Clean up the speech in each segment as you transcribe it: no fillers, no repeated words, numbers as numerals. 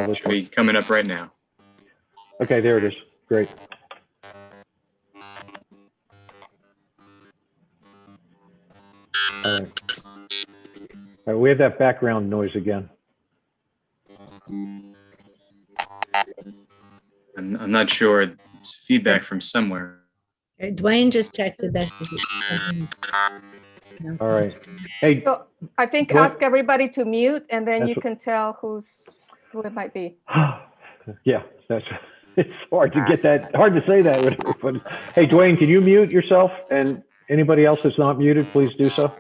this Should be coming up right now. Okay, there it is. Great. All right. All right, we have that background noise again. I'm not sure. It's feedback from somewhere. Dwayne just texted that. All right. Hey, So I think What? ask everybody to mute and then That's you what- can tell who it might be. yeah, it's hard to get that, hard to say that. But hey, Dwayne, can you mute yourself? And anybody else that's not muted, please do so.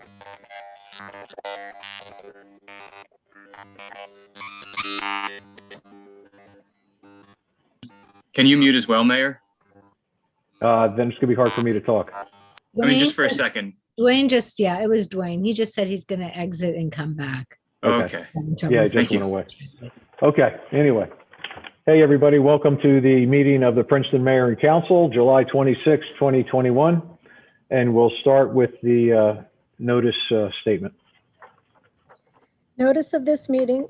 Can you mute as well, Mayor? Then it's gonna be hard for me to talk. I mean, just for a second. Dwayne just, yeah, it was Dwayne. He just said he's going to exit and come back. Okay. Yeah, it Thank just you. went away. Okay, anyway. Hey, everybody, welcome to the meeting of the Princeton Mayor and Council, July 26, 2021. And we'll start with the notice statement. Notice of this meeting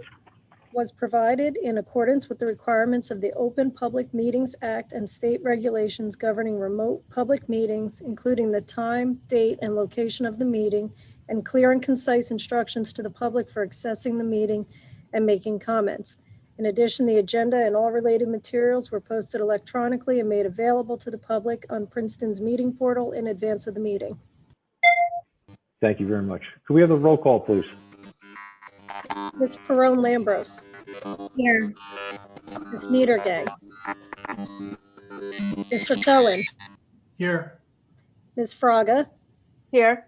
was provided in accordance with the requirements of the Open Public Meetings Act and state regulations governing remote public meetings, including the time, date, and location of the meeting, and clear and concise instructions to the public for accessing the meeting and making comments. In addition, the agenda and all related materials were posted electronically and made available to the public on Princeton's meeting portal in advance of the meeting. Thank you very much. Could we have the roll call, please? Ms. Perone Lambros, Here. Ms. Niedergang, Mr. Cohen, Here. Ms. Fraga, Here,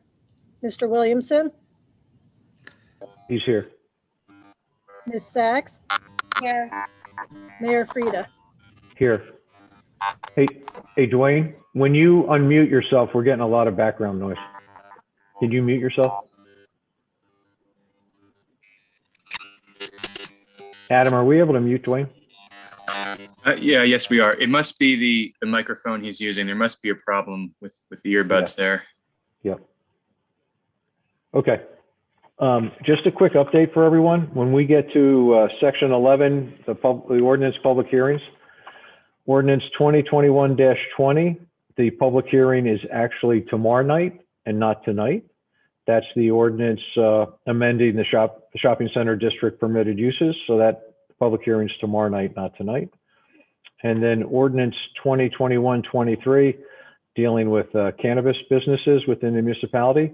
Mr. Williamson, He's here. Ms. Sachs, here. Mayor Frida. Here. Hey, Dwayne, when you unmute yourself, we're getting a lot of background noise. Can you mute yourself? Adam, are we able to mute Dwayne? Yeah, yes, we are. It must be the microphone he's using. There must be a problem with the earbuds there. Yep. Okay. Just a quick update for everyone. When we get to section 11, the ordinance public hearings, ordinance 2021-20, the public hearing is actually tomorrow night and not tonight. That's the ordinance amending the shopping center district permitted uses. So that public hearing is tomorrow night, not tonight. And then ordinance 2021-23, dealing with cannabis businesses within the municipality.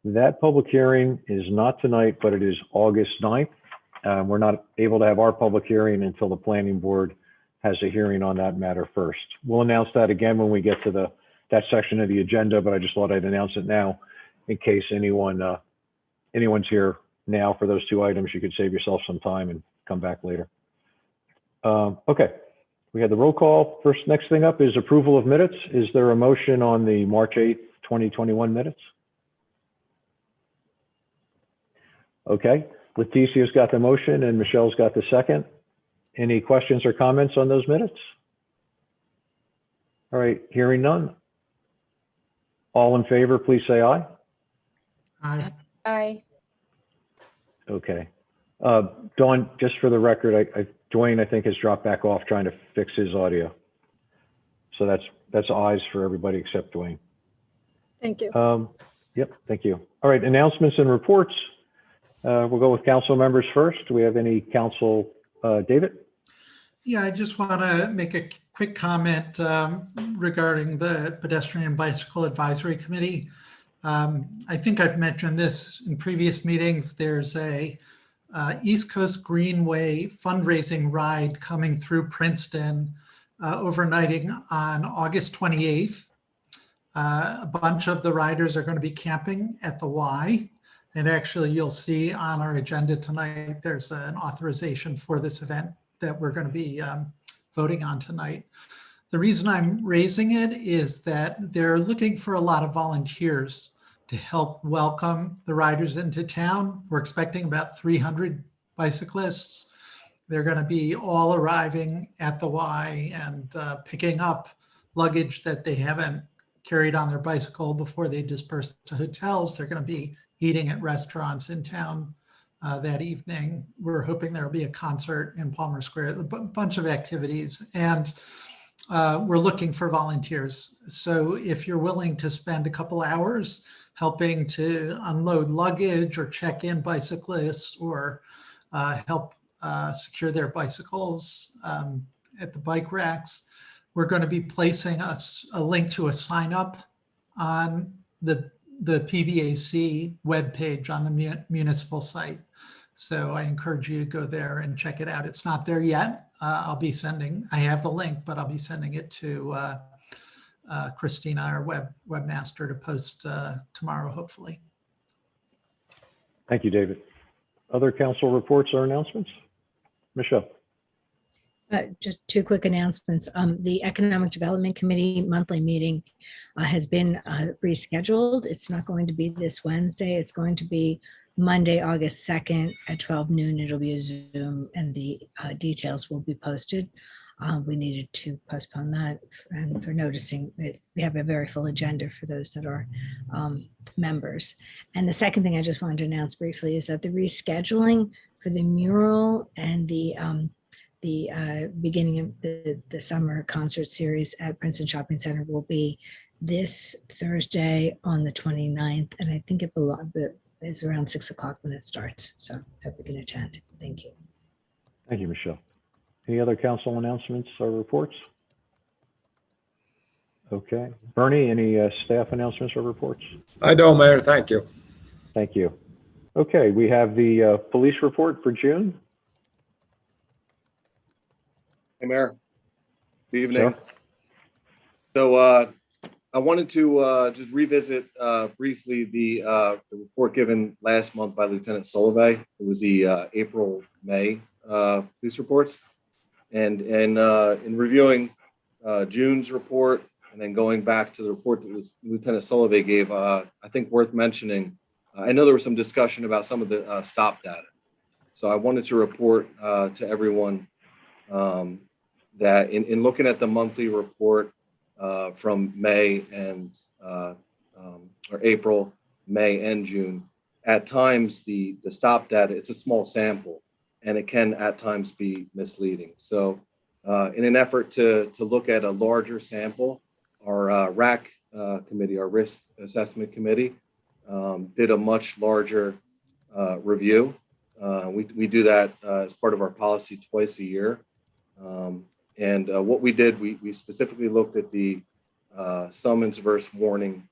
That public hearing is not tonight, but it is August 9th. We're not able to have our public hearing until the planning board has a hearing on that matter first. We'll announce that again when we get to that section of the agenda, but I just thought I'd announce it now in case anyone's here now for those two items. You could save yourself some time and come back later. Okay, we had the roll call. Next thing up is approval of minutes. Is there a motion on the March 8th, 2021 minutes? Okay, Leticia's got the motion and Michelle's got the second. Any questions or comments on those minutes? All right, hearing none. All in favor, please say aye. Aye. Aye. Okay. Dawn, just for the record, Dwayne, I think, has dropped back off trying to fix his audio. So that's ayes for everybody except Dwayne. Thank you. Yep, thank you. All right, announcements and reports. We'll go with council members first. Do we have any council, David? Yeah, I just want to make a quick comment regarding the Pedestrian and Bicycle Advisory Committee. I think I've mentioned this in previous meetings. There's a East Coast Greenway fundraising ride coming through Princeton, overnighting on August 28th. A bunch of the riders are going to be camping at the Y. And actually, you'll see on our agenda tonight, there's an authorization for this event that we're going to be voting on tonight. The reason I'm raising it is that they're looking for a lot of volunteers to help welcome the riders into town. We're expecting about 300 bicyclists. They're going to be all arriving at the Y and picking up luggage that they haven't carried on their bicycle before they disperse to hotels. They're going to be eating at restaurants in town that evening. We're hoping there'll be a concert in Palmer Square, a bunch of activities, and we're looking for volunteers. So if you're willing to spend a couple hours helping to unload luggage or check in bicyclists or help secure their bicycles at the bike racks, we're going to be placing a link to a sign up on the PBAC webpage on the municipal site. So I encourage you to go there and check it out. It's not there yet. I have the link, but I'll be sending it to Christina, our webmaster, to post tomorrow, hopefully. Thank you, David. Other council reports or announcements? Michelle? Just two quick announcements. The Economic Development Committee monthly meeting has been rescheduled. It's not going to be this Wednesday. It's going to be Monday, August 2nd at 12 noon. It'll be a Zoom, and the details will be posted. We needed to postpone that and for noticing that we have a very full agenda for those that are members. And the second thing I just wanted to announce briefly is that the rescheduling for the mural and the beginning of the summer concert series at Princeton Shopping Center will be this Thursday on the 29th. And I think it's around 6 o'clock when it starts. So hope we can attend. Thank you. Thank you, Michelle. Any other council announcements or reports? Okay. Bernie, any staff announcements or reports? I don't, Mayor. Thank you. Thank you. Okay, we have the police report for June. Hey, Mayor. Good evening. Sure. So I wanted to just revisit briefly the report given last month by Lieutenant Solovey. It was the April-May police reports. And in reviewing June's report and then going back to the report that Lieutenant Solovey gave, I think worth mentioning, I know there was some discussion about some of the stop data. So I wanted to report to everyone that in looking at the monthly report from May and or April, May and June, at times the stop data, it's a small sample and it can at times be misleading. So in an effort to look at a larger sample, our RAC committee, our Risk Assessment Committee, did a much larger review. We do that as part of our policy twice a year. And what we did, we specifically looked at the summons versus warning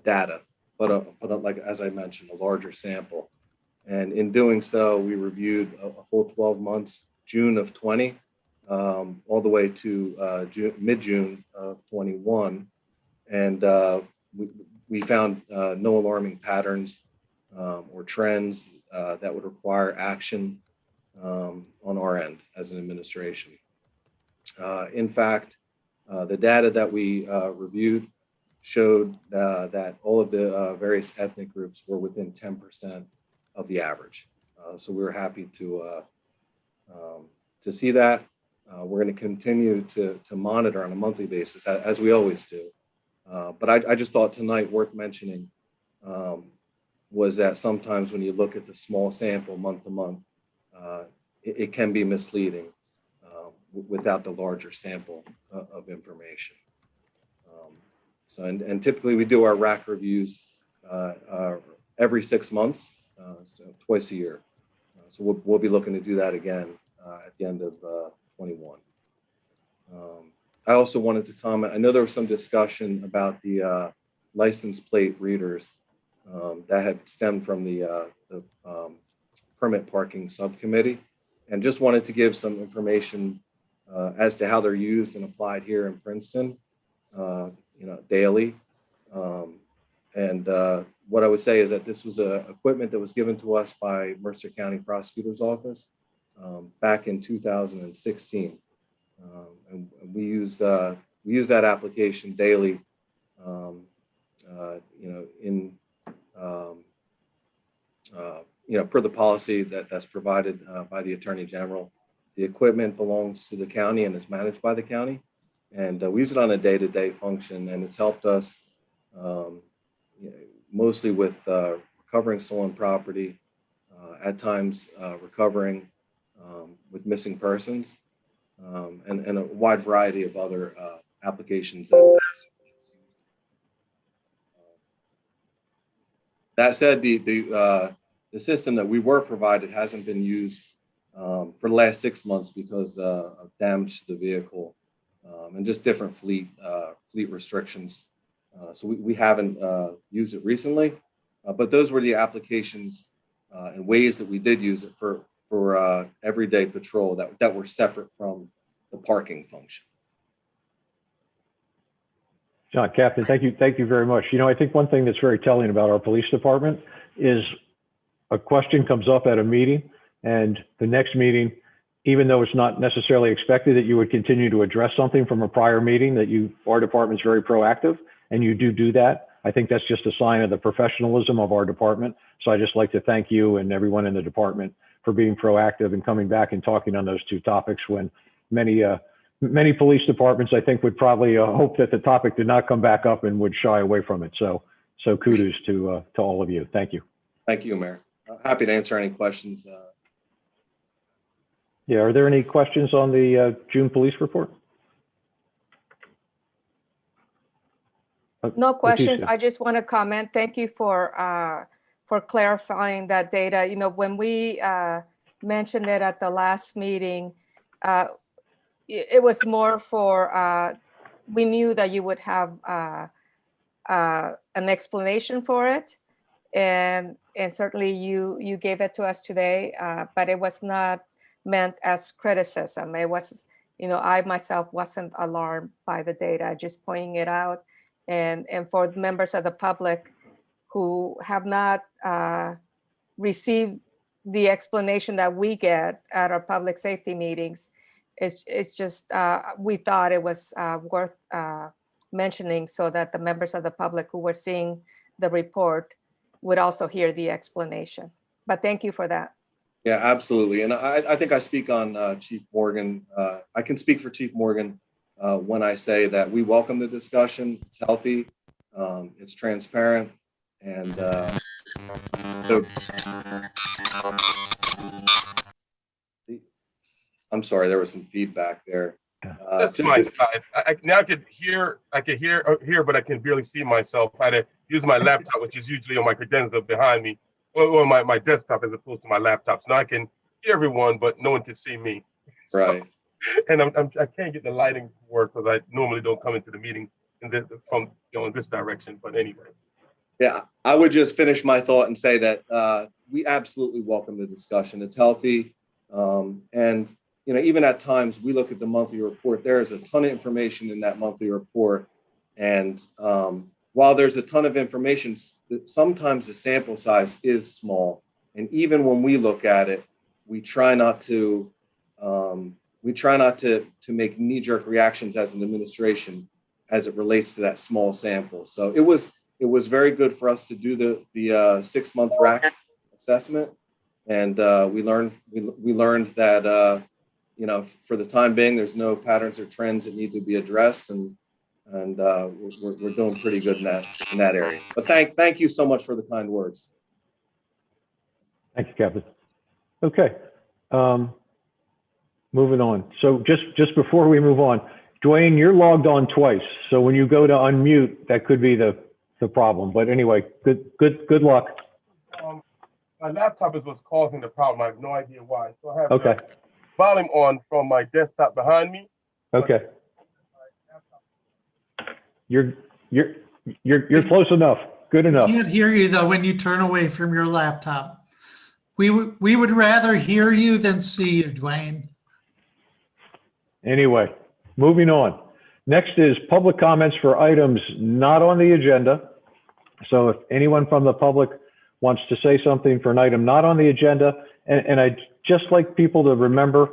data, but like as I mentioned, a larger sample. And in doing so, we reviewed a full 12 months, June of 20, all the way to mid-June of 21. And we found no alarming patterns or trends that would require action on our end as an administration. In fact, the data that we reviewed showed that all of the various ethnic groups were within 10% of the average. So we were happy to see that. We're going to continue to monitor on a monthly basis, as we always do. But I just thought tonight worth mentioning was that sometimes when you look at the small sample month to month, it can be misleading without the larger sample of information. So typically we do our RAC reviews every 6 months, so twice a year. So we'll be looking to do that again at the end of 21. I also wanted to comment, I know there was some discussion about the license plate readers that had stemmed from the permit parking subcommittee, and just wanted to give some information as to how they're used and applied here in Princeton, daily. What I would say is that this was equipment that was given to us by Mercer County Prosecutor's Office back in 2016. And we use that application daily, per the policy that's provided by the Attorney General. The equipment belongs to the county and is managed by the county. And we use it on a day-to-day function, and it's helped us mostly with recovering stolen property, at times recovering with missing persons, and a wide variety of other applications. That said, the system that we were provided hasn't been used for the last 6 months because of damage to the vehicle and just different fleet restrictions. So we haven't used it recently, but those were the applications and ways that we did use it for everyday patrol that were separate from the parking function. John, Captain, thank you very much. You know, I think one thing that's very telling about our police department is a question comes up at a meeting, and the next meeting, even though it's not necessarily expected that you would continue to address something from a prior meeting, that our department's very proactive, and you do that. I think that's just a sign of the professionalism of our department. So I just like to thank you and everyone in the department for being proactive and coming back and talking on those two topics when many police departments, I think, would probably hope that the topic did not come back up and would shy away from it. So kudos to all of you. Thank you. Thank you, Mayor. Happy to answer any questions. Yeah, are there any questions on the June police report? No questions. Leticia. I just want to comment. Thank you for clarifying that data. You know, when we mentioned it at the last meeting, it was more for, we knew that you would have an explanation for it. And certainly you gave it to us today, but it was not meant as criticism. It was, you know, I myself wasn't alarmed by the data, just pointing it out. And for members of the public who have not received the explanation that we get at our public safety meetings, it's just, we thought it was worth mentioning so that the members of the public who were seeing the report would also hear the explanation. But thank you for that. Yeah, absolutely. And I think I speak on Chief Morgan. I can speak for Chief Morgan when I say that we welcome the discussion. It's healthy, it's transparent, and so I'm sorry, there was some feedback there. That's my side. Now I could hear, but I can barely see myself. I had to use my laptop, which is usually on my credenza behind me, or my desktop as opposed to my laptop. So now I can hear everyone, but no one can see me. So, right. And I can't get the lighting to work because I normally don't come into the meeting from in this direction. But anyway. Yeah, I would just finish my thought and say that we absolutely welcome the discussion. It's healthy, and you know, even at times we look at the monthly report. There is a ton of information in that monthly report, and while there's a ton of information, sometimes the sample size is small. And even when we look at it, we try not to make knee-jerk reactions as an administration as it relates to that small sample. So it was very good for us to do the 6-month RAC assessment, and we learned that you know, for the time being, there's no patterns or trends that need to be addressed, and we're doing pretty good in that area. But thank you so much for the kind words. Thank you, Captain. Okay, moving on. So just before we move on, Dwayne, you're logged on twice. So when you go to unmute, that could be the problem. But anyway, good luck. My laptop is what's causing the problem. I have no idea why. So I have Okay. volume on from my desktop behind me. Okay. You're close enough. Good enough. I can't hear you though when you turn away from your laptop. We would rather hear you than see you, Dwayne. Anyway, moving on. Next is public comments for items not on the agenda. So if anyone from the public wants to say something for an item not on the agenda, and I'd just like people to remember,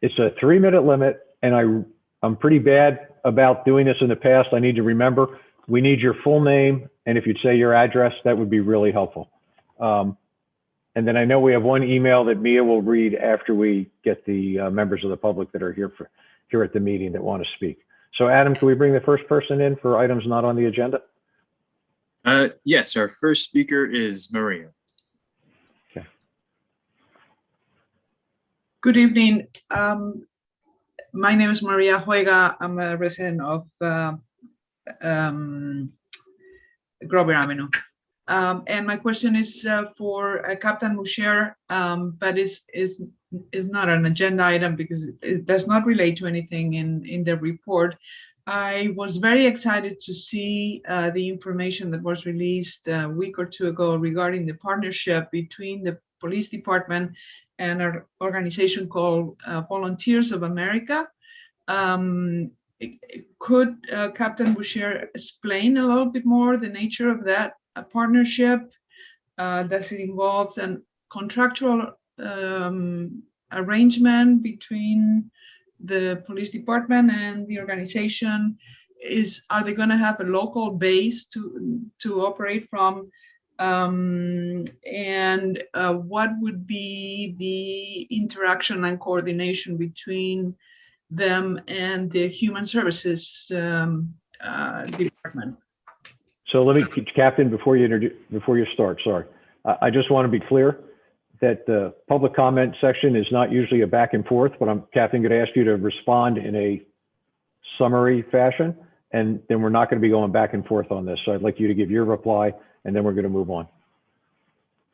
it's a 3-minute limit, and I'm pretty bad about doing this in the past. I need to remember, we need your full name, and if you'd say your address, that would be really helpful. And then I know we have one email that Mia will read after we get the members of the public that are here at the meeting that want to speak. So Adam, can we bring the first person in for items not on the agenda? Yes, our first speaker is Maria. Good evening. My name is Maria Juega. I'm a resident of Grover Avenue. And my question is for Captain Boucher, but is not an agenda item because it does not relate to anything in the report. I was very excited to see the information that was released a week or two ago regarding the partnership between the police department and an organization called Volunteers of America. Could Captain Boucher explain a little bit more the nature of that partnership? Does it involve a contractual arrangement between the police department and the organization? Are they going to have a local base to operate from? And what would be the interaction and coordination between them and the Human Services Department? So let me, Captain, before you start, sorry. I just want to be clear that the public comment section is not usually a back and forth, but I'm, Captain, going to ask you to respond in a summary fashion, and then we're not going to be going back and forth on this. So I'd like you to give your reply, and then we're going to move on.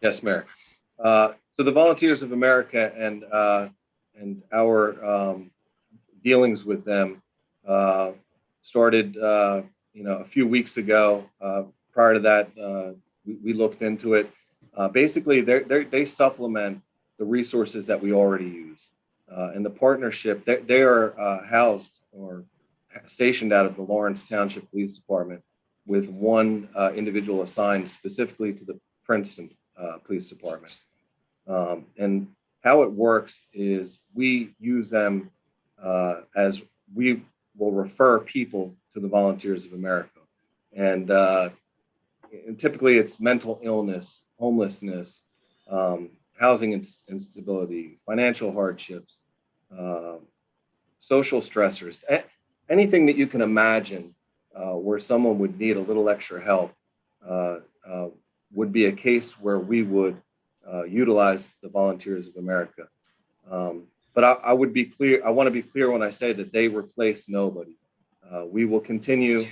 Yes, Mayor. So the Volunteers of America and our dealings with them started, a few weeks ago. Prior to that, we looked into it. Basically, they supplement the resources that we already use. And the partnership, they are housed or stationed out of the Lawrence Township Police Department with one individual assigned specifically to the Princeton Police Department. And how it works is we use them as we will refer people to the Volunteers of America. And typically it's mental illness, homelessness, housing instability, financial hardships, social stressors, anything that you can imagine where someone would need a little extra help would be a case where we would utilize the Volunteers of America. But I would be clear, I want to be clear when I say that they replace nobody. We will continue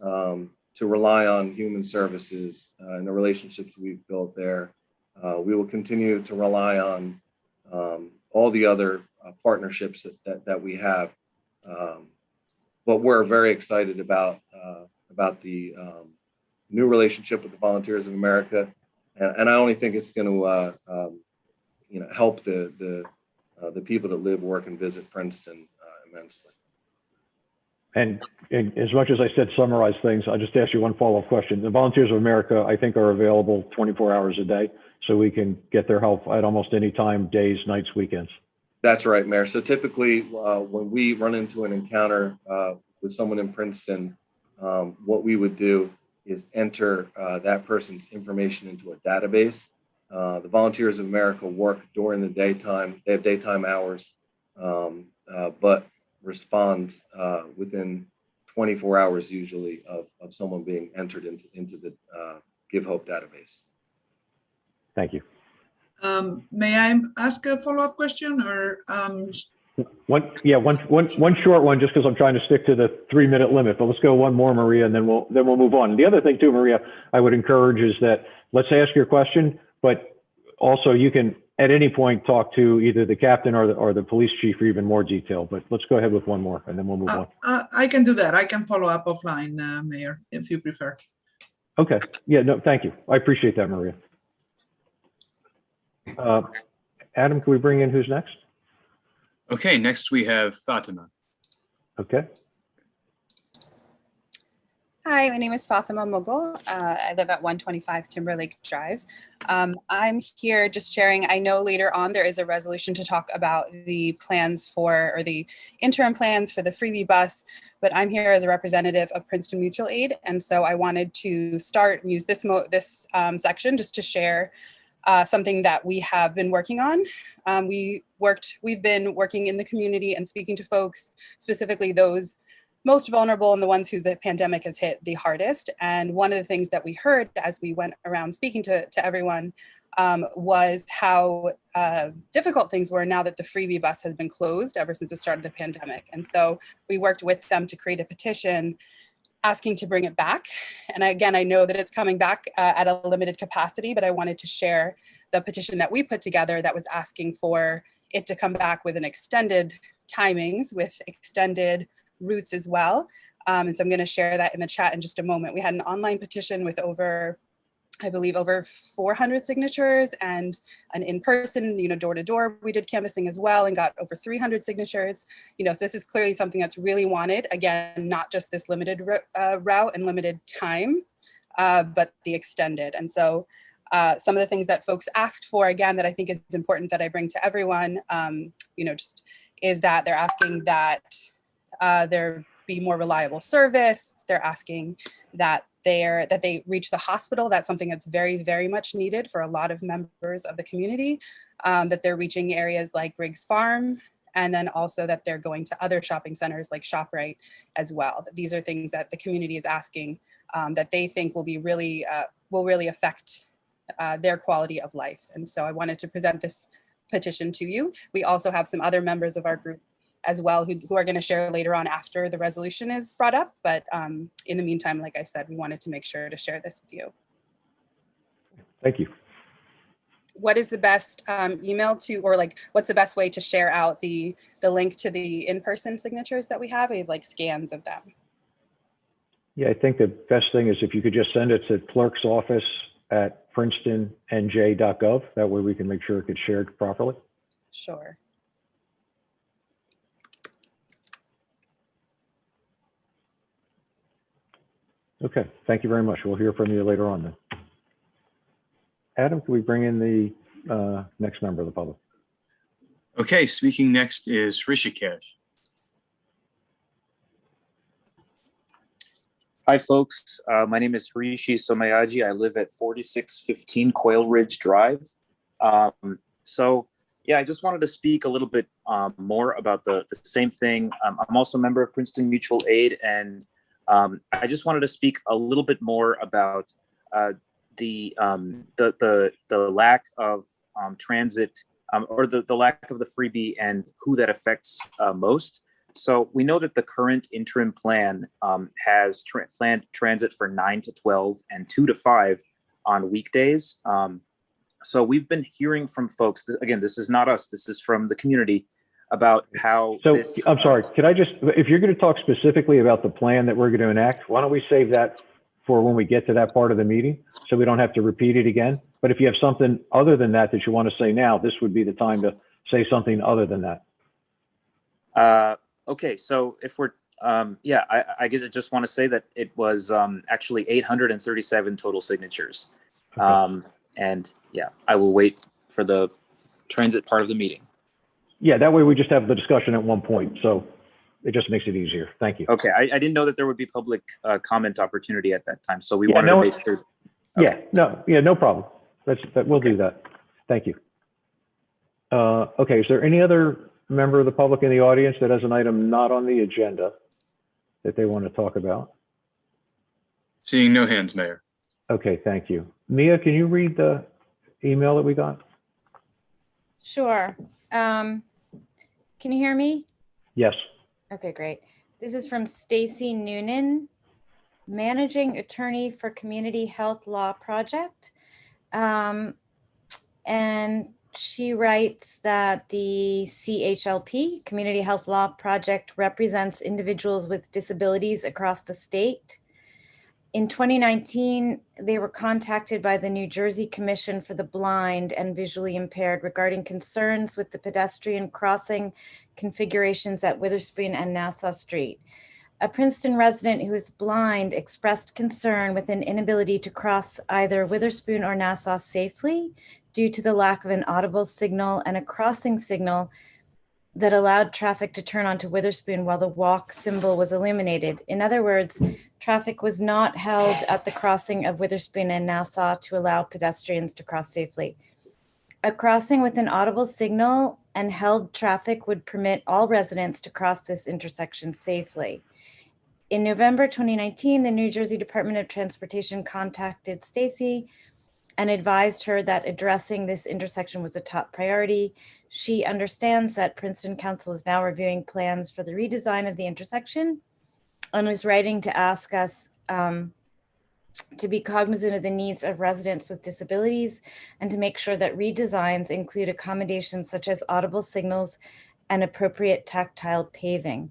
to rely on human services and the relationships we've built there. We will continue to rely on all the other partnerships that we have. But we're very excited about the new relationship with the Volunteers of America. And I only think it's going to help the people that live, work, and visit Princeton immensely. And as much as I said summarize things, I'll just ask you one follow-up question. The Volunteers of America, I think, are available 24 hours a day, so we can get their help at almost any time, days, nights, weekends. That's right, Mayor. So typically when we run into an encounter with someone in Princeton, what we would do is enter that person's information into a database. The Volunteers of America work during the daytime. They have daytime hours, but respond within 24 hours usually of someone being entered into the Give Hope database. Thank you. May I ask a follow-up question or? One short one, just because I'm trying to stick to the 3-minute limit, but let's go one more, Maria, and then we'll move on. The other thing too, Maria, I would encourage is that let's ask your question, but also you can at any point talk to either the captain or the police chief for even more detail, but let's go ahead with one more and then we'll move on. I can do that. I can follow up offline, Mayor, if you prefer. Okay. Yeah, no, thank you. I appreciate that, Maria. Adam, can we bring in who's next? Okay, next we have Fatima. Okay. Hi, my name is Fatima Mughal. I live at 125 Timberlake Drive. I'm here just sharing. I know later on there is a resolution to talk about the plans for, or the interim plans for the freebie bus, but I'm here as a representative of Princeton Mutual Aid. And so I wanted to start and use this section just to share something that we have been working on. We've been working in the community and speaking to folks, specifically those most vulnerable and the ones who the pandemic has hit the hardest. And one of the things that we heard as we went around speaking to everyone was how difficult things were now that the freebie bus has been closed ever since the start of the pandemic. And so we worked with them to create a petition asking to bring it back. And again, I know that it's coming back at a limited capacity, but I wanted to share the petition that we put together that was asking for it to come back with an extended timings, with extended routes as well. And so I'm going to share that in the chat in just a moment. We had an online petition with over, I believe, over 400 signatures, and an in-person, door to door, we did canvassing as well and got over 300 signatures. So this is clearly something that's really wanted. Again, not just this limited route and limited time, but the extended. And so some of the things that folks asked for, again, that I think is important that I bring to everyone, just is that they're asking that there be more reliable service. They're asking that they reach the hospital. That's something that's very, very much needed for a lot of members of the community, that they're reaching areas like Griggs Farm, and then also that they're going to other shopping centers like ShopRite as well. These are things that the community is asking that they think will really affect their quality of life. And so I wanted to present this petition to you. We also have some other members of our group as well who are going to share later on after the resolution is brought up. But in the meantime, like I said, we wanted to make sure to share this with you. Thank you. What is the best email to, or like, what's the best way to share out the link to the in-person signatures that we have? We have like scans of them. Yeah, I think the best thing is if you could just send it to clerk's office at princetonnj.gov. That way we can make sure it gets shared properly. Sure. Okay, thank you very much. We'll hear from you later on then. Adam, can we bring in the next member of the public? Okay, speaking next is Rishikesh. Hi, folks. My name is Rishi Somayaji. I live at 4615 Quail Ridge Drive. Yeah, I just wanted to speak a little bit more about the same thing. I'm also a member of Princeton Mutual Aid, and I just wanted to speak a little bit more about the lack of transit or the lack of the freebie and who that affects most. So we know that the current interim plan has planned transit for 9 to 12 and 2 to 5 on weekdays. So we've been hearing from folks, again, this is not us, this is from the community, about how I'm sorry, could I just, if you're going to talk specifically about the plan that we're going to enact, why don't we save that for when we get to that part of the meeting, so we don't have to repeat it again? But if you have something other than that you want to say now, this would be the time to say something other than that. Okay, so if we're, yeah, I guess I just want to say that it was actually 837 total signatures. Okay. And yeah, I will wait for the transit part of the meeting. Yeah, that way we just have the discussion at one point, so it just makes it easier. Thank you. Okay, I didn't know that there would be public comment opportunity at that time, so we wanted to make sure. Okay. No problem. We'll do that. Thank you. Okay, is there any other member of the public in the audience that has an item not on the agenda that they want to talk about? Seeing no hands, Mayor. Okay, thank you. Mia, can you read the email that we got? Sure. Can you hear me? Yes. Okay, great. This is from Stacy Noonan, Managing Attorney for Community Health Law Project. And she writes that the CHLP, Community Health Law Project, represents individuals with disabilities across the state. In 2019, they were contacted by the New Jersey Commission for the Blind and Visually Impaired regarding concerns with the pedestrian crossing configurations at Witherspoon and Nassau Street. A Princeton resident who is blind expressed concern with an inability to cross either Witherspoon or Nassau safely due to the lack of an audible signal and a crossing signal that allowed traffic to turn onto Witherspoon while the walk symbol was illuminated. In other words, traffic was not held at the crossing of Witherspoon and Nassau to allow pedestrians to cross safely. A crossing with an audible signal and held traffic would permit all residents to cross this intersection safely. In November 2019, the New Jersey Department of Transportation contacted Stacy and advised her that addressing this intersection was a top priority. She understands that Princeton Council is now reviewing plans for the redesign of the intersection and is writing to ask us to be cognizant of the needs of residents with disabilities and to make sure that redesigns include accommodations such as audible signals and appropriate tactile paving.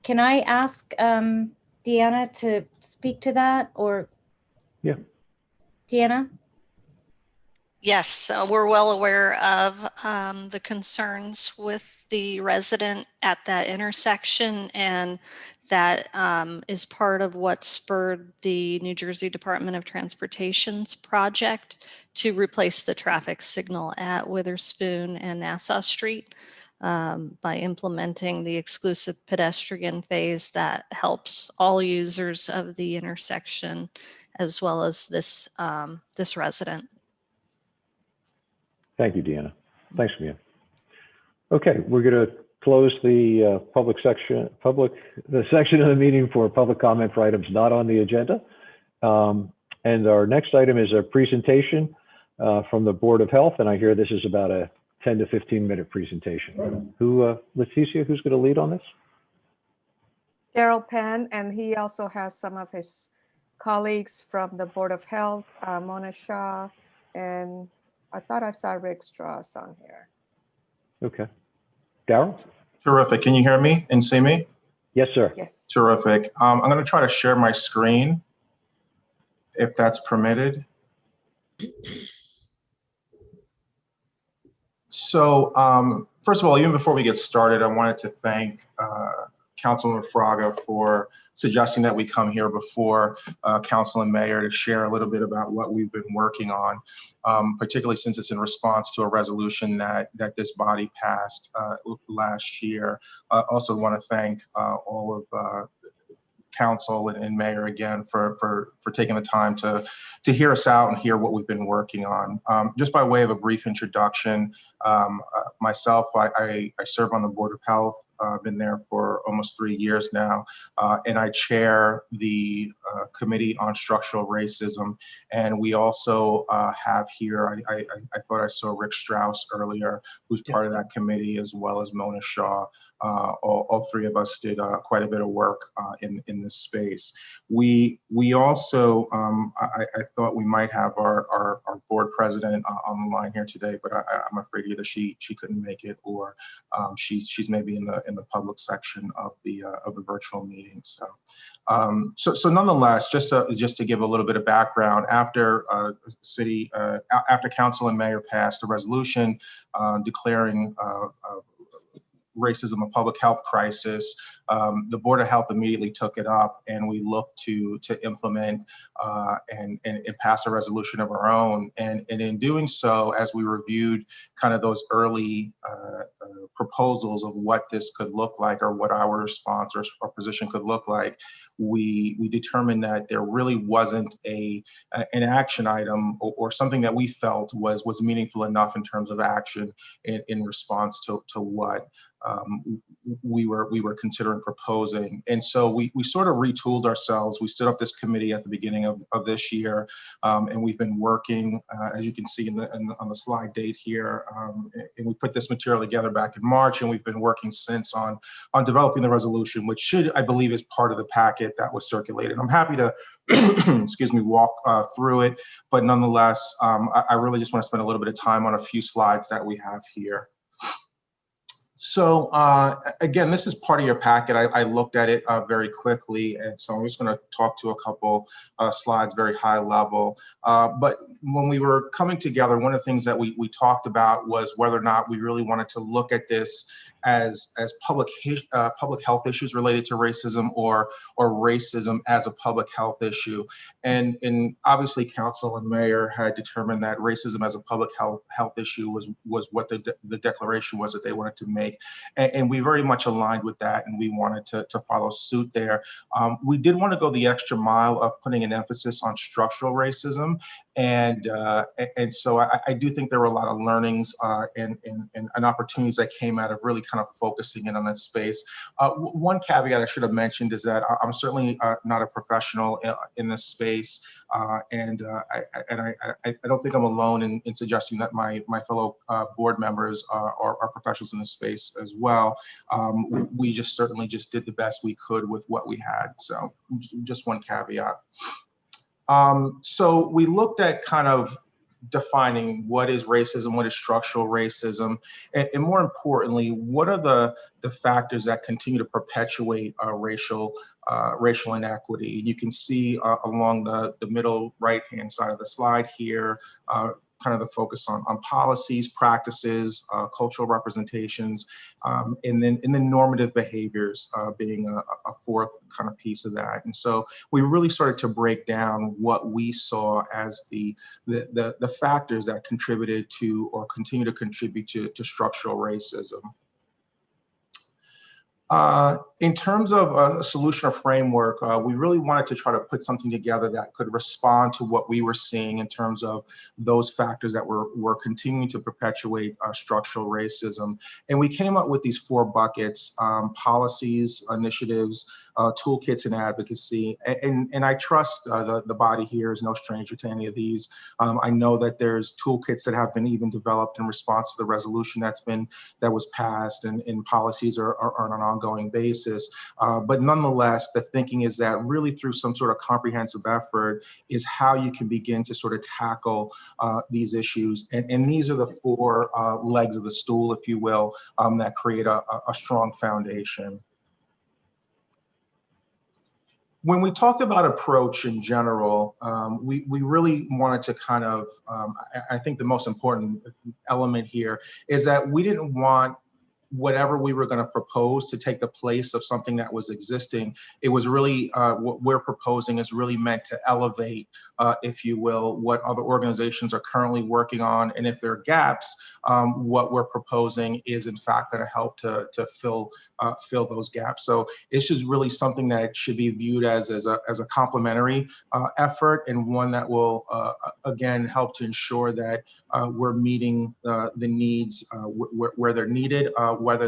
Can I ask Deanna to speak to that, or? Yeah. Deanna? Yes, we're well aware of the concerns with the resident at that intersection, and that is part of what spurred the New Jersey Department of Transportation's project to replace the traffic signal at Witherspoon and Nassau Street by implementing the exclusive pedestrian phase that helps all users of the intersection as well as this this resident. Thank you, Deanna. Thanks, Mia. Okay, we're going to close the section of the meeting for public comment for items not on the agenda. And our next item is a presentation from the Board of Health, and I hear this is about a 10 to 15-minute presentation. Leticia, who's going to lead on this? Daryl Penn, and he also has some of his colleagues from the Board of Health, Mona Shaw, and I thought I saw Rick Strauss on here. Okay. Daryl? Terrific. Can you hear me and see me? Yes, sir. Yes. Terrific. I'm going to try to share my screen, if that's permitted. So first of all, even before we get started, I wanted to thank Councilman Fraga for suggesting that we come here before Council and Mayor to share a little bit about what we've been working on, particularly since it's in response to a resolution that this body passed last year. I also want to thank all of Council and Mayor again for taking the time to hear us out and hear what we've been working on. Just by way of a brief introduction, myself, I serve on the Board of Health. I've been there for almost 3 years now, and I chair the Committee on Structural Racism. And we also have here, I thought I saw Rick Strauss earlier, who's part of that committee, as well as Mona Shaw. All three of us did quite a bit of work in this space. We also, I thought we might have our board president on the line here today, but I'm afraid either she couldn't make it, or she's maybe in the public section of the virtual meeting. So nonetheless, just to give a little bit of background, after after Council and Mayor passed a resolution declaring racism a public health crisis, the Board of Health immediately took it up, and we looked to implement and pass a resolution of our own. And in doing so, as we reviewed kind of those early proposals of what this could look like, or what our response or position could look like, we determined that there really wasn't an action item or something that we felt was meaningful enough in terms of action in response to what we were considering proposing. And so we sort of retooled ourselves. We stood up this committee at the beginning of this year, and we've been working, as you can see on the slide date here, and we put this material together back in March, and we've been working since on developing the resolution, which I believe is part of the packet that was circulated. I'm happy to excuse me, walk through it, but nonetheless, I really just want to spend a little bit of time on a few slides that we have here. So again, this is part of your packet. I looked at it very quickly, and so I'm just going to talk to a couple slides very high level. But when we were coming together, one of the things that we talked about was whether or not we really wanted to look at this as public health issues related to racism, or racism as a public health issue. And obviously, Council and Mayor had determined that racism as a public health issue was what the declaration was that they wanted to make. And we very much aligned with that, and we wanted to follow suit there. We did want to go the extra mile of putting an emphasis on structural racism, And so I do think there were a lot of learnings and opportunities that came out of really kind of focusing in on that space. One caveat I should have mentioned is that I'm certainly not a professional in this space, and I don't think I'm alone in suggesting that my fellow board members are professionals in this space as well. We just certainly just did the best we could with what we had. So just one caveat. So we looked at kind of defining what is racism, what is structural racism, and more importantly, what are the factors that continue to perpetuate racial inequity. You can see along the middle right-hand side of the slide here, kind of the focus on policies, practices, cultural representations, and then normative behaviors being a fourth kind of piece of that. And so we really started to break down what we saw as the factors that contributed to or continue to contribute to structural racism. In terms of a solution or framework, we really wanted to try to put something together that could respond to what we were seeing in terms of those factors that were continuing to perpetuate structural racism. And we came up with these 4 buckets: policies, initiatives, toolkits, and advocacy. And I trust the body here is no stranger to any of these. I know that there's toolkits that have been even developed in response to the resolution that was passed, and policies are on an ongoing basis. But nonetheless, the thinking is that really through some sort of comprehensive effort is how you can begin to sort of tackle these issues. And these are the 4 legs of the stool, if you will, that create a strong foundation. When we talked about approach in general, we really wanted to kind of, I think the most important element here is that we didn't want whatever we were going to propose to take the place of something that was existing. It was really, what we're proposing is really meant to elevate, if you will, what other organizations are currently working on. And if there are gaps, what we're proposing is in fact going to help to fill those gaps. So it's just really something that should be viewed as a complementary effort, and one that will, again, help to ensure that we're meeting the needs where they're needed, whether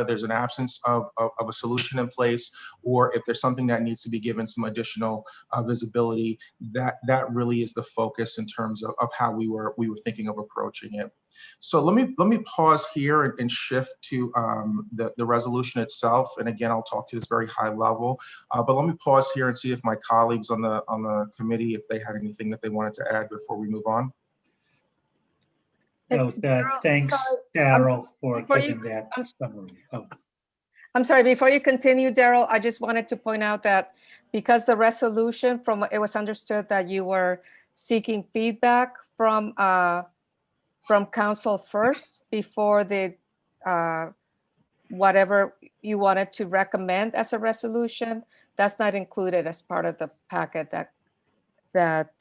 there's an absence of a solution in place, or if there's something that needs to be given some additional visibility. That really is the focus in terms of how we were thinking of approaching it. So let me pause here and shift to the resolution itself. And again, I'll talk to this very high level, but let me pause here and see if my colleagues on the committee, if they had anything that they wanted to add before we move on. No, thanks, Daryl, for giving that summary. I'm sorry, before you continue, Daryl, I just wanted to point out that because the resolution, it was understood that you were seeking feedback from council first before the whatever you wanted to recommend as a resolution. That's not included as part of the packet that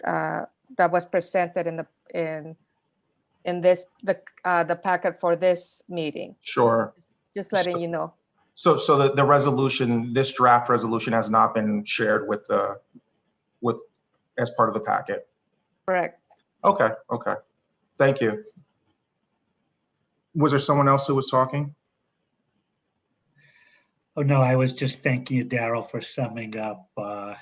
was presented in the packet for this meeting. Sure. Just letting you know. So the resolution, this draft resolution, has not been shared with as part of the packet. Correct. Okay. Thank you. Was there someone else who was talking? Oh no, I was just thanking you, Daryl, for summing up the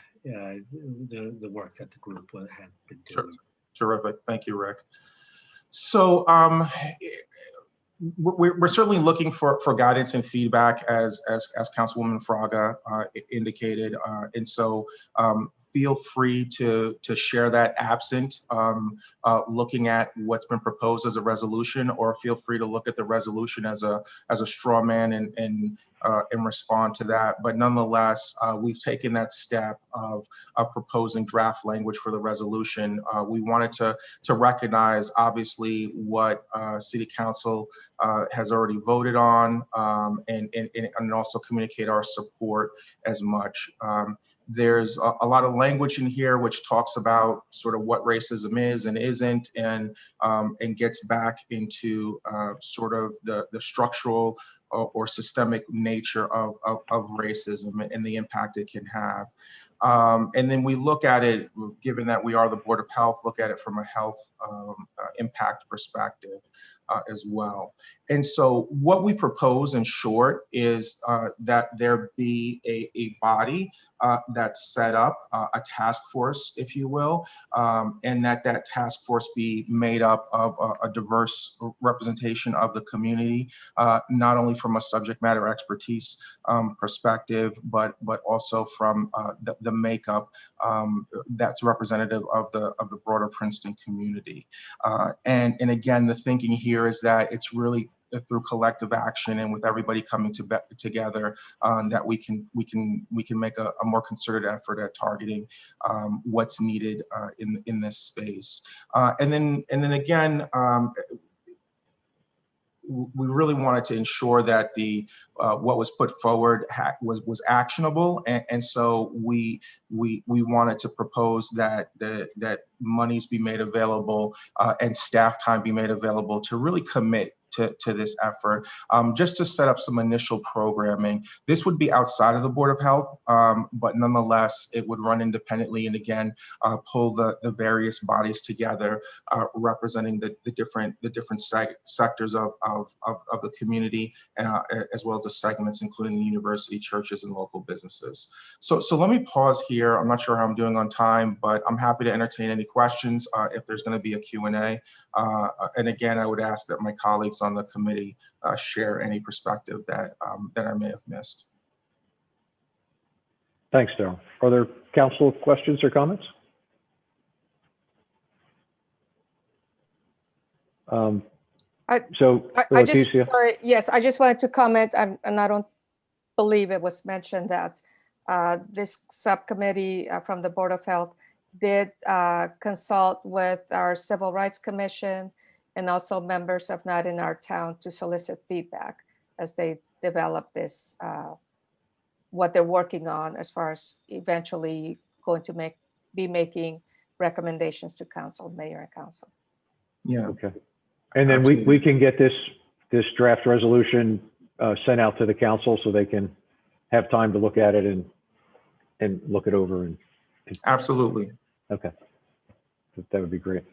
work that the group had been doing. Terrific. Thank you, Rick. So we're certainly looking for guidance and feedback, as Councilwoman Fraga indicated, and so feel free to share that absent looking at what's been proposed as a resolution, or feel free to look at the resolution as a straw man and respond to that. But nonetheless, we've taken that step of proposing draft language for the resolution. We wanted to recognize, obviously, what City Council has already voted on, and also communicate our support as much. There's a lot of language in here which talks about sort of what racism is and isn't, and gets back into sort of the structural or systemic nature of racism and the impact it can have. And then we look at it, given that we are the Board of Health, look at it from a health impact perspective as well. And so what we propose in short is that there be a body that's set up, a task force, if you will, and that task force be made up of a diverse representation of the community, not only from a subject matter expertise perspective, but also from the makeup that's representative of the broader Princeton community. And again, the thinking here is that it's really through collective action and with everybody coming together that we can make a more concerted effort at targeting what's needed in this space. And then again, we really wanted to ensure that what was put forward was actionable, and so we wanted to propose that monies be made available and staff time be made available to really commit to this effort, just to set up some initial programming. This would be outside of the Board of Health, but nonetheless, it would run independently and again, pull the various bodies together, representing the different sectors of the community, as well as the segments, including the university, churches, and local businesses. So let me pause here. I'm not sure how I'm doing on time, but I'm happy to entertain any questions if there's going to be a Q&A. And again, I would ask that my colleagues on the committee share any perspective that I may have missed. Thanks, Daryl. Are there council questions or comments? I just, sorry, yes, I just wanted to comment, and I don't believe it was mentioned that this subcommittee from the Board of Health did consult with our Civil Rights Commission and also members of Not in Our Town to solicit feedback as they develop this, what they're working on as far as eventually going to be making recommendations to council, mayor and council. Yeah. Okay. And then we can get this draft resolution sent out to the council so they can have time to look at it and look it over. And absolutely. Okay. That would be great.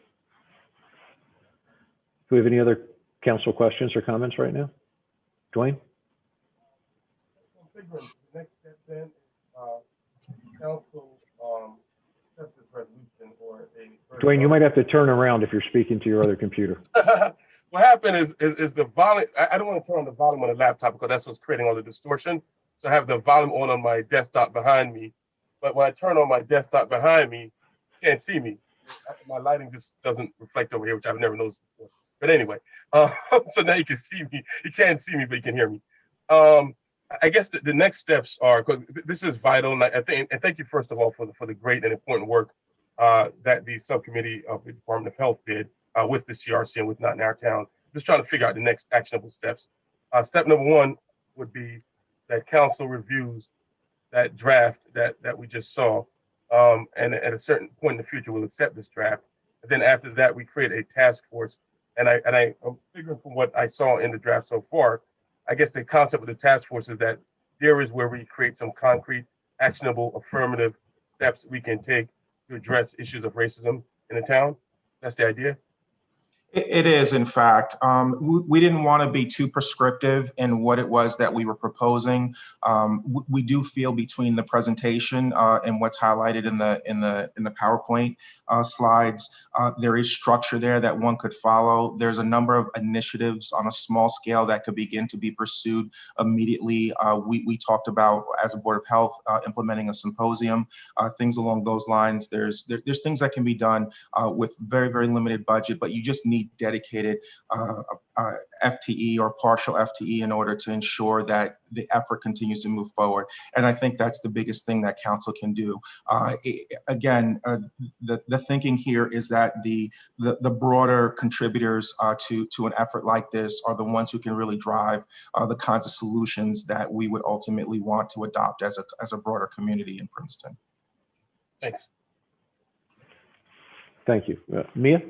Do we have any other council questions or comments right now? Dwayne? The next step then, council accept this resolution or a. Dwayne, you might have to turn around if you're speaking to your other computer. What happened is the volume. I don't want to turn on the volume on the laptop because that's what's creating all the distortion. So I have the volume on my desktop behind me, but when I turn on my desktop behind me, you can't see me. My lighting just doesn't reflect over here, which I've never noticed before. But anyway, so now you can see me. You can't see me, but you can hear me. I guess the next steps are, because this is vital, and I think, and thank you first of all for the great and important work that the subcommittee of the Department of Health did with the CRC and with Not in Our Town. Just trying to figure out the next actionable steps. Step number one would be that council reviews that draft that we just saw, and at a certain point in the future we'll accept this draft. And then after that we create a task force. And I'm figuring from what I saw in the draft so far, I guess the concept of the task force is that there is where we create some concrete, actionable, affirmative steps we can take to address issues of racism in the town. That's the idea. It is, in fact. We didn't want to be too prescriptive in what it was that we were proposing. We do feel between the presentation and what's highlighted in the PowerPoint slides, there is structure there that one could follow. There's a number of initiatives on a small scale that could begin to be pursued immediately. We talked about, as a Board of Health, implementing a symposium, things along those lines. There's things that can be done with very, very limited budget, but you just need dedicated FTE or partial FTE in order to ensure that the effort continues to move forward. And I think that's the biggest thing that council can do. Again, the thinking here is that the broader contributors to an effort like this are the ones who can really drive the kinds of solutions that we would ultimately want to adopt as a broader community in Princeton. Thanks. Thank you. Mia?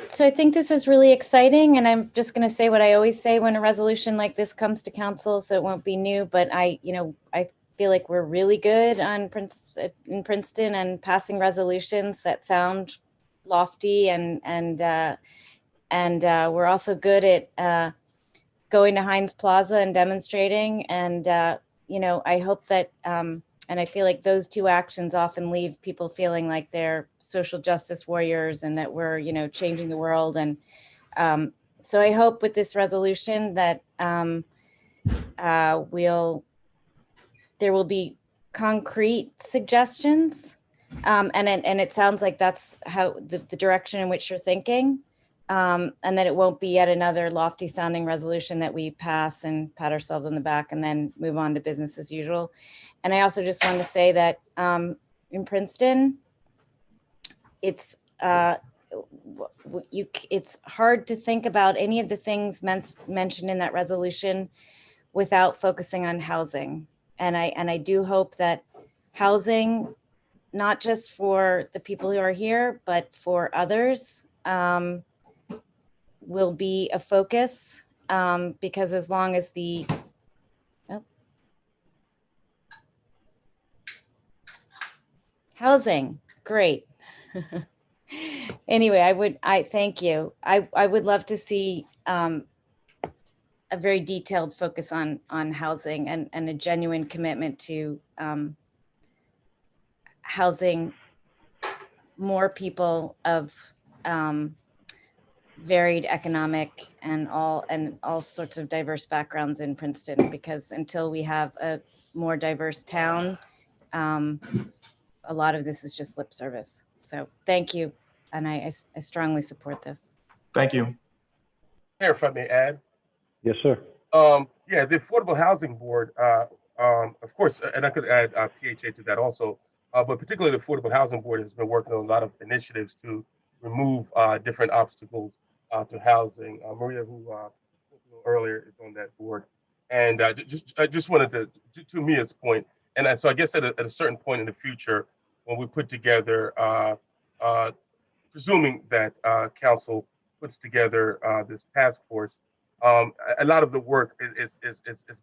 So I think this is really exciting, and I'm just going to say what I always say when a resolution like this comes to council, so it won't be new, but I think feel like we're really good in Princeton and passing resolutions that sound lofty, and we're also good at going to Heinz Plaza and demonstrating. And you know, I hope that and I feel like those two actions often leave people feeling like they're social justice warriors and that we're, you know, changing the world. And so I hope with this resolution that there will be concrete suggestions, and it sounds like that's how the direction in which you're thinking, and that it won't be yet another lofty sounding resolution that we pass and pat ourselves on the back and then move on to business as usual. And I also just want to say that in Princeton, it's it's hard to think about any of the things mentioned in that resolution without focusing on housing. And I do hope that housing, not just for the people who are here, but for others, will be a focus, because as long as the housing, great. Anyway, I thank you. I would love to see a very detailed focus on housing and a genuine commitment to housing more people of varied economic and all sorts of diverse backgrounds in Princeton, because until we have a more diverse town, a lot of this is just lip service. So thank you. And I strongly support this. Thank you. Here, if I may add. Yes, sir. Yeah, the Affordable Housing Board, of course, and I could add PHA to that also, but particularly the Affordable Housing Board has been working on a lot of initiatives to remove different obstacles to housing. Maria, who earlier is on that board, and I just wanted to Mia's point, and so I guess at a certain point in the future, when we put together, presuming that council puts together this task force, a lot of the work is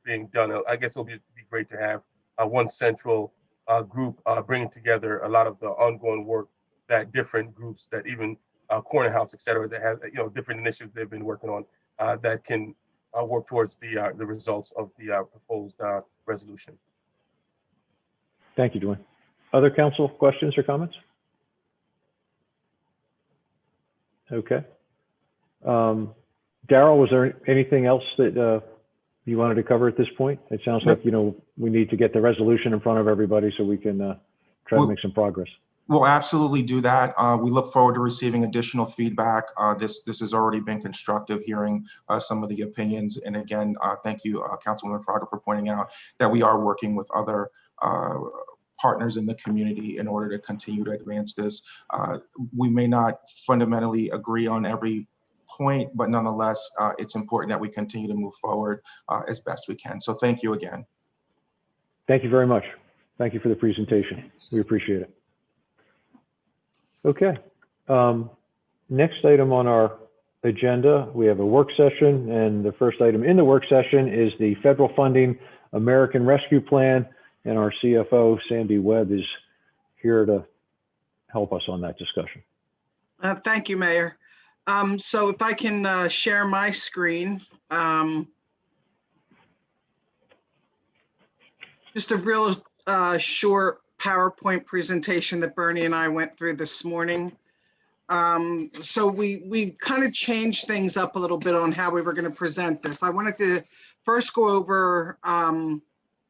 being done. I guess it'll be great to have one central group bringing together a lot of the ongoing work that different groups, that even Corner House, et cetera, that has, you know, different initiatives they've been working on that can work towards the results of the proposed resolution. Thank you, Dwayne. Other council questions or comments? Okay. Daryl, was there anything else that you wanted to cover at this point? It sounds like, you know, we need to get the resolution in front of everybody so we can try to make some progress. We'll absolutely do that. We look forward to receiving additional feedback. This has already been constructive, hearing some of the opinions. And again, thank you, Councilwoman Fraga, for pointing out that we are working with other partners in the community in order to continue to advance this. We may not fundamentally agree on every point, but nonetheless, it's important that we continue to move forward as best we can. So thank you again. Thank you very much. Thank you for the presentation. We appreciate it. Okay. Next item on our agenda, we have a work session, and the first item in the work session is the federal funding American Rescue Plan, and our CFO, Sandy Webb, is here to help us on that discussion. Thank you, Mayor. So if I can share my screen. Just a real short PowerPoint presentation that Bernie and I went through this morning. So we kind of changed things up a little bit on how we were going to present this. I wanted to first go over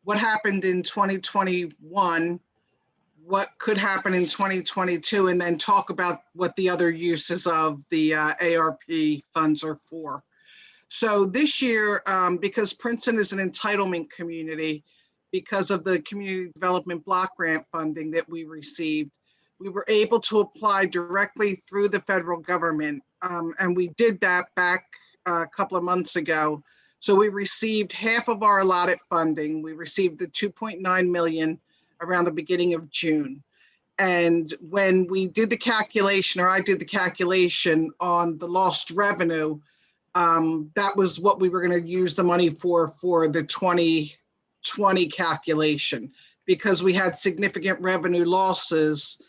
what happened in 2021, what could happen in 2022, and then talk about what the other uses of the ARP funds are for. So this year, because Princeton is an entitlement community, because of the community development block grant funding that we received, we were able to apply directly through the federal government. And we did that back a couple of months ago. So we received half of our allotted funding. We received the 2.9 million around the beginning of June. And when we did the calculation, or I did the calculation on the lost revenue, that was what we were going to use the money for the 2020 calculation. Because we had significant revenue losses,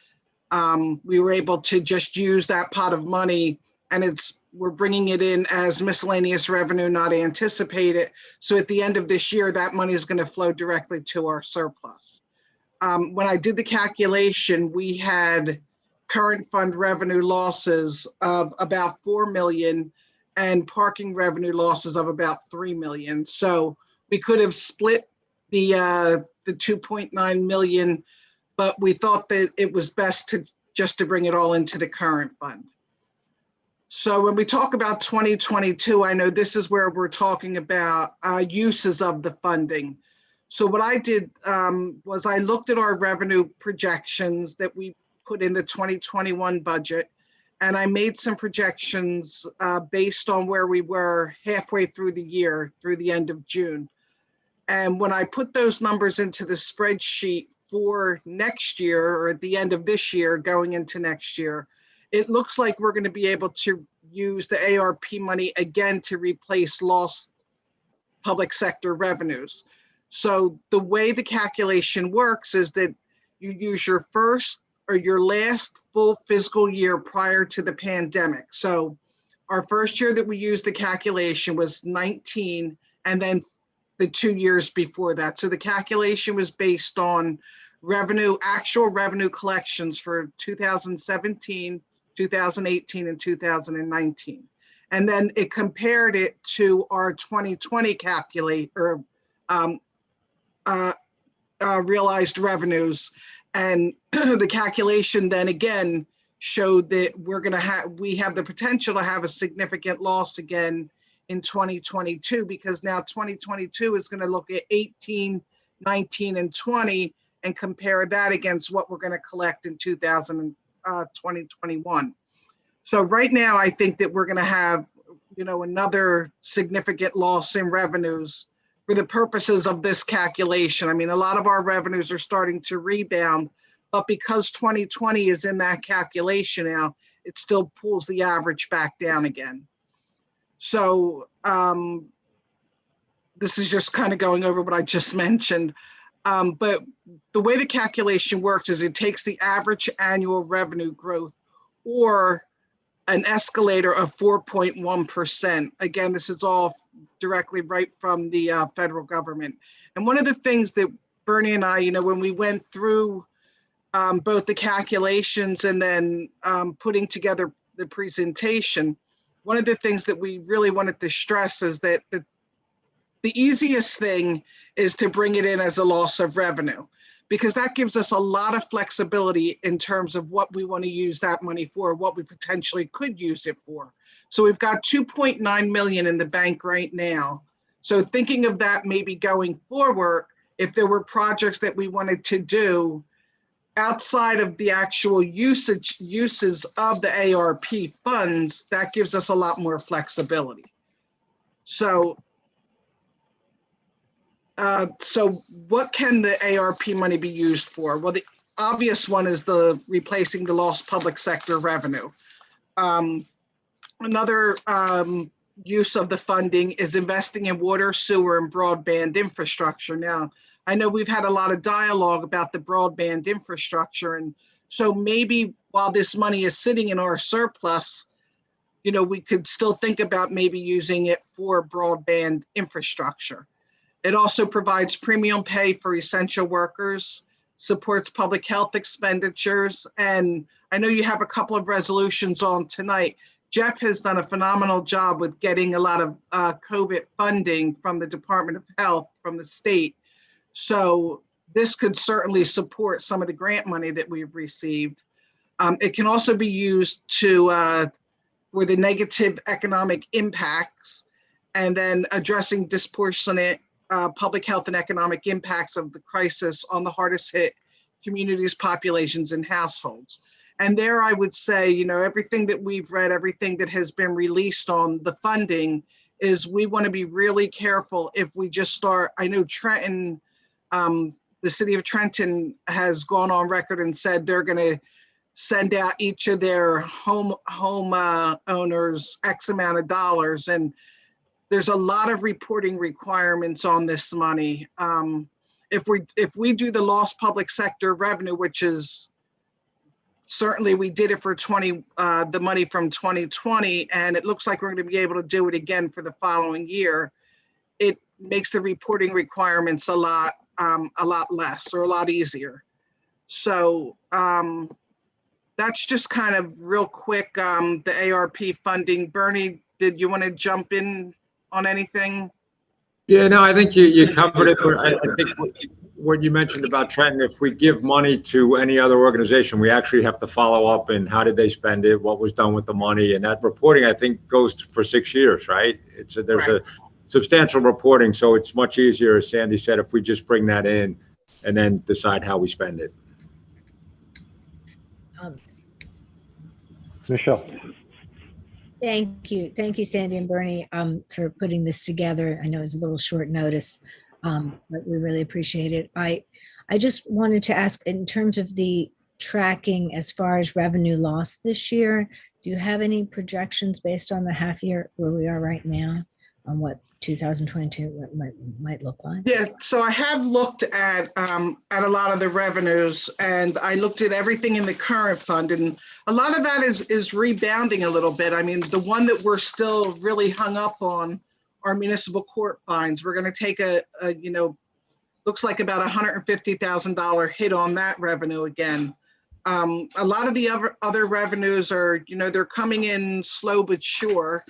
we were able to just use that pot of money, and we're bringing it in as miscellaneous revenue not anticipated. So at the end of this year, that money is going to flow directly to our surplus. When I did the calculation, we had current fund revenue losses of about 4 million and parking revenue losses of about 3 million. So we could have split the 2.9 million, but we thought that it was best to bring it all into the current fund. So when we talk about 2022, I know this is where we're talking about uses of the funding. So what I did was I looked at our revenue projections that we put in the 2021 budget, and I made some projections based on where we were halfway through the year, through the end of June. And when I put those numbers into the spreadsheet for next year, or at the end of this year, going into next year, it looks like we're going to be able to use the ARP money again to replace lost public sector revenues. So the way the calculation works is that you use your first or your last full fiscal year prior to the pandemic. So our first year that we used the calculation was 19, and then the 2 years before that. So the calculation was based on actual revenue collections for 2017, 2018, and 2019. And then it compared it to our 2020 realized revenues. And the calculation then again showed that we have the potential to have a significant loss again in 2022, because now 2022 is going to look at 18, 19, and 20 and compare that against what we're going to collect in 2021. So right now, I think that we're going to have, another significant loss in revenues for the purposes of this calculation. I mean, a lot of our revenues are starting to rebound, but because 2020 is in that calculation now, it still pulls the average back down again. So this is just kind of going over what I just mentioned. But the way the calculation works is it takes the average annual revenue growth or an escalator of 4.1%. Again, this is all directly right from the federal government. And one of the things that Bernie and I, when we went through both the calculations and then putting together the presentation, one of the things that we really wanted to stress is that the easiest thing is to bring it in as a loss of revenue, because that gives us a lot of flexibility in terms of what we want to use that money for, what we potentially could use it for. So we've got 2.9 million in the bank right now. So thinking of that maybe going forward, if there were projects that we wanted to do outside of the actual uses of the ARP funds, that gives us a lot more flexibility. So what can the ARP money be used for? Well, the obvious one is replacing the lost public sector revenue. Another use of the funding is investing in water, sewer, and broadband infrastructure. Now, I know we've had a lot of dialogue about the broadband infrastructure, and so maybe while this money is sitting in our surplus, we could still think about maybe using it for broadband infrastructure. It also provides premium pay for essential workers, supports public health expenditures, and I know you have a couple of resolutions on tonight. Jeff has done a phenomenal job with getting a lot of COVID funding from the Department of Health, from the state. So this could certainly support some of the grant money that we've received. It can also be used for the negative economic impacts, and then addressing disproportionate public health and economic impacts of the crisis on the hardest hit communities, populations, and households. And there I would say, everything that we've read, everything that has been released on the funding is we want to be really careful if we just start. I know Trenton, the city of Trenton has gone on record and said they're going to send out each of their home owners X amount of dollars. And there's a lot of reporting requirements on this money. If we do the lost public sector revenue, which is certainly we did it for the money from 2020, and it looks like we're going to be able to do it again for the following year, it makes the reporting requirements a lot less or a lot easier. So that's just kind of real quick, the ARP funding. Bernie, did you want to jump in on anything? Yeah, no, I think you covered it, but I think what you mentioned about Trenton, if we give money to any other organization, we actually have to follow up and how did they spend it, what was done with the money, and that reporting, I think, goes for 6 years, right? There's a substantial reporting, so it's much easier, as Sandy said, if we just bring that in and then decide how we spend it. Michelle. Thank you, Sandy and Bernie, for putting this together. I know it's a little short notice, but we really appreciate it. I just wanted to ask, in terms of the tracking as far as revenue lost this year, do you have any projections based on the half year where we are right now on what 2022 might look like? Yeah, so I have looked at a lot of the revenues, and I looked at everything in the current fund, and a lot of that is rebounding a little bit. I mean, the one that we're still really hung up on are municipal court fines. We're going to take a looks like about $150,000 hit on that revenue again. A lot of the other revenues are, they're coming in slow but sure.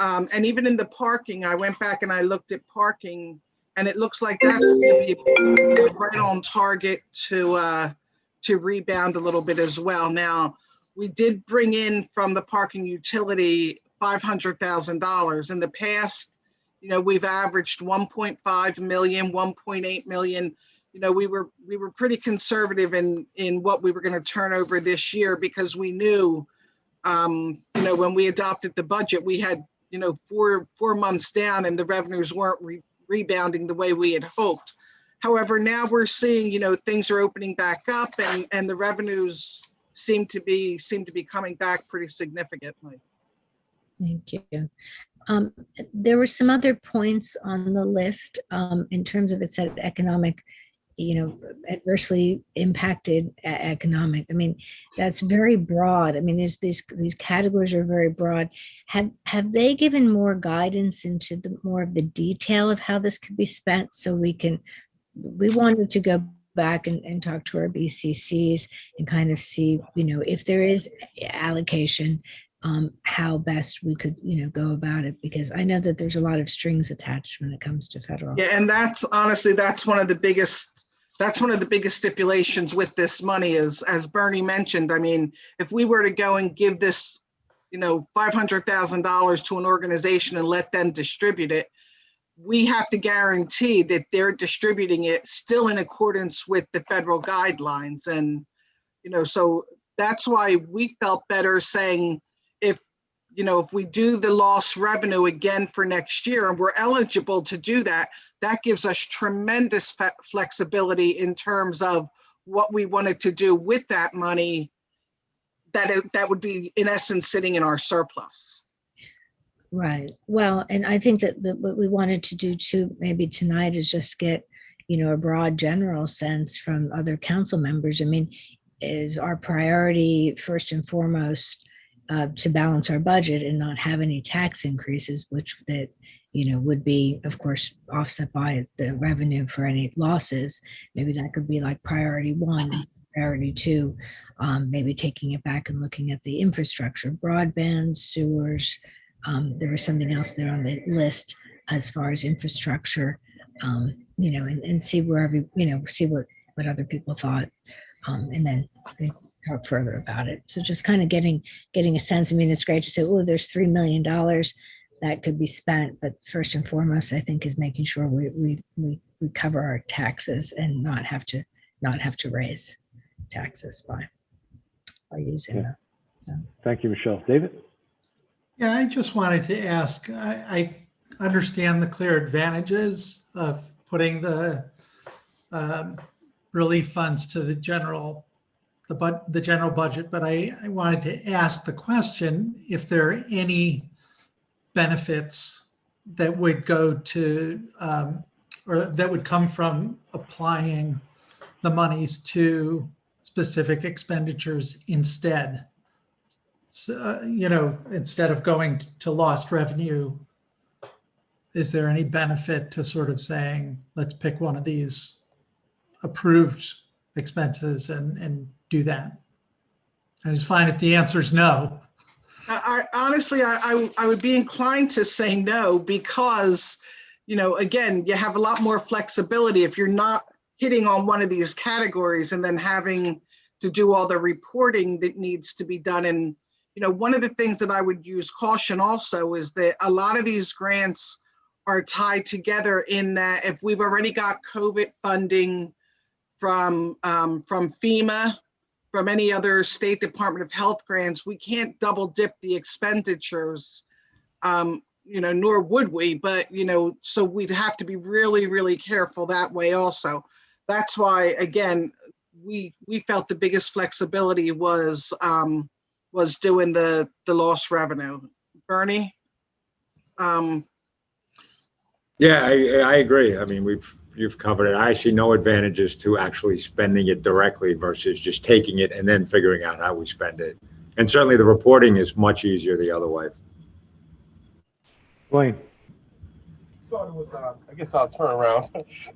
And even in the parking, I went back and I looked at parking, and it looks like that's going to be right on target to rebound a little bit as well. Now, we did bring in from the parking utility $500,000. In the past, we've averaged 1.5 million, 1.8 million. We were pretty conservative in what we were going to turn over this year, because we knew, when we adopted the budget, we had 4 months down and the revenues weren't rebounding the way we had hoped. However, now we're seeing, things are opening back up, and the revenues seem to be coming back pretty significantly. Thank you. There were some other points on the list in terms of, it said economic, adversely impacted economic. I mean, that's very broad. I mean, these categories are very broad. Have they given more guidance into more of the detail of how this could be spent, so we wanted to go back and talk to our BCCs and kind of see, if there is allocation, how best we could, go about it, because I know that there's a lot of strings attached when it comes to federal. Yeah, and that's one of the biggest stipulations with this money is, as Bernie mentioned, I mean, if we were to go and give this, $500,000 to an organization and let them distribute it, we have to guarantee that they're distributing it still in accordance with the federal guidelines. And, so that's why we felt better saying, if we do the lost revenue again for next year and we're eligible to do that, that gives us tremendous flexibility in terms of what we wanted to do with that money, that would be in essence sitting in our surplus. Right. Well, and I think that what we wanted to do too, maybe tonight, is just get, a broad general sense from other council members. I mean, is our priority first and foremost to balance our budget and not have any tax increases, which would be, of course, offset by the revenue for any losses. Maybe that could be like priority 1, priority 2, maybe taking it back and looking at the infrastructure, broadband, sewers. There was something else there on the list as far as infrastructure, and see see what other people thought, and then talk further about it. So just kind of getting a sense. I mean, it's great to say, oh, there's $3 million that could be spent, but first and foremost, I think, is making sure we cover our taxes and not have to raise taxes by using them. So. Thank you, Michelle. David? Yeah, I just wanted to ask, I understand the clear advantages of putting the relief funds to the general budget, but I wanted to ask the question if there are any benefits that would go to, or that would come from applying the monies to specific expenditures instead. So, instead of going to lost revenue, is there any benefit to sort of saying, let's pick one of these approved expenses and do that? And it's fine if the answer is no. I honestly, I would be inclined to say no because, again, you have a lot more flexibility if you're not hitting on one of these categories and then having to do all the reporting that needs to be done. And, one of the things that I would use caution also is that a lot of these grants are tied together in that if we've already got COVID funding from FEMA, from any other State Department of Health grants, we can't double dip the expenditures, nor would we, but, so we'd have to be really, really careful that way also. That's why, again, we felt the biggest flexibility was doing the lost revenue. Bernie? Yeah, I agree. I mean, you've covered it. I see no advantages to actually spending it directly versus just taking it and then figuring out how we spend it. And certainly the reporting is much easier the other way. Wayne. I guess I'll turn around.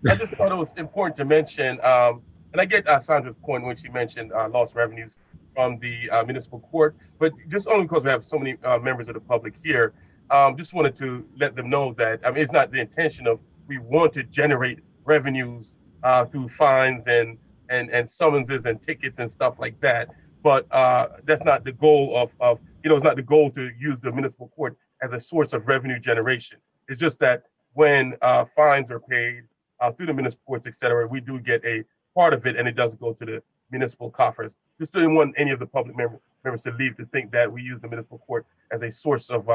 I just thought it was important to mention, and I get Sandra's point when she mentioned lost revenues from the municipal court, but just only because we have so many members of the public here, just wanted to let them know that it's not the intention of we want to generate revenues through fines and summonses and tickets and stuff like that. But that's not the goal of it's not the goal to use the municipal court as a source of revenue generation. It's just that when fines are paid through the municipal courts, et cetera, we do get a part of it, and it does go to the municipal coffers. Just didn't want any of the public members to leave to think that we use the municipal court as a source of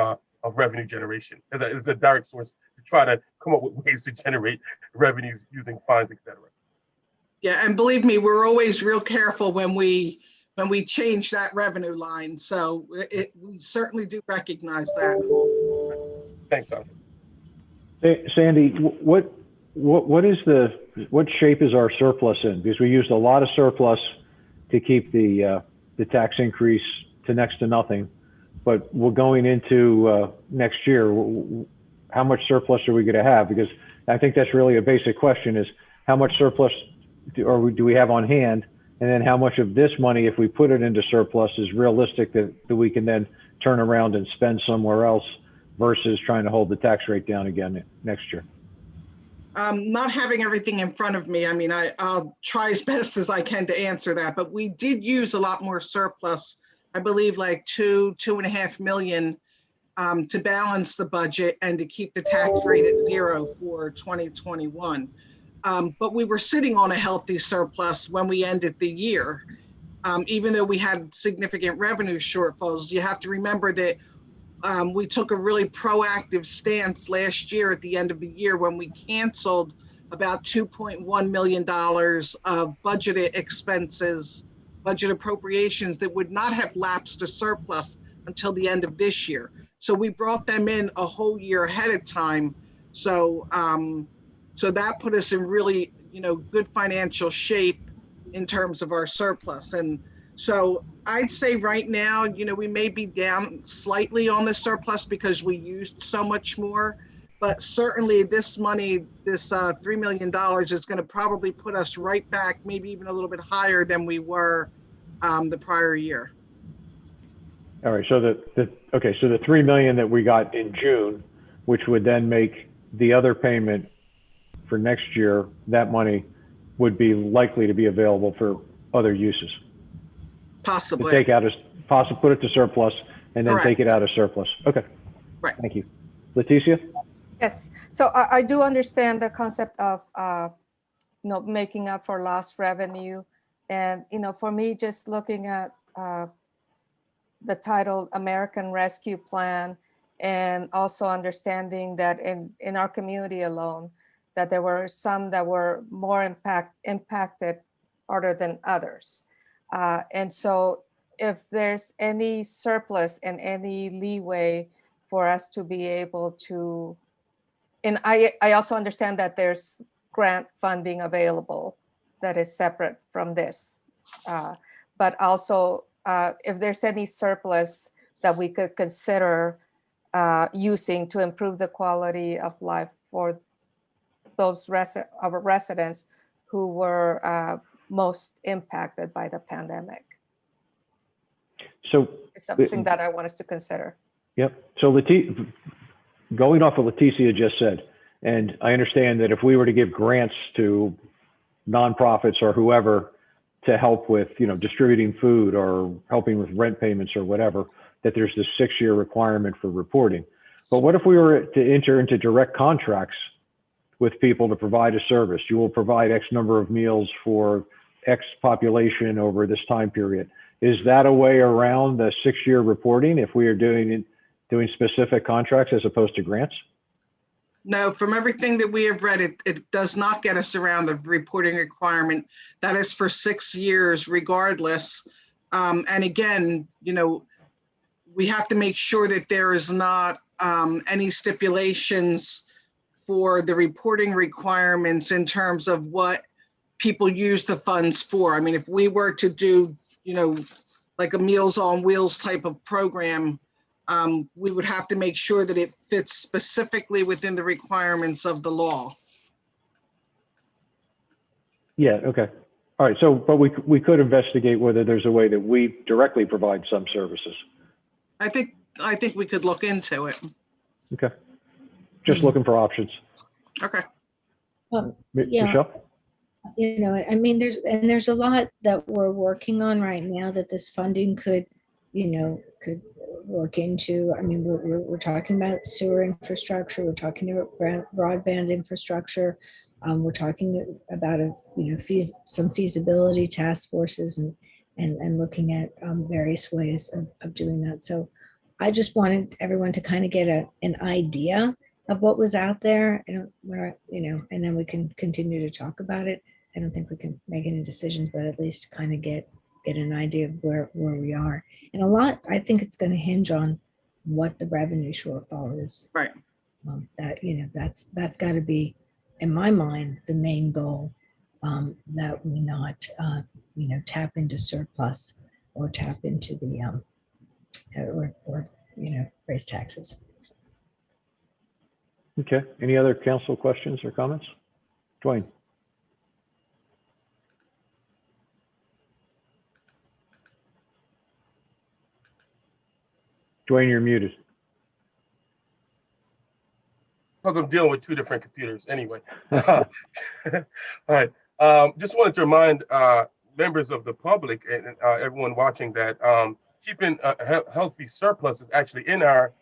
revenue generation, as a direct source to try to come up with ways to generate revenues using fines, et cetera. Yeah, and believe me, we're always real careful when we change that revenue line. So we certainly do recognize that. Thanks, Sandra. Sandy, what shape is our surplus in? Because we used a lot of surplus to keep the tax increase to next to nothing, but we're going into next year. How much surplus are we going to have? Because I think that's really a basic question: is how much surplus do we have on hand, and then how much of this money, if we put it into surplus, is realistic that we can then turn around and spend somewhere else, versus trying to hold the tax rate down again next year? Not having everything in front of me, I'll try as best as I can to answer that, but we did use a lot more surplus, I believe like 2.5 million to balance the budget and to keep the tax rate at 0 for 2021. But we were sitting on a healthy surplus when we ended the year. Even though we had significant revenue shortfalls, you have to remember that we took a really proactive stance last year at the end of the year when we canceled about $2.1 million of budgeted expenses, budget appropriations that would not have lapsed a surplus until the end of this year. So we brought them in a whole year ahead of time. So so that put us in really, good financial shape in terms of our surplus. And so I'd say right now, we may be down slightly on the surplus because we used so much more, but certainly this money, this $3 million is going to probably put us right back, maybe even a little bit higher than we were the prior year. All right, so the $3 million that we got in June, which would then make the other payment for next year, that money would be likely to be available for other uses. Possibly. To take out put it to surplus and then take it out of surplus. Okay. Right. Thank you. Leticia? Yes. So I do understand the concept of making up for lost revenue, and for me, just looking at the title American Rescue Plan, and also understanding that in our community alone, that there were some that were more impacted harder than others. And so if there's any surplus and any leeway for us to be able to And I also understand that there's grant funding available that is separate from this. But also, if there's any surplus that we could consider using to improve the quality of life for those our residents who were most impacted by the pandemic. So It's something that I want us to consider. Yep. So going off of Leticia just said, and I understand that if we were to give grants to nonprofits or whoever to help with, distributing food or helping with rent payments or whatever, that there's this 6-year requirement for reporting. But what if we were to enter into direct contracts with people to provide a service? You will provide X number of meals for X population over this time period. Is that a way around the 6-year reporting if we are doing specific contracts as opposed to grants? No, from everything that we have read, it does not get us around the reporting requirement. That is for 6 years regardless. And again, we have to make sure that there is not any stipulations for the reporting requirements in terms of what people use the funds for. I mean, if we were to do, like a Meals on Wheels type of program, we would have to make sure that it fits specifically within the requirements of the law. Yeah, okay. All right, so, but we could investigate whether there's a way that we directly provide some services. I think we could look into it. Okay. Just looking for options. Okay. Yeah. Michelle? I mean, there's a lot that we're working on right now that this funding could look into. I mean, we're talking about sewer infrastructure. We're talking about broadband infrastructure. We're talking about some feasibility task forces and looking at various ways of doing that. So I just wanted everyone to kind of get an idea of what was out there, and then we can continue to talk about it. I don't think we can make any decisions, but at least kind of get an idea of where we are. And a lot, I think it's going to hinge on what the revenue shortfall is. Right. That's got to be, in my mind, the main goal, that we not, tap into surplus or tap into the, or raise taxes. Okay. Any other council questions or comments? Dwayne? Dwayne, you're muted. Because I'm dealing with 2 different computers anyway. All right. Just wanted to remind members of the public and everyone watching that keeping a healthy surplus is actually in our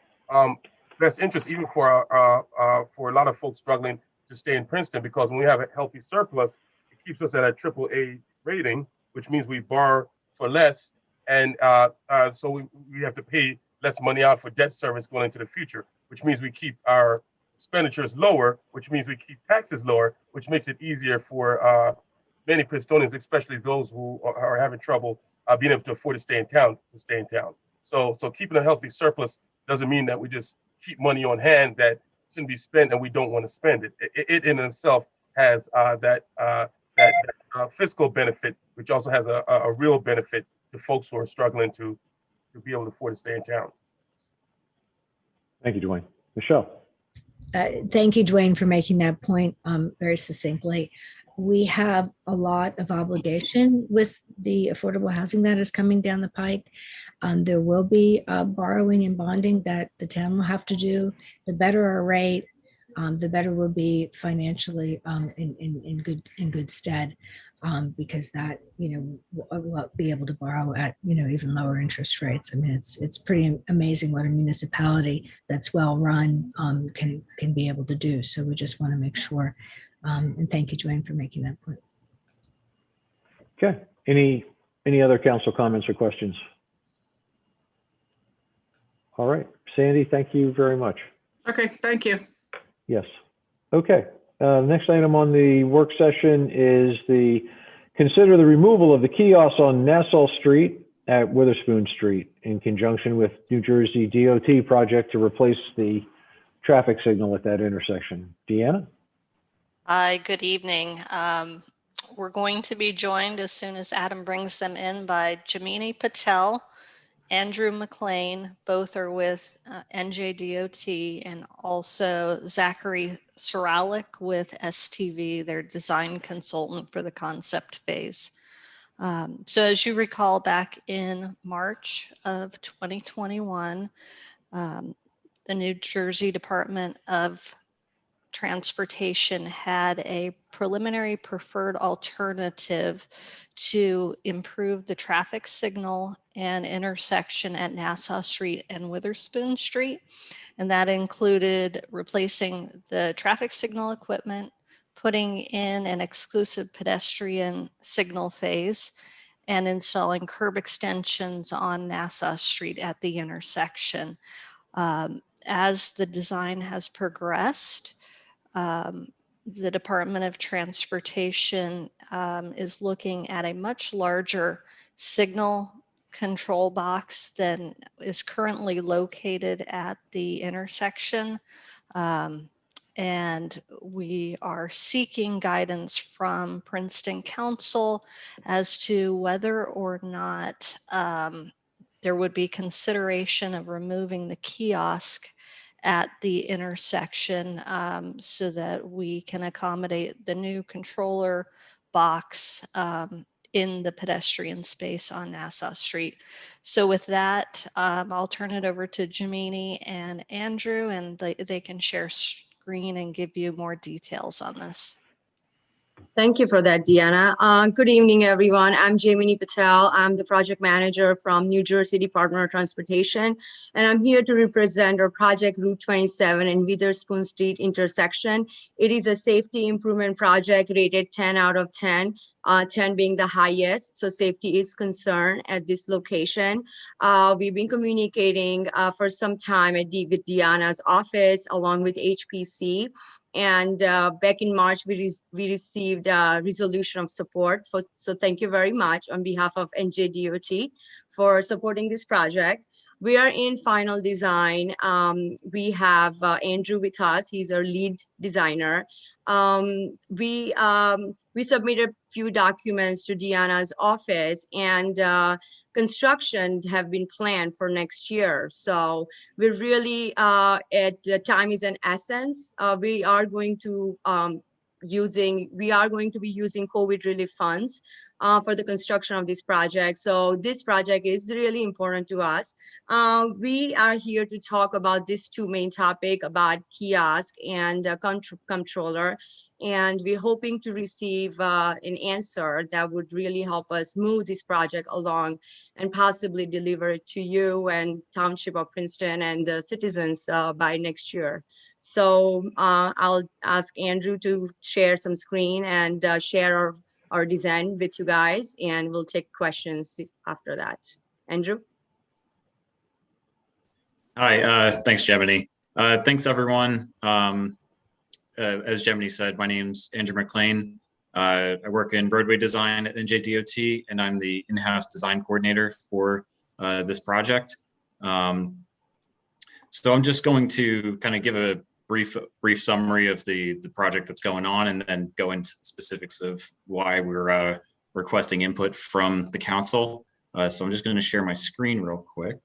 best interest, even for a lot of folks struggling to stay in Princeton, because when we have a healthy surplus, it keeps us at a AAA rating, which means we borrow for less. And so we have to pay less money out for debt service going into the future, which means we keep our expenditures lower, which means we keep taxes lower, which makes it easier for many Princetonians, especially those who are having trouble being able to afford to stay in town, So keeping a healthy surplus doesn't mean that we just keep money on hand that shouldn't be spent and we don't want to spend it. It in itself has that fiscal benefit, which also has a real benefit to folks who are struggling to be able to afford to stay in town. Thank you, Dwayne. Michelle? Thank you, Dwayne, for making that point very succinctly. We have a lot of obligation with the affordable housing that is coming down the pike. There will be borrowing and bonding that the town will have to do. The better our rate, the better we'll be financially in good stead, because that we'll be able to borrow at even lower interest rates. I mean, it's pretty amazing what a municipality that's well run can be able to do. So we just want to make sure. And thank you, Dwayne, for making that point. Okay. Any other council comments or questions? All right. Sandy, thank you very much. Okay, thank you. Yes. Okay. Next item on the work session is consider the removal of the kiosks on Nassau Street at Witherspoon Street in conjunction with New Jersey DOT project to replace the traffic signal at that intersection. Deanna? Hi, good evening. We're going to be joined as soon as Adam brings them in by Jamini Patel, Andrew McLean, both are with NJDOT, and also Zachary Soralik with STV, their design consultant for the concept phase. So as you recall, back in March of 2021, the New Jersey Department of Transportation had a preliminary preferred alternative to improve the traffic signal and intersection at Nassau Street and Witherspoon Street. And that included replacing the traffic signal equipment, putting in an exclusive pedestrian signal phase, and installing curb extensions on Nassau Street at the intersection. As the design has progressed, the Department of Transportation is looking at a much larger signal control box than is currently located at the intersection. And we are seeking guidance from Princeton Council as to whether or not there would be consideration of removing the kiosk at the intersection so that we can accommodate the new controller box in the pedestrian space on Nassau Street. So with that, I'll turn it over to Jamini and Andrew, and they can share screen and give you more details on this. Thank you for that, Deanna. Good evening, everyone. I'm Jamini Patel. I'm the project manager from New Jersey Department of Transportation, and I'm here to represent our project Route 27 and Witherspoon Street intersection. It is a safety improvement project rated 10 out of 10, 10 being the highest. So safety is concerned at this location. We've been communicating for some time with Deanna's office along with HPC. And back in March, we received a resolution of support. So thank you very much on behalf of NJDOT for supporting this project. We are in final design. We have Andrew with us. He's our lead designer. We submitted a few documents to Deanna's office, and construction have been planned for next year. So we're really time is an essence. We are going to be using COVID relief funds for the construction of this project. So this project is really important to us. We are here to talk about these two main topics about kiosk and controller. And we're hoping to receive an answer that would really help us move this project along and possibly deliver it to you and Township of Princeton and the citizens by next year. So I'll ask Andrew to share some screen and share our design with you guys, and we'll take questions after that. Andrew? Hi, thanks, Gemini. Thanks, everyone. As Gemini said, my name's Andrew McLean. I work in roadway design at NJDOT, and I'm the in-house design coordinator for this project. So I'm just going to kind of give a brief summary of the project that's going on, and then go into specifics of why we're requesting input from the council. So I'm just going to share my screen real quick.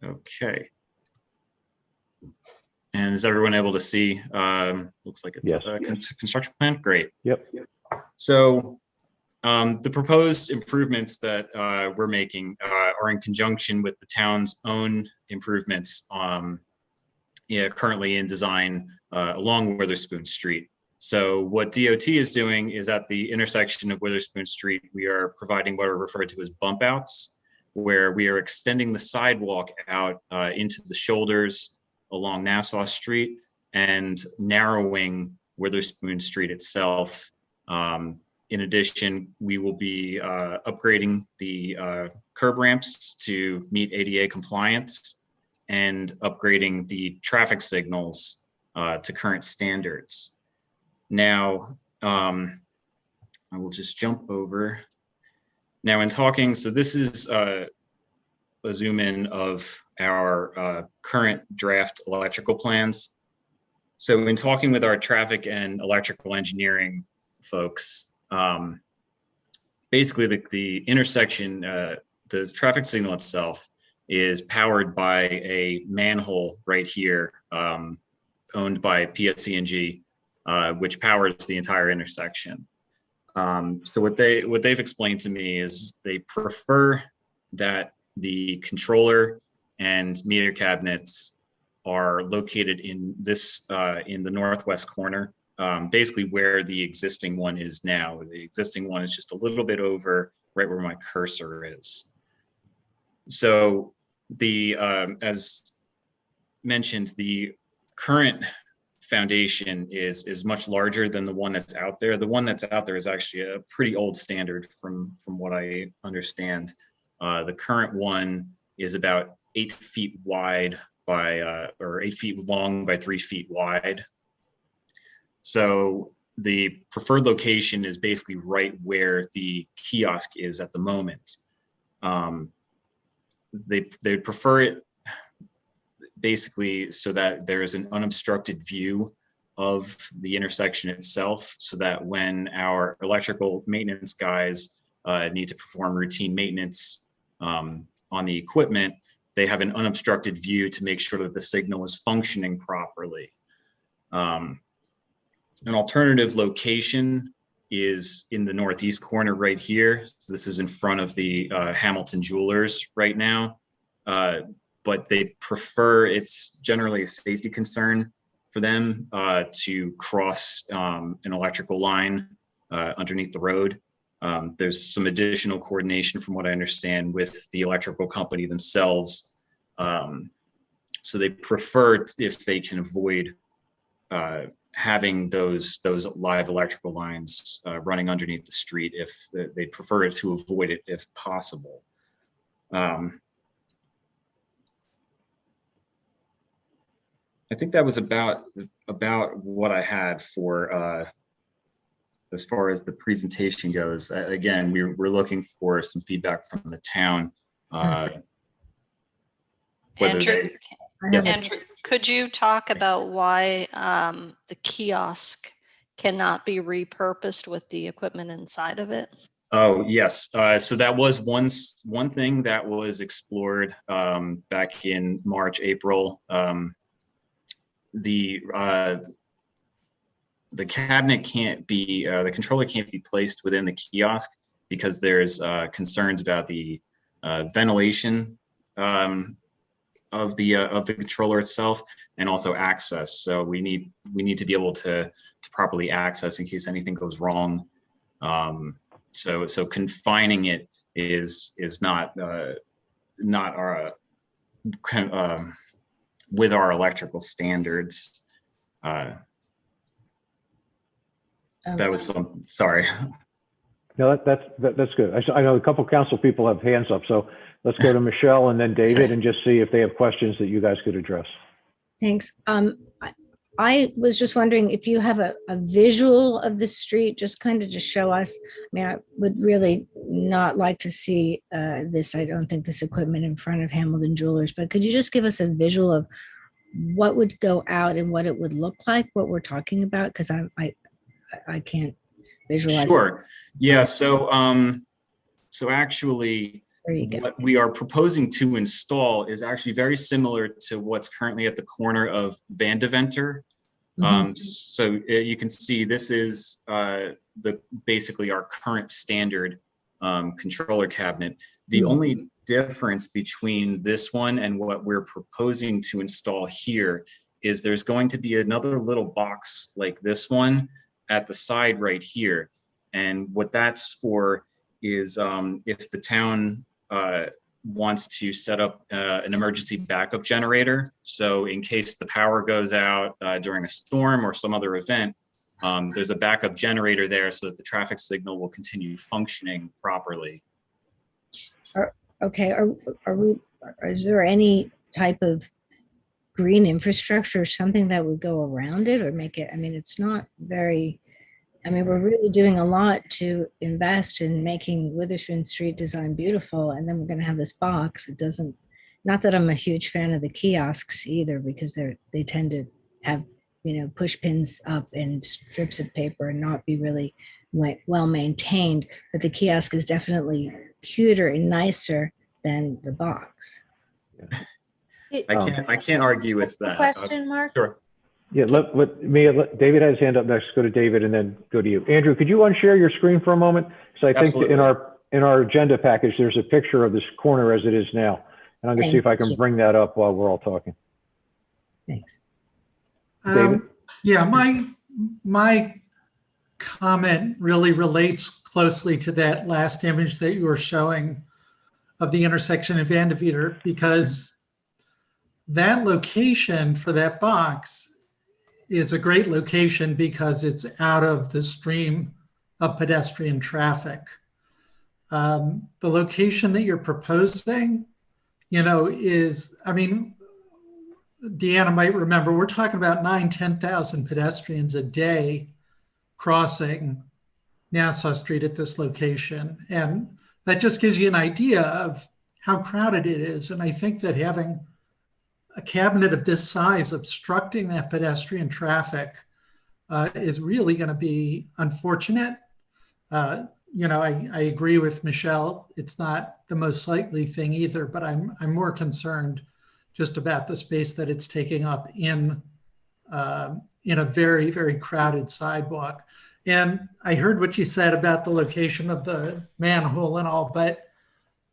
Okay. And is everyone able to see? Looks like it's a construction plan. Great. Yep. So the proposed improvements that we're making are in conjunction with the town's own improvements currently in design along Witherspoon Street. So what DOT is doing is at the intersection of Witherspoon Street, we are providing what are referred to as bump outs, where we are extending the sidewalk out into the shoulders along Nassau Street and narrowing Witherspoon Street itself. In addition, we will be upgrading the curb ramps to meet ADA compliance and upgrading the traffic signals to current standards. Now, I will just jump over. Now in talking, so this is a zoom in of our current draft electrical plans. So in talking with our traffic and electrical engineering folks, basically the intersection, the traffic signal itself is powered by a manhole right here, owned by PSE&G, which powers the entire intersection. So what they've explained to me is they prefer that the controller and meter cabinets are located in this in the northwest corner, basically where the existing one is now. The existing one is just a little bit over right where my cursor is. So the as mentioned, the current foundation is much larger than the one that's out there. The one that's out there is actually a pretty old standard from what I understand. The current one is about 8 feet wide by or 8 feet long by 3 feet wide. So the preferred location is basically right where the kiosk is at the moment. They prefer it basically so that there is an unobstructed view of the intersection itself, so that when our electrical maintenance guys need to perform routine maintenance on the equipment, they have an unobstructed view to make sure that the signal is functioning properly. An alternative location is in the northeast corner right here. So this is in front of the Hamilton Jewelers right now. But they prefer, it's generally a safety concern for them to cross an electrical line underneath the road. There's some additional coordination from what I understand with the electrical company themselves. So they prefer, if they can avoid having those live electrical lines running underneath the street, if they prefer to avoid it if possible. I think that was about what I had for as far as the presentation goes. Again, we're looking for some feedback from the town. Andrew, yes. Andrew, could you talk about why the kiosk cannot be repurposed with the equipment inside of it? Oh, yes. So that was one thing that was explored back in March, April. The cabinet can't be, the controller can't be placed within the kiosk because there's concerns about the ventilation of the controller itself, and also access. So we need to be able to properly access in case anything goes wrong. So confining it is not our with our electrical standards. That was sorry. No, that's good. I know a couple council people have hands up, so let's go to Michelle and then David and just see if they have questions that you guys could address. Thanks. I was just wondering if you have a visual of the street, just kind of to show us. I mean, I would really not like to see this. I don't think this equipment in front of Hamilton Jewelers, but could you just give us a visual of what would go out and what it would look like, what we're talking about? Because I can't visualize. Sure. Yeah. So actually, what we are proposing to install is actually very similar to what's currently at the corner of Van Deventer. So you can see this is basically our current standard controller cabinet. The only difference between this one and what we're proposing to install here is there's going to be another little box like this one at the side right here. And what that's for is if the town wants to set up an emergency backup generator. So in case the power goes out during a storm or some other event, there's a backup generator there so that the traffic signal will continue functioning properly. Okay, is there any type of green infrastructure or something that would go around it or make it, I mean, it's not very, I mean, we're really doing a lot to invest in making Witherspoon Street design beautiful, and then we're going to have this box. It doesn't, not that I'm a huge fan of the kiosks either, because they tend to have, you know, push pins up and strips of paper and not be really well maintained. But the kiosk is definitely cuter and nicer than the box. I can't argue with that. Question, Mark? Sure. Yeah, David has his hand up next. Go to David and then go to you. Andrew, could you unshare your screen for a moment? So I think Absolutely. in our agenda package, there's a picture of this corner as it is now. And I'm going to see if I can bring that up while we're all talking. Thanks. David? Yeah, my comment really relates closely to that last image that you were showing of the intersection of Van de Veter, because that location for that box is a great location because it's out of the stream of pedestrian traffic. The location that you're proposing, you know, is, I mean, Deanna might remember, we're talking about 10,000 pedestrians a day crossing Nassau Street at this location. And that just gives you an idea of how crowded it is. And I think that having a cabinet of this size obstructing that pedestrian traffic is really going to be unfortunate. You know, I agree with Michelle. It's not the most likely thing either, but I'm more concerned just about the space that it's taking up in a very, very crowded sidewalk. And I heard what you said about the location of the manhole and all, but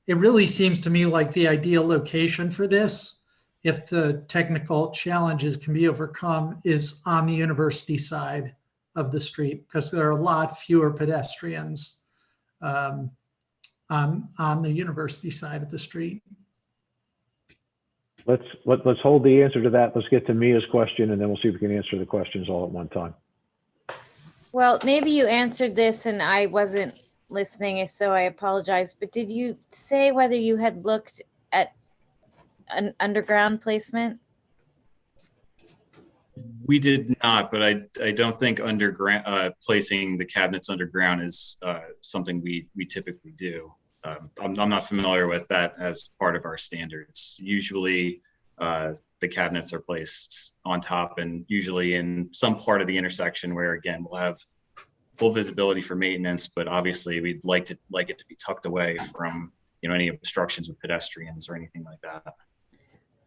it really seems to me like the ideal location for this, if the technical challenges can be overcome, is on the university side of the street, because there are a lot fewer pedestrians on the university side of the street. Let's hold the answer to that. Let's get to Mia's question, and then we'll see if we can answer the questions all at one time. Well, maybe you answered this and I wasn't listening, if so, I apologize. But did you say whether you had looked at an underground placement? We did not, but I don't think underground placing the cabinets underground is something we typically do. I'm not familiar with that as part of our standards. Usually the cabinets are placed on top and usually in some part of the intersection where, again, we'll have full visibility for maintenance, but obviously we'd like it to be tucked away from, you know, any obstructions with pedestrians or anything like that.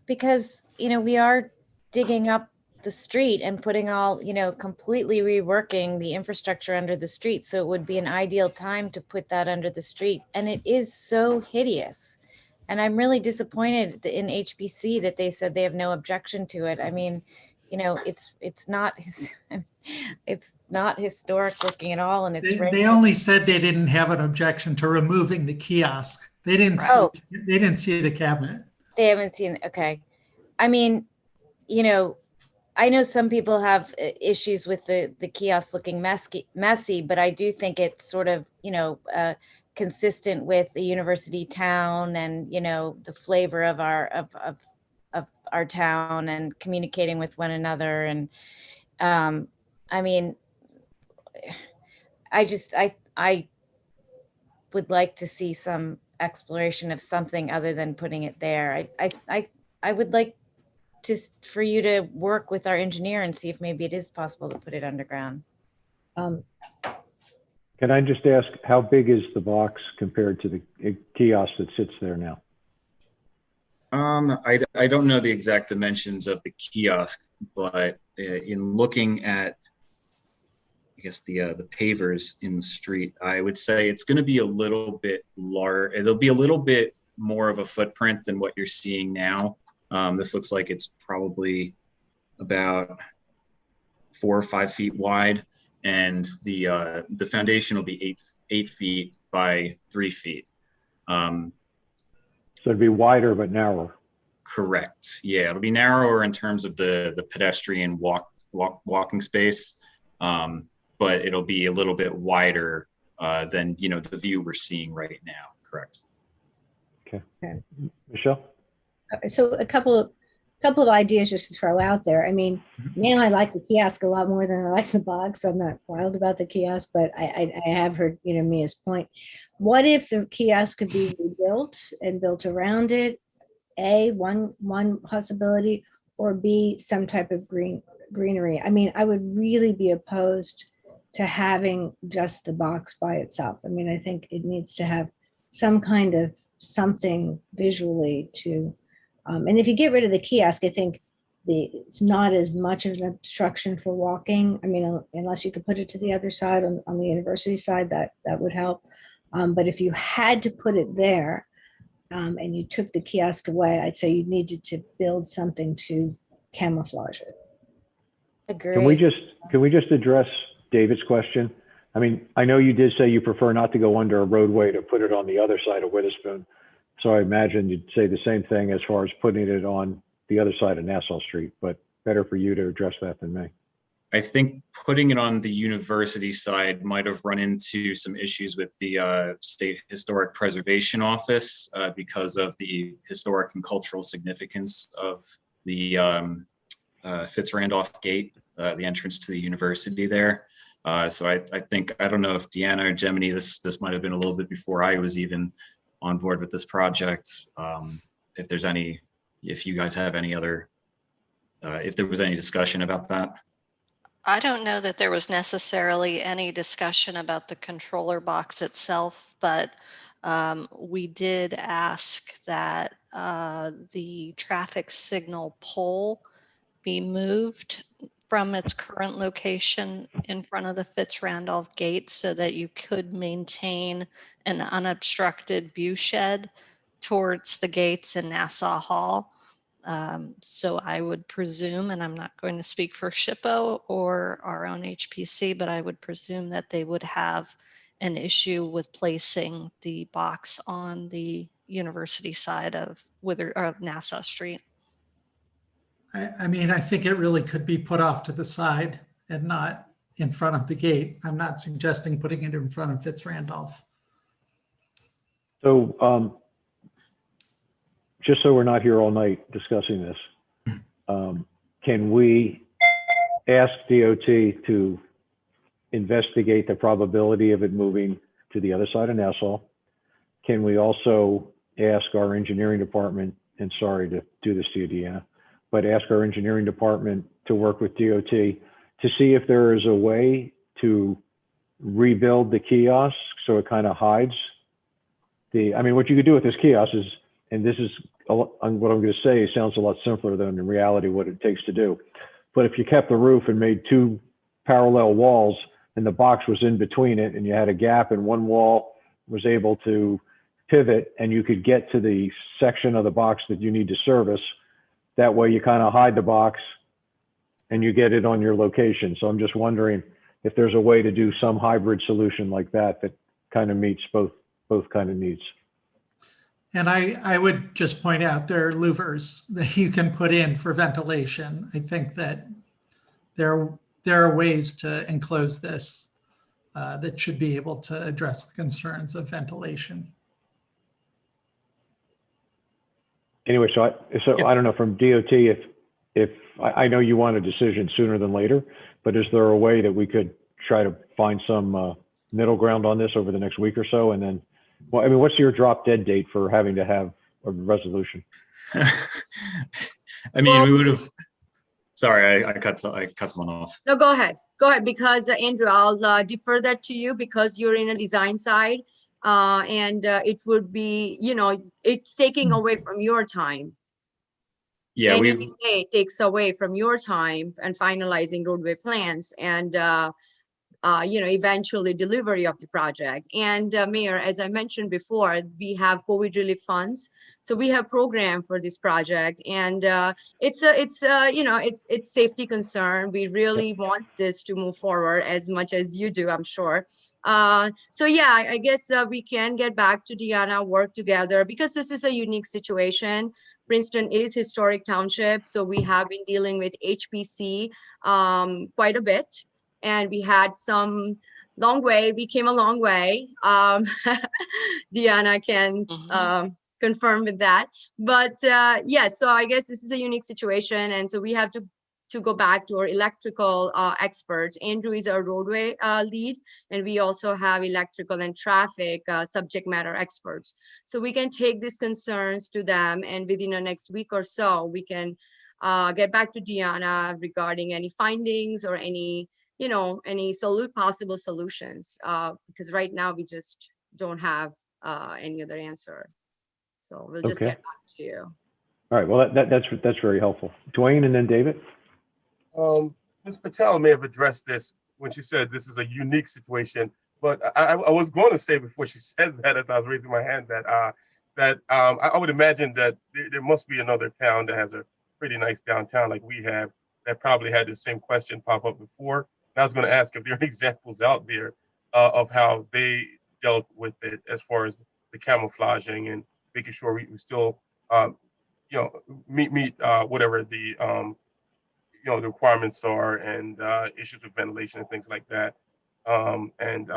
Because, you know, we are digging up the street and putting all, you know, completely reworking the infrastructure under the street. So it would be an ideal time to put that under the street. And it is so hideous. And I'm really disappointed in HBC that they said they have no objection to it. I mean, you know, it's not historic looking at all. And it's they only said they didn't have an objection to removing the kiosk. They didn't see the cabinet. They haven't seen. Okay. I mean, you know, I know some people have issues with the kiosk looking messy, but I do think it's sort of, you know, consistent with the university town and, you know, the flavor of our town and communicating with one another. And I mean, I would like to see some exploration of something other than putting it there. I would like for you to work with our engineer and see if maybe it is possible to put it underground. Can I just ask, how big is the box compared to the kiosk that sits there now? I don't know the exact dimensions of the kiosk, but in looking at, I guess, the pavers in the street, I would say it's going to be a little bit large. It'll be a little bit more of a footprint than what you're seeing now. This looks like it's probably about 4 or 5 feet wide, and the foundation will be 8 feet by 3 feet. So it'd be wider but narrower. Correct. Yeah, it'll be narrower in terms of the pedestrian walking space, but it'll be a little bit wider than, you know, the view we're seeing right now. Correct. Okay. Michelle? So a couple of couple of ideas just to throw out there. I mean, now I like the kiosk a lot more than I like the box. So I'm not wild about the kiosk, but I have heard, Mia's point. What if the kiosk could be rebuilt and built around it? A, one possibility, or B, some type of greenery. I mean, I would really be opposed to having just the box by itself. I mean, I think it needs to have some kind of something visually to, and if you get rid of the kiosk, I think it's not as much of an obstruction for walking. I mean, unless you could put it to the other side on the university side, that would help. But if you had to put it there, and you took the kiosk away, I'd say you needed to build something to camouflage it. Agree. Can we just address David's question? I mean, I know you did say you prefer not to go under a roadway to put it on the other side of Witherspoon. So I imagine you'd say the same thing as far as putting it on the other side of Nassau Street, but better for you to address that than me. I think putting it on the university side might have run into some issues with the State Historic Preservation Office because of the historic and cultural significance of the Fitz-Randolph Gate, the entrance to the university there. So I think, I don't know if Deanna or Gemini, this might have been a little bit before I was even on board with this project. If you guys have any other, if there was any discussion about that. I don't know that there was necessarily any discussion about the controller box itself, but we did ask that the traffic signal pole be moved from its current location in front of the Fitz-Randolph Gate so that you could maintain an unobstructed view shed towards the gates in Nassau Hall. So I would presume, and I'm not going to speak for SHPO or our own HPC, but I would presume that they would have an issue with placing the box on the university side of Nassau Street. I mean, I think it really could be put off to the side and not in front of the gate. I'm not suggesting putting it in front of Fitz-Randolph. So just so we're not here all night discussing this, can we ask DOT to investigate the probability of it moving to the other side of Nassau? Can we also ask our engineering department, and sorry to do this to you, Deanna, but ask our engineering department to work with DOT to see if there is a way to rebuild the kiosk so it kind of hides I mean, what you could do with this kiosk is, and this is what I'm going to say, sounds a lot simpler than in reality what it takes to do. But if you kept the roof and made two parallel walls and the box was in between it and you had a gap and one wall was able to pivot and you could get to the section of the box that you need to service, that way you kind of hide the box and you get it on your location. So I'm just wondering if there's a way to do some hybrid solution like that that kind of meets both kind of needs. And I would just point out there are louvers that you can put in for ventilation. I think that there are ways to enclose this that should be able to address the concerns of ventilation. Anyway, so I don't know from DOT if I know you want a decision sooner than later, but is there a way that we could try to find some middle ground on this over the next week or so? And then, well, I mean, what's your drop dead date for having to have a resolution? I mean, we would have, sorry, I cut someone off. No, go ahead, because Andrew, I'll defer that to you because you're in a design side and it would be, it's taking away from your time. Yeah, it takes away from your time and finalizing roadway plans and eventually delivery of the project. And Mayor, as I mentioned before, we have COVID relief funds. So we have program for this project and it's safety concern. We really want this to move forward as much as you do, I'm sure. So yeah, I guess we can get back to Deanna, work together because this is a unique situation. Princeton is historic township. So we have been dealing with HPC quite a bit. And we had we came a long way. Deanna can confirm with that. But yes, so I guess this is a unique situation. And so we have to go back to our electrical experts. Andrew is our roadway lead, and we also have electrical and traffic subject matter experts. So we can take these concerns to them, and within the next week or so, we can get back to Deanna regarding any findings or any, any possible solutions. Because right now we just don't have any other answer. So we'll just Okay. get back to you. All right, well, that's very helpful. Dwayne and then David? Ms. Patel may have addressed this when she said this is a unique situation, but I was going to say before she said that, as I was raising my hand, that I would imagine that there must be another town that has a pretty nice downtown like we have that probably had the same question pop up before. And I was going to ask if there are examples out there of how they dealt with it as far as the camouflaging and making sure we still, meet whatever the the requirements are, and issues with ventilation and things like that, and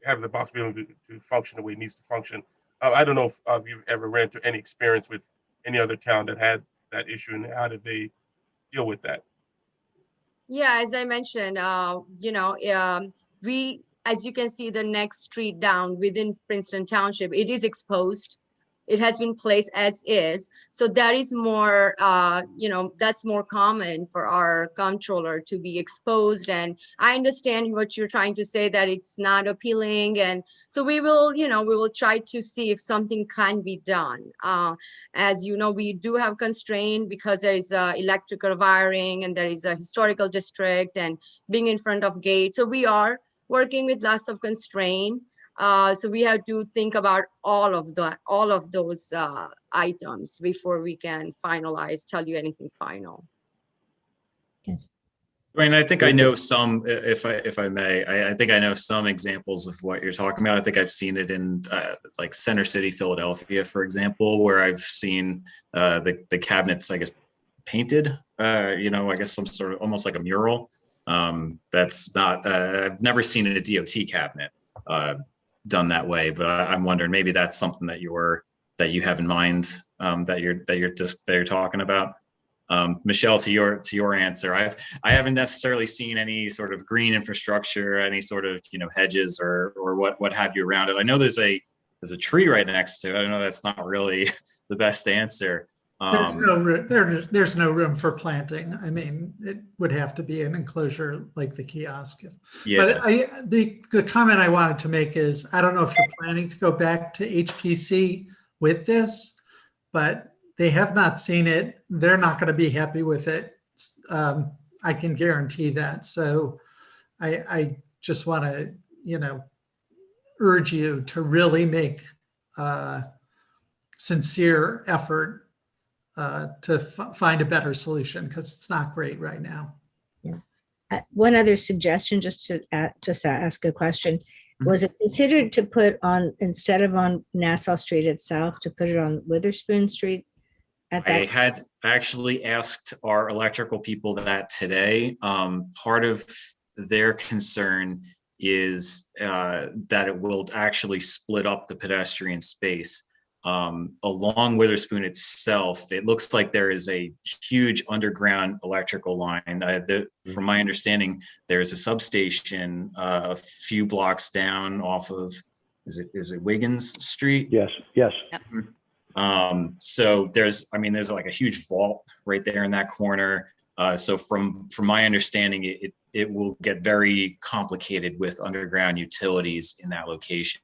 have the box be able to function the way it needs to function. I don't know if you've ever ran into any experience with any other town that had that issue, and how did they deal with that? Yeah, as I mentioned, we, as you can see, the next street down within Princeton Township, it is exposed. It has been placed as is. So that is more, that's more common for our comptroller to be exposed. And I understand what you're trying to say, that it's not appealing. And so we will, we will try to see if something can be done. As you know, we do have constraint because there is electrical wiring, and there is a historical district and being in front of gates. So we are working with lots of constraint. So we have to think about all of those items before we can tell you anything final. I mean, I think I know some, if I may, I think I know some examples of what you're talking about. I think I've seen it in like Center City, Philadelphia, for example, where I've seen the cabinets, I guess, painted, I guess some sort of almost like a mural. That's not, I've never seen a DOT cabinet done that way, but I'm wondering maybe that's something that you have in mind, that you're talking about. Michelle, to your answer, I haven't necessarily seen any sort of green infrastructure, any sort of hedges or what have you around it. I know there's a tree right next to it. I know that's not really the best answer. There's no room for planting. I mean, it would have to be an enclosure like the kiosk. Yeah. But the comment I wanted to make is, I don't know if you're planning to go back to HPC with this, but they have not seen it. They're not going to be happy with it. I can guarantee that. So I just want to, urge you to really make sincere effort to find a better solution, because it's not great right now. Yeah. One other suggestion, just to ask a question. Was it considered to put on, instead of on Nassau Street itself, to put it on Witherspoon Street? I had actually asked our electrical people that today. Part of their concern is that it will actually split up the pedestrian space. Along Witherspoon itself, it looks like there is a huge underground electrical line. From my understanding, there's a substation a few blocks down off of, is it Wiggins Street? Yes. Yep. So there's like a huge vault right there in that corner. So from my understanding, it will get very complicated with underground utilities in that location.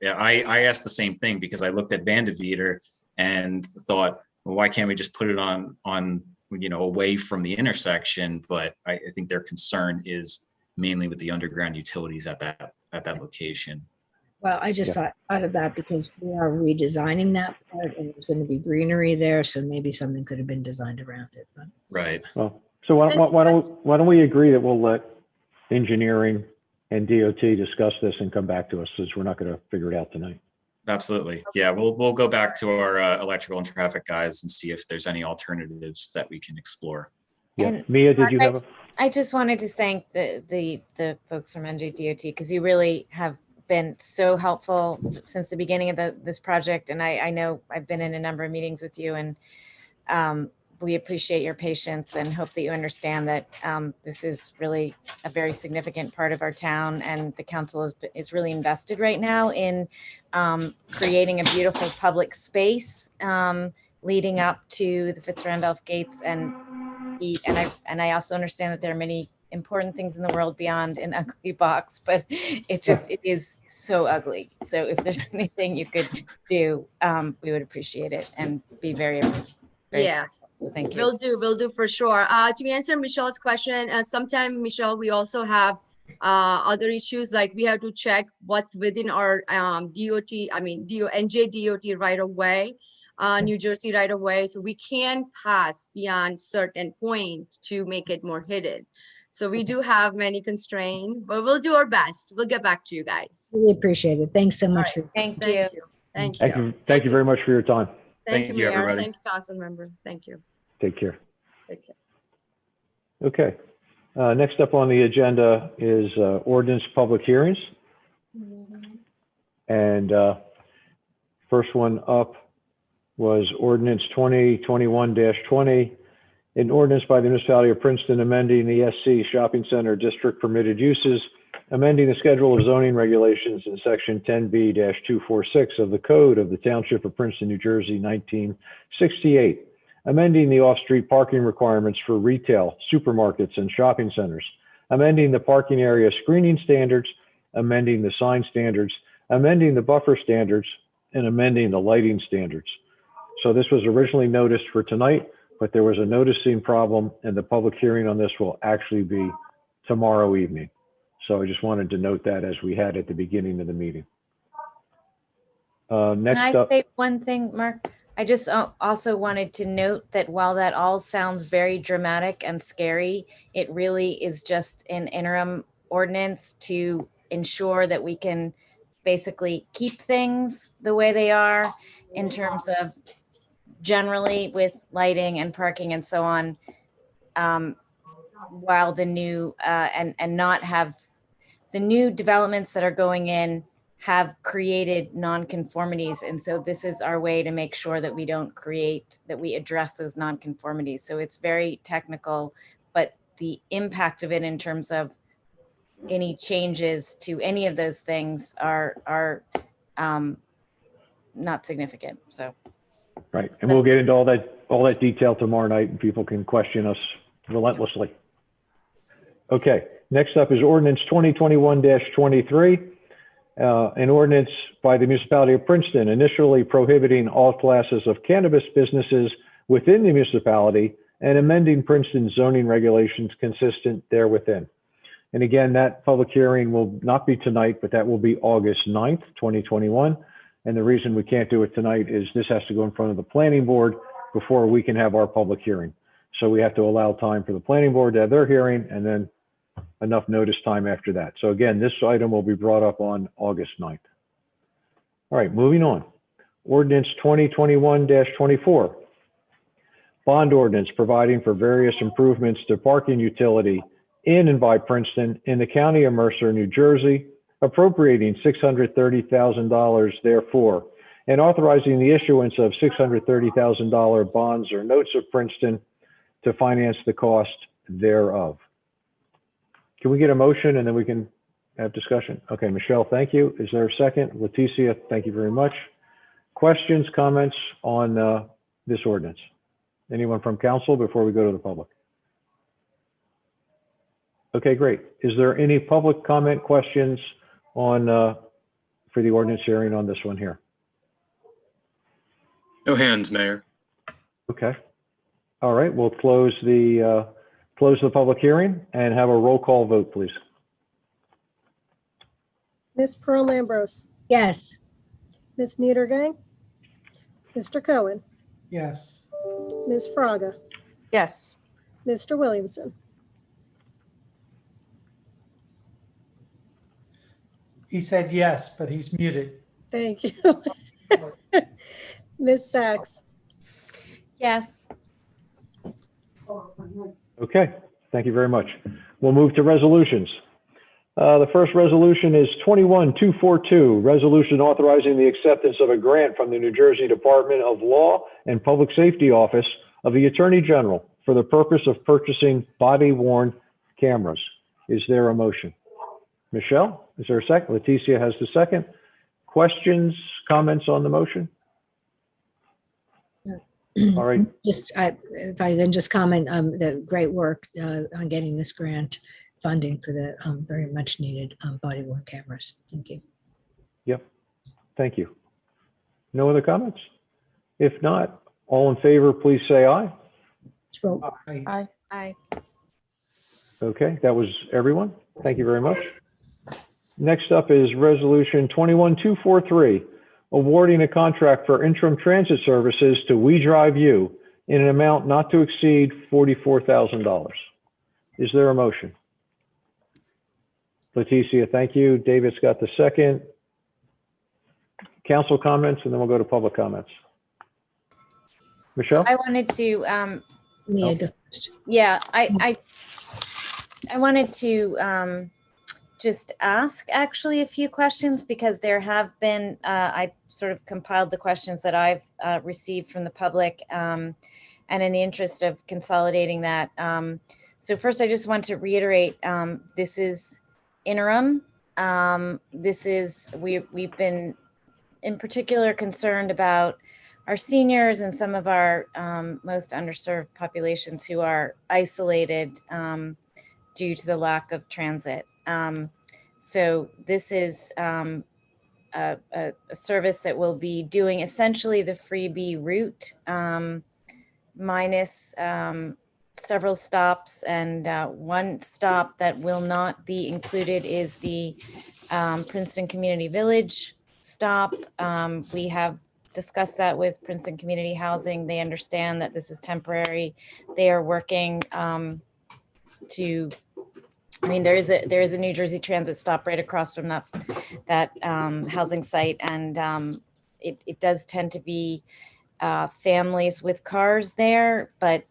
I asked the same thing, because I looked at Vandeveer and thought, well, why can't we just put it on away from the intersection? But I think their concern is mainly with the underground utilities at that location. Well, I just thought of that because we are redesigning that part, and there's going to be greenery there, so maybe something could have been designed around it. But. Right. Well, so why don't we agree that we'll let engineering and DOT discuss this and come back to us, since we're not going to figure it out tonight. Absolutely. Yeah, we'll go back to our electrical and traffic guys and see if there's any alternatives that we can explore. Yeah. And Mia, did you have a? I just wanted to thank the folks from NJDOT, because you really have been so helpful since the beginning of this project. And I know I've been in a number of meetings with you, and we appreciate your patience and hope that you understand that this is really a very significant part of our town, and the council is really invested right now in creating a beautiful public space leading up to the Fitz-Randolph Gates. And I also understand that there are many important things in the world beyond an ugly box, but it is so ugly. So if there's anything you could do, we would appreciate it and be very Yeah. so thank you. We'll do for sure. To answer Michelle's question, sometime, Michelle, we also have other issues, like we have to check what's within our DOT, NJ DOT right of way, New Jersey right of way. So we can pass beyond certain point to make it more hidden. So we do have many constraints, but we'll do our best. We'll get back to you guys. Really appreciate it. Thanks so much. Right. Thank Thank you. you. Thank you. Thank you very much for your time. Thank you, Mayor. everybody. Thank you, Council Member. Thank you. Take care. Take care. Okay. Next up on the agenda is ordinance public hearings. And first one up was ordinance 2021-20, an ordinance by the municipality of Princeton amending the SC Shopping Center District permitted uses, amending the schedule of zoning regulations in section 10B-246 of the Code of the Township of Princeton, New Jersey, 1968, amending the off-street parking requirements for retail, supermarkets, and shopping centers, amending the parking area screening standards, amending the sign standards, amending the buffer standards, and amending the lighting standards. So this was originally noticed for tonight, but there was a noticing problem, and the public hearing on this will actually be tomorrow evening. So I just wanted to note that as we had at the beginning of the meeting. Next Can I up, say one thing, Mark? I just also wanted to note that while that all sounds very dramatic and scary, it really is just an interim ordinance to ensure that we can basically keep things the way they are in terms of generally with lighting and parking and so on, while the new and not have the new developments that are going in have created nonconformities. And so this is our way to make sure that we don't create, that we address those nonconformities. So it's very technical, but the impact of it in terms of any changes to any of those things are not significant. So. right, and we'll get into all that detail tomorrow night, and people can question us relentlessly. Okay, next up is ordinance 2021-23. An ordinance by the municipality of Princeton initially prohibiting all classes of cannabis businesses within the municipality and amending Princeton's zoning regulations consistent therewithin. And again, that public hearing will not be tonight, but that will be August 9th, 2021. And the reason we can't do it tonight is this has to go in front of the planning board before we can have our public hearing. So we have to allow time for the planning board to have their hearing and then enough notice time after that. So again, this item will be brought up on August 9th. All right, moving on. Ordinance 2021-24. Bond ordinance providing for various improvements to parking utility in and by Princeton in the county of Mercer, New Jersey, appropriating $630,000 therefore, and authorizing the issuance of $630,000 bonds or notes of Princeton to finance the cost thereof. Can we get a motion and then we can have discussion? Okay, Michelle, thank you. Is there a second? Leticia, thank you very much. Questions, comments on this ordinance? Anyone from council before we go to the public? Okay, great. Is there any public comment questions on for the ordinance hearing on this one here? No hands, Mayor. Okay. All right, we'll close the public hearing and have a roll call vote, please. Ms. Pearl Lambros, Yes. Ms. Niedergang, Mr. Cohen, Yes. Ms. Fraga, Yes. Mr. Williamson. He said yes, but he's muted. Thank you. Ms. Sachs, Yes. Okay, thank you very much. We'll move to resolutions. The first resolution is 21242, resolution authorizing the acceptance of a grant from the New Jersey Department of Law and Public Safety Office of the Attorney General for the purpose of purchasing body-worn cameras. Is there a motion? Michelle, is there a second? Leticia has the second. Questions, comments on the motion? All right. Just, if I can just comment, the great work on getting this grant funding for the very much needed body worn cameras. Thank you. Yep. Thank you. No other comments? If not, all in favor, please say aye. Let's vote. Aye. Aye. Okay, that was everyone. Thank you very much. Next up is resolution 21243, awarding a contract for interim transit services to We Drive You in an amount not to exceed $44,000. Is there a motion? Leticia, thank you. David's got the second. Council comments, and then we'll go to public comments. Michelle? I wanted to, yeah, I wanted to just ask actually a few questions because there have been, I sort of compiled the questions that I've received from the public, and in the interest of consolidating that. So first, I just want to reiterate, this is interim. We've been in particular concerned about our seniors and some of our most underserved populations who are isolated due to the lack of transit. So this is a service that will be doing essentially the freebie route minus several stops, and one stop that will not be included is the Princeton Community Village stop. We have discussed that with Princeton Community Housing. They understand that this is temporary. They are working to, I mean, there is a New Jersey Transit stop right across from that housing site, and it does tend to be families with cars there, but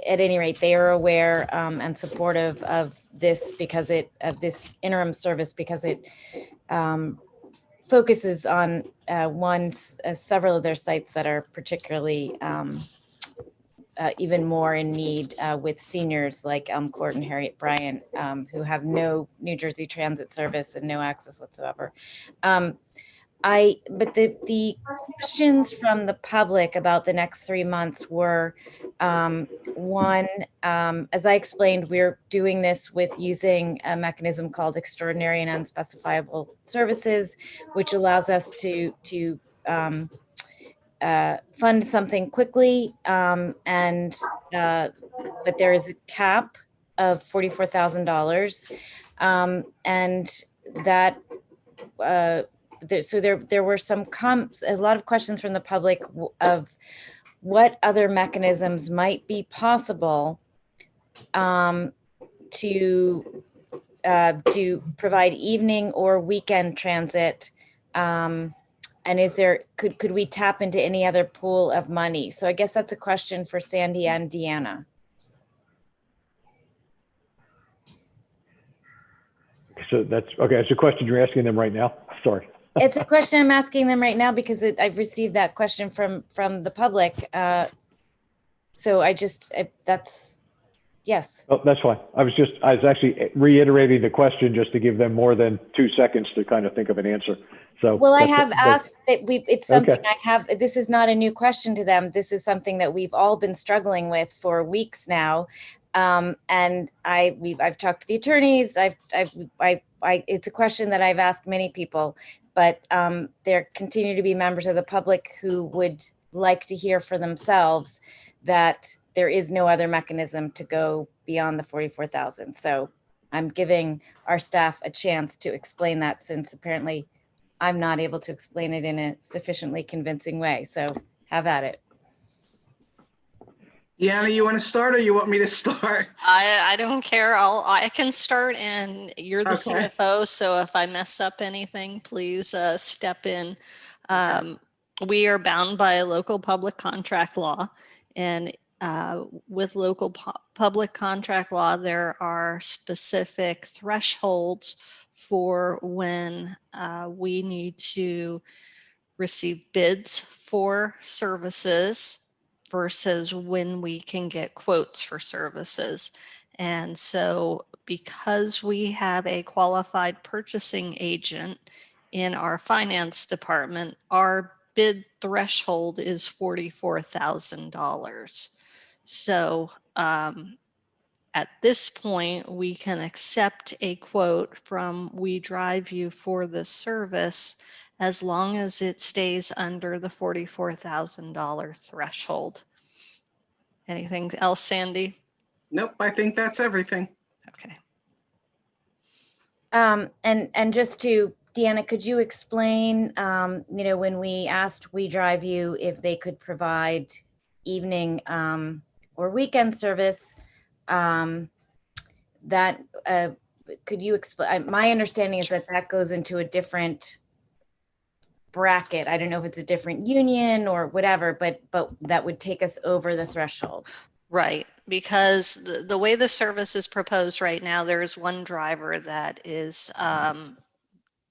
at any rate, they are aware and supportive of this because this interim service, because it focuses on several of their sites that are particularly even more in need with seniors like Elm Court and Harriet Bryant, who have no New Jersey Transit service and no access whatsoever. But the questions from the public about the next 3 months were, one, as I explained, we're doing this with using a mechanism called extraordinary and unspecifiable services, which allows us to fund something quickly, but there is a cap of $44,000, and that so there were a lot of questions from the public of what other mechanisms might be possible to provide evening or weekend transit, and could we tap into any other pool of money? So I guess that's a question for Sandy and Deanna. So that's okay. It's a question you're asking them right now. Sorry. It's a question I'm asking them right now because I've received that question from the public. So that's, yes. Oh, that's fine. I was actually reiterating the question just to give them more than 2 seconds to kind of think of an answer. So. Well, I have asked that it's something okay. This is not a new question to them. This is something that we've all been struggling with for weeks now. And I've talked to the attorneys. It's a question that I've asked many people, but there continue to be members of the public who would like to hear for themselves that there is no other mechanism to go beyond the 44,000. So I'm giving our staff a chance to explain that, since apparently I'm not able to explain it in a sufficiently convincing way. So have at it. Deanna, you want to start or you want me to start? I don't care. I can start, and you're the CFO. So if I mess up anything, please step in. We are bound by local public contract law, and with local public contract law, there are specific thresholds for when we need to receive bids for services versus when we can get quotes for services. And so because we have a qualified purchasing agent in our finance department, our bid threshold is $44,000. So at this point, we can accept a quote from We Drive You for the service as long as it stays under the $44,000 threshold. Anything else, Sandy? Nope, I think that's everything. Okay. And just to, Deanna, could you explain, when we asked We Drive You if they could provide evening or weekend service, that could you explain? My understanding is that that goes into a different bracket. I don't know if it's a different union or whatever, but that would take us over the threshold. Right, because the way the service is proposed right now, there is one driver that is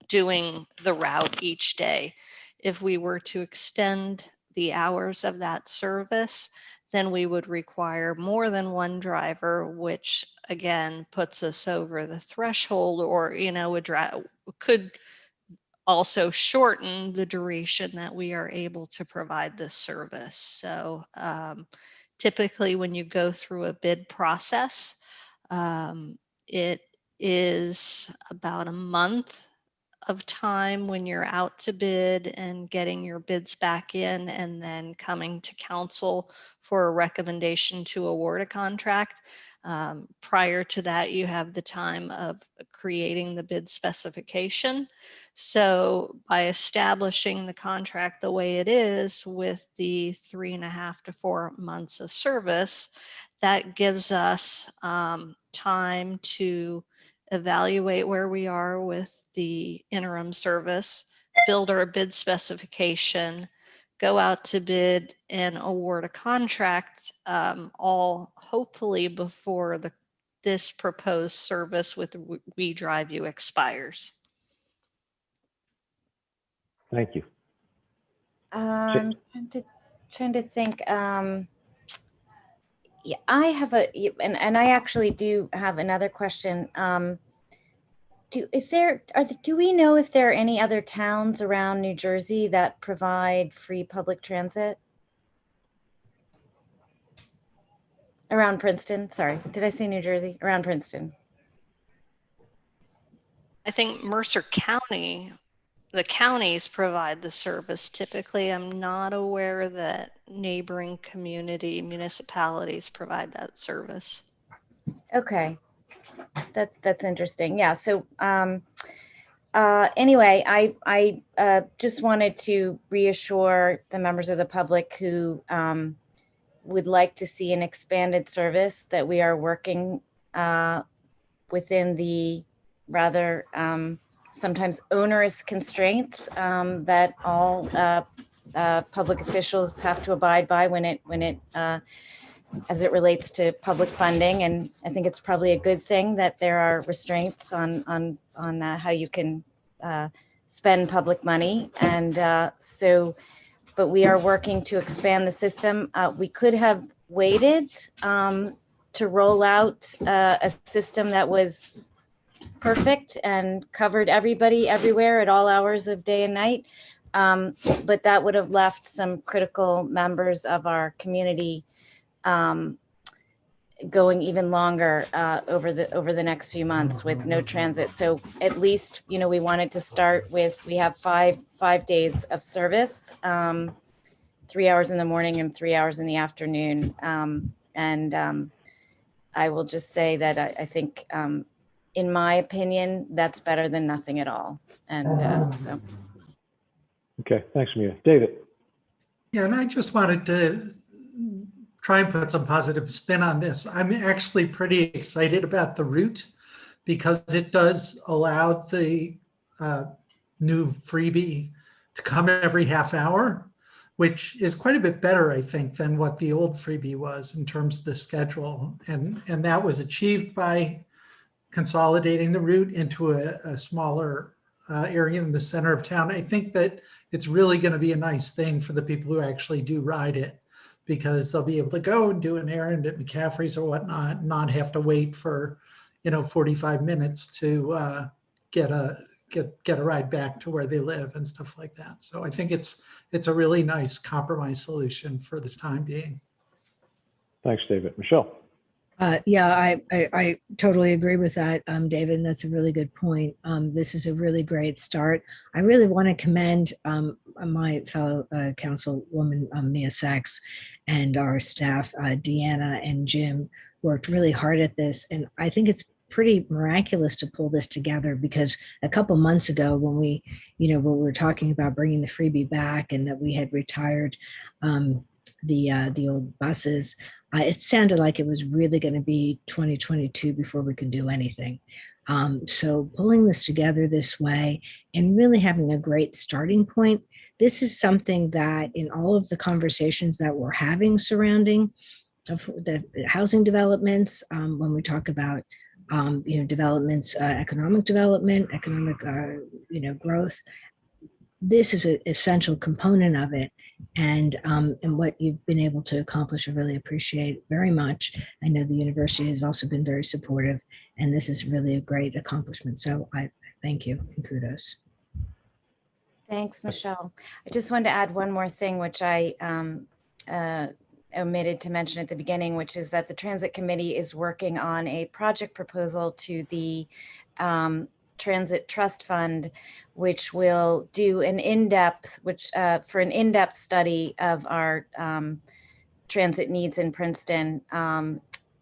doing the route each day. If we were to extend the hours of that service, then we would require more than one driver, which again puts us over the threshold, or could also shorten the duration that we are able to provide this service. So typically when you go through a bid process, it is about a month of time when you're out to bid and getting your bids back in, and then coming to council for a recommendation to award a contract. Prior to that, you have the time of creating the bid specification. So by establishing the contract the way it is with the 3.5 to 4 months of service, that gives us time to evaluate where we are with the interim service, build our bid specification, go out to bid and award a contract, all hopefully before this proposed service with We Drive You expires. Thank you. I'm trying to think. Yeah, I have and I actually do have another question. Do we know if there are any other towns around New Jersey that provide free public transit? Around Princeton, sorry, did I say New Jersey? Around Princeton. I think Mercer County, the counties provide the service typically. I'm not aware that neighboring municipalities provide that service. Okay, that's interesting. Yeah. So anyway, I just wanted to reassure the members of the public who would like to see an expanded service that we are working within the rather sometimes onerous constraints that all public officials have to abide by when it as it relates to public funding. And I think it's probably a good thing that there are restraints on how you can spend public money. And but we are working to expand the system. We could have waited to roll out a system that was perfect and covered everybody everywhere at all hours of day and night. But that would have left some critical members of our community going even longer over the next few months with no transit. So at least, we wanted to start with, we have five days of service, 3 hours in the morning and 3 hours in the afternoon. I will just say that I think, in my opinion, that's better than nothing at all. And so. Okay, thanks, Mia. David. Yeah, and I just wanted to try and put some positive spin on this. I'm actually pretty excited about the route because it does allow the new freebie to come every half hour. which is quite a bit better, I think, than what the old freebie was in terms of the schedule. And that was achieved by consolidating the route into a smaller area in the center of town. I think that it's really going to be a nice thing for the people who actually do ride it, because they'll be able to go and do an errand at McCaffrey's or whatnot, not have to wait for, 45 minutes to get a ride back to where they live and stuff like that. So I think it's a really nice compromise solution for the time being. Thanks, David. Michelle? Yeah, I totally agree with that, David. And that's a really good point. This is a really great start. I really want to commend my fellow councilwoman Mia Sachs and our staff, Deanna and Jim, worked really hard at this. And I think it's pretty miraculous to pull this together, because a couple months ago when we were talking about bringing the freebie back and that we had retired the old buses, it sounded like it was really going to be 2022 before we could do anything. So pulling this together this way and really having a great starting point, this is something that in all of the conversations that we're having surrounding the housing developments, when we talk about developments, economic development, economic growth, this is an essential component of it. And what you've been able to accomplish, I really appreciate very much. I know the university has also been very supportive, and this is really a great accomplishment. So I thank you and kudos. Thanks, Michelle. I just wanted to add one more thing, which I omitted to mention at the beginning, which is that the Transit Committee is working on a project proposal to the Transit Trust Fund, which will do an in-depth, for an in-depth study of our transit needs in Princeton.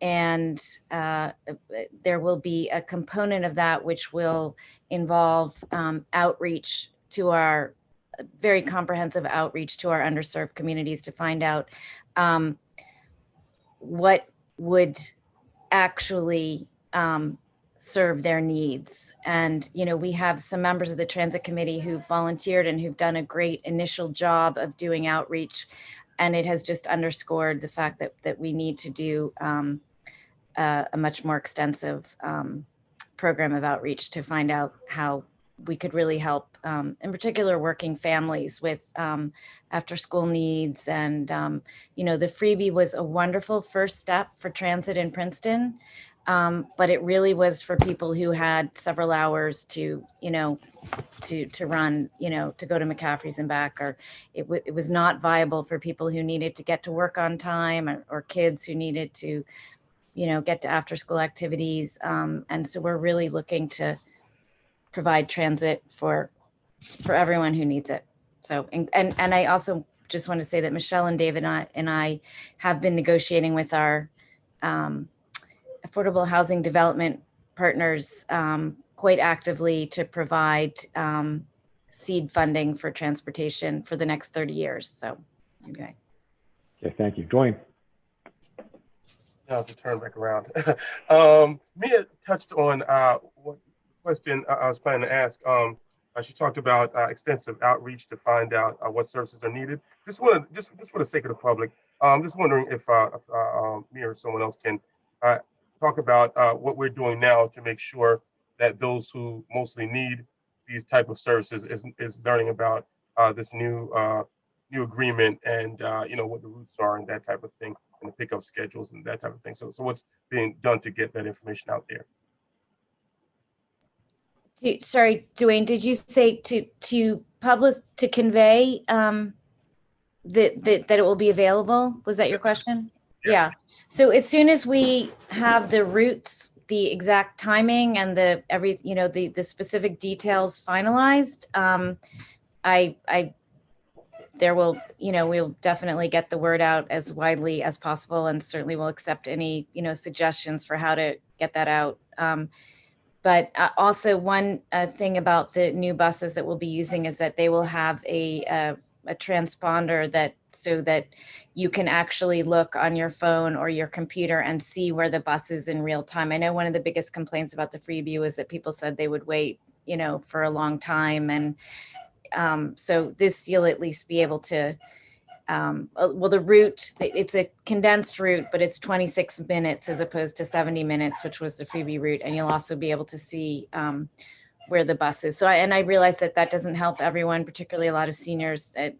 And there will be a component of that which will involve outreach to our very comprehensive outreach to our underserved communities to find out what would actually serve their needs. And, we have some members of the Transit Committee who've volunteered and who've done a great initial job of doing outreach. And it has just underscored the fact that we need to do a much more extensive program of outreach to find out how we could really help, in particular, working families with after school needs. And, the freebie was a wonderful first step for transit in Princeton. But it really was for people who had several hours to run, to go to McCaffrey's and back, or it was not viable for people who needed to get to work on time, or kids who needed to, get to after school activities. And so we're really looking to provide transit for everyone who needs it. So, and I also just want to say that Michelle and David and I have been negotiating with our affordable housing development partners quite actively to provide seed funding for transportation for the next 30 years. So, okay. Okay, thank you. Dwayne. Now to turn back around. Mia touched on what question I was planning to ask. She talked about extensive outreach to find out what services are needed. Just for the sake of the public, just wondering if me or someone else can talk about what we're doing now to make sure that those who mostly need these type of services is learning about this new agreement and what the routes are and that type of thing, and the pickup schedules and that type of thing. So what's being done to get that information out there? Sorry, Dwayne, did you say to publish, to convey that it will be available? Was that your question? Yeah. So as soon as we have the routes, the exact timing and the specific details finalized, we'll definitely get the word out as widely as possible, and certainly we'll accept any, suggestions for how to get that out. But also one thing about the new buses that we'll be using is that they will have a transponder so that you can actually look on your phone or your computer and see where the bus is in real time. I know one of the biggest complaints about the freebie was that people said they would wait, for a long time. And so this, you'll at least be able to well, the route, it's a condensed route, but it's 26 minutes as opposed to 70 minutes, which was the freebie route. And you'll also be able to see where the bus is. So I realize that that doesn't help everyone, particularly a lot of seniors that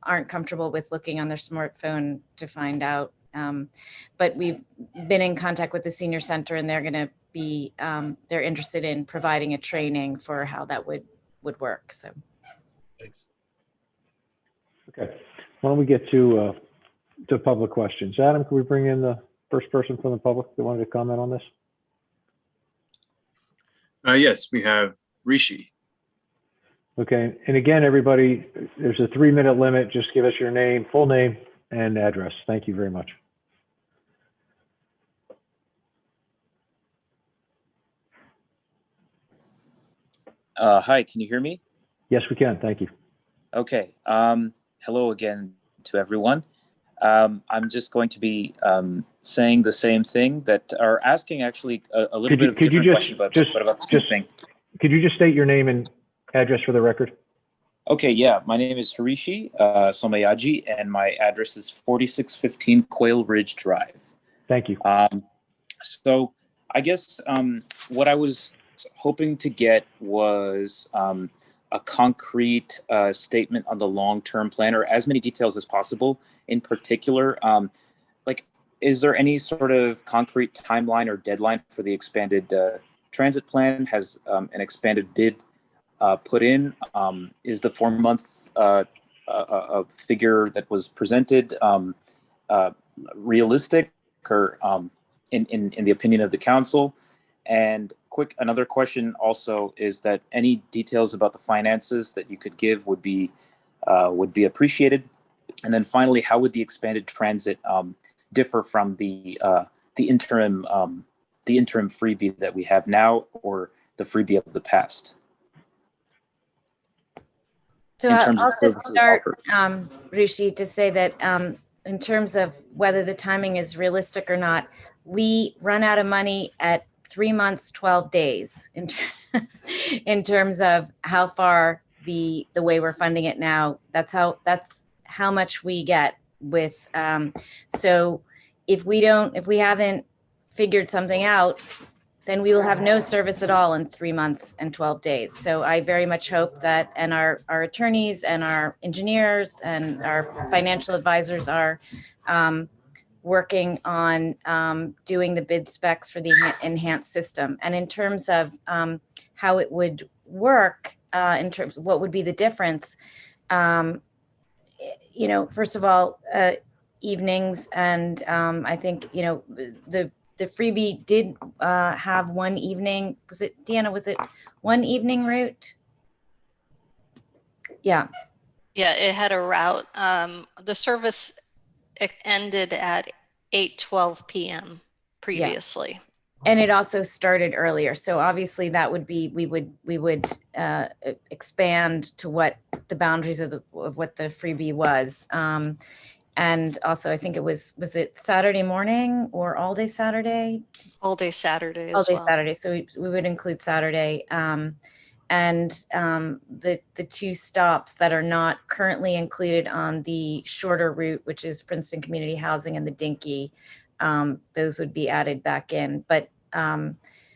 aren't comfortable with looking on their smartphone to find out. But we've been in contact with the senior center, and they're going to be, they're interested in providing a training for how that would work. So. Thanks. Okay. Why don't we get to public questions? Adam, can we bring in the first person from the public that wanted to comment on this? Yes, we have Rishi. Okay. And again, everybody, there's a 3-minute limit. Just give us your name, full name, and address. Thank you very much. Hi, can you hear me? Yes, we can. Thank you. Okay. Hello again to everyone. I'm just going to be saying the same thing that are asking actually a little bit of a different question, but about the same thing. Could you just state your name and address for the record? Okay, yeah. My name is Harishi Somayaji, and my address is 4615 Quail Ridge Drive. Thank you. So I guess what I was hoping to get was a concrete statement on the long-term plan, or as many details as possible. In particular, like, is there any sort of concrete timeline or deadline for the expanded transit plan? Has an expanded bid put in? Is the 4-month figure that was presented realistic, or in the opinion of the council? And another question also is that any details about the finances that you could give would be appreciated. And then finally, how would the expanded transit differ from the interim freebie that we have now, or the freebie of the past? So I'll just start, Rishi, to say that in terms of whether the timing is realistic or not, we run out of money at 3 months, 12 days in terms of how far the way we're funding it now. That's how much we get with. So if we haven't figured something out, then we will have no service at all in 3 months and 12 days. So I very much hope that, and our attorneys and our engineers and our financial advisors are working on doing the bid specs for the enhanced system. And in terms of how it would work, in terms of what would be the difference, first of all, evenings, and I think, the freebie did have one evening. Was it, Deanna, was it one evening route? Yeah. Yeah, it had a route. The service ended at 8:12 p.m. previously. Yeah. And it also started earlier. So obviously that would be, we would expand to what the boundaries of what the freebie was. And also, I think it was it Saturday morning or all day Saturday? All day Saturday All as day well. Saturday. So we would include Saturday. And the 2 stops that are not currently included on the shorter route, which is Princeton Community Housing and the Dinky, those would be added back in. But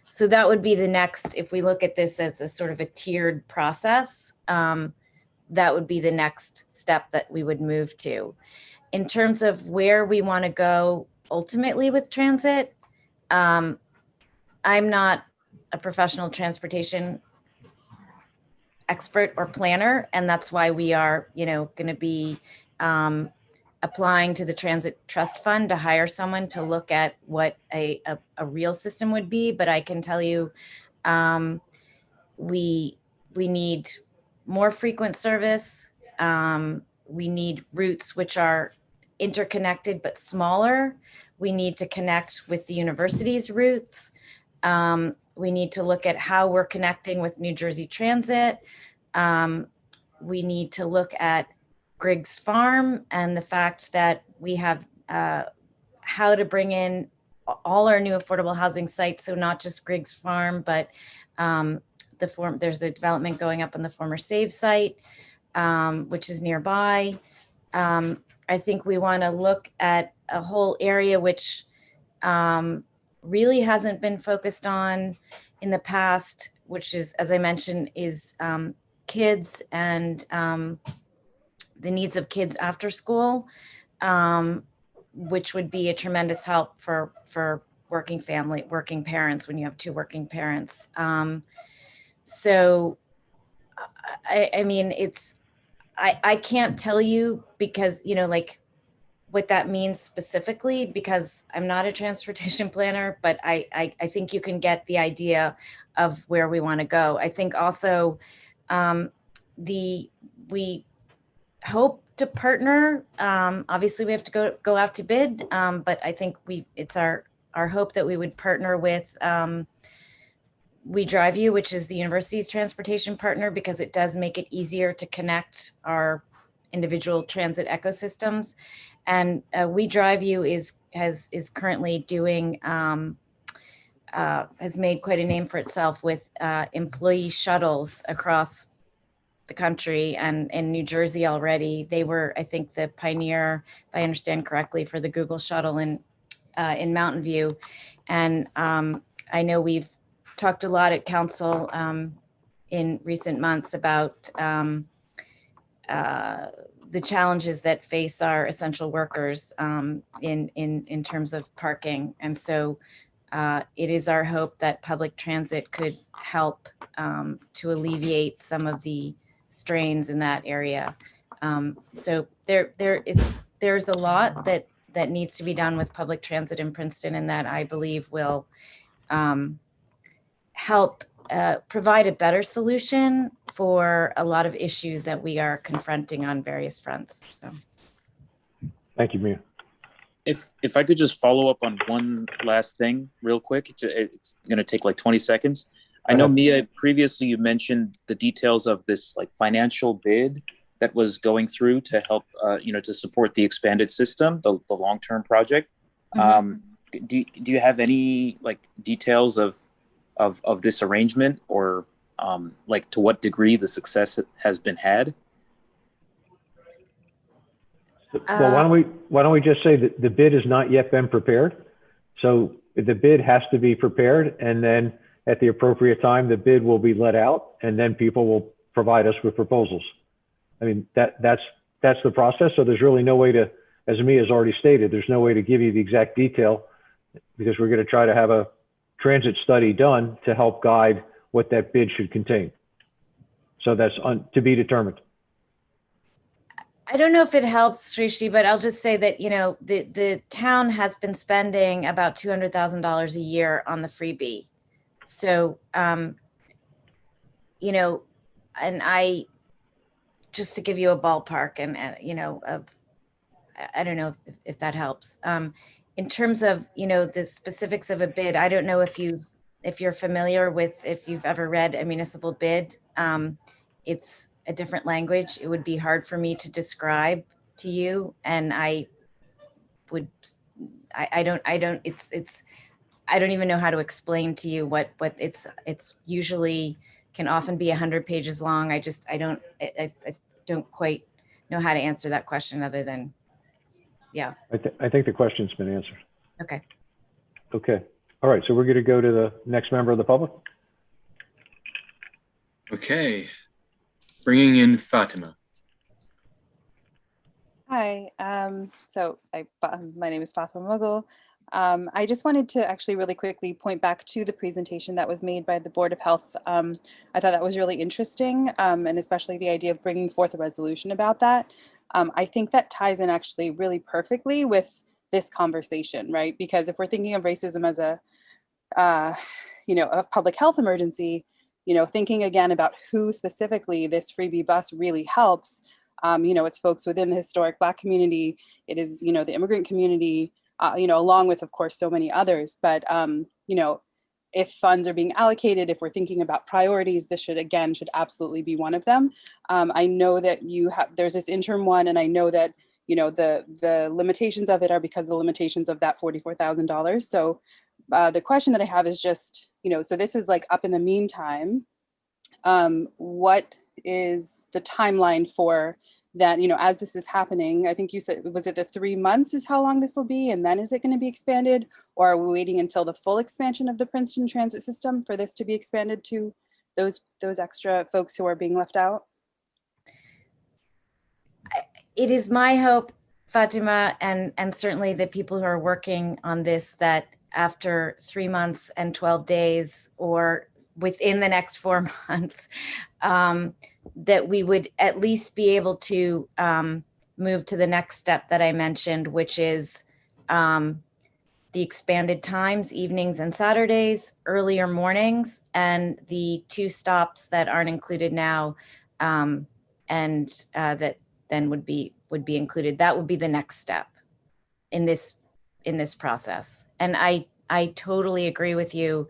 so that would be the next, if we look at this as a sort of a tiered process, that would be the next step that we would move to. In terms of where we want to go ultimately with transit, I'm not a professional transportation expert or planner, and that's why we are, going to be applying to the Transit Trust Fund to hire someone to look at what a real system would be. But I can tell you, we need more frequent service. We need routes which are interconnected but smaller. We need to connect with the university's routes. We need to look at how we're connecting with New Jersey Transit. We need to look at Griggs Farm and the fact that we have how to bring in all our new affordable housing sites. So not just Griggs Farm, but there's a development going up on the former Save site, which is nearby. I think we want to look at a whole area which really hasn't been focused on in the past, which is, as I mentioned, is kids and the needs of kids after school, which would be a tremendous help for working parents when you have two working parents. So, I mean, I can't tell you because, you know, like what that means specifically, because I'm not a transportation planner, but I think you can get the idea of where we want to go. I think also we hope to partner. Obviously, we have to go out to bid, but I think it's our hope that we would partner with We Drive You, which is the university's transportation partner, because it does make it easier to connect our individual transit ecosystems. And We Drive You is currently doing has made quite a name for itself with employee shuttles across the country, and in New Jersey already. They were, I think, the pioneer, if I understand correctly, for the Google shuttle in Mountain View. And I know we've talked a lot at council in recent months about the challenges that face our essential workers in terms of parking. And so it is our hope that public transit could help to alleviate some of the strains in that area. So there's a lot that needs to be done with public transit in Princeton, and that I believe will help provide a better solution for a lot of issues that we are confronting on various fronts. So, Thank you, Mia. If I could just follow up on one last thing real quick, it's going to take like 20 seconds. I know, Mia, previously you mentioned the details of this like financial bid that was going through to help, to support the expanded system, the long-term project. Mm-hmm. Do you have any like details of this arrangement, or like to what degree the success has been had? Well, why don't we just say that the bid has not yet been prepared? So the bid has to be prepared, and then at the appropriate time, the bid will be let out, and then people will provide us with proposals. I mean, that's the process. So there's really no way to, as Mia has already stated, there's no way to give you the exact detail, because we're going to try to have a transit study done to help guide what that bid should contain. So that's to be determined. I don't know if it helps, Srishi, but I'll just say that, you know, the town has been spending about $200,000 a year on the freebie. So, you know, and just to give you a ballpark and you know, I don't know if that helps. In terms of, you know, the specifics of a bid, I don't know if you're familiar with, if you've ever read a municipal bid. It's a different language. It would be hard for me to describe to you, and I don't even know how to explain to you what it's usually can often be 100 pages long. I don't quite know how to answer that question other than, yeah. I think the question's been answered. Okay. Okay. All right. So we're going to go to the next member of the public. Okay. Bringing in Fatima. Hi, my name is Fatima Mughal. I just wanted to actually really quickly point back to the presentation that was made by the Board of Health. I thought that was really interesting, and especially the idea of bringing forth a resolution about that. I think that ties in actually really perfectly with this conversation, right? Because if we're thinking of racism as a public health emergency, you know, thinking again about who specifically this freebie bus really helps, it's folks within the historic Black community. It is, the immigrant community, along with, of course, so many others. But, if funds are being allocated, if we're thinking about priorities, this should absolutely be one of them. I know that there's this interim one, and I know that, the limitations of it are because of the limitations of that $44,000. So the question that I have is just, so this is like up in the meantime, what is the timeline for that, as this is happening, I think you said, was it the 3 months is how long this will be? And then is it going to be expanded? Or are we waiting until the full expansion of the Princeton transit system for this to be expanded to those extra folks who are being left out? It is my hope, Fatima, and certainly the people who are working on this, that after 3 months and 12 days, or within the next 4 months, that we would at least be able to move to the next step that I mentioned, which is the expanded times, evenings and Saturdays, earlier mornings, and the 2 stops that aren't included now, and that then would be included. That would be the next step in this process. And I totally agree with you.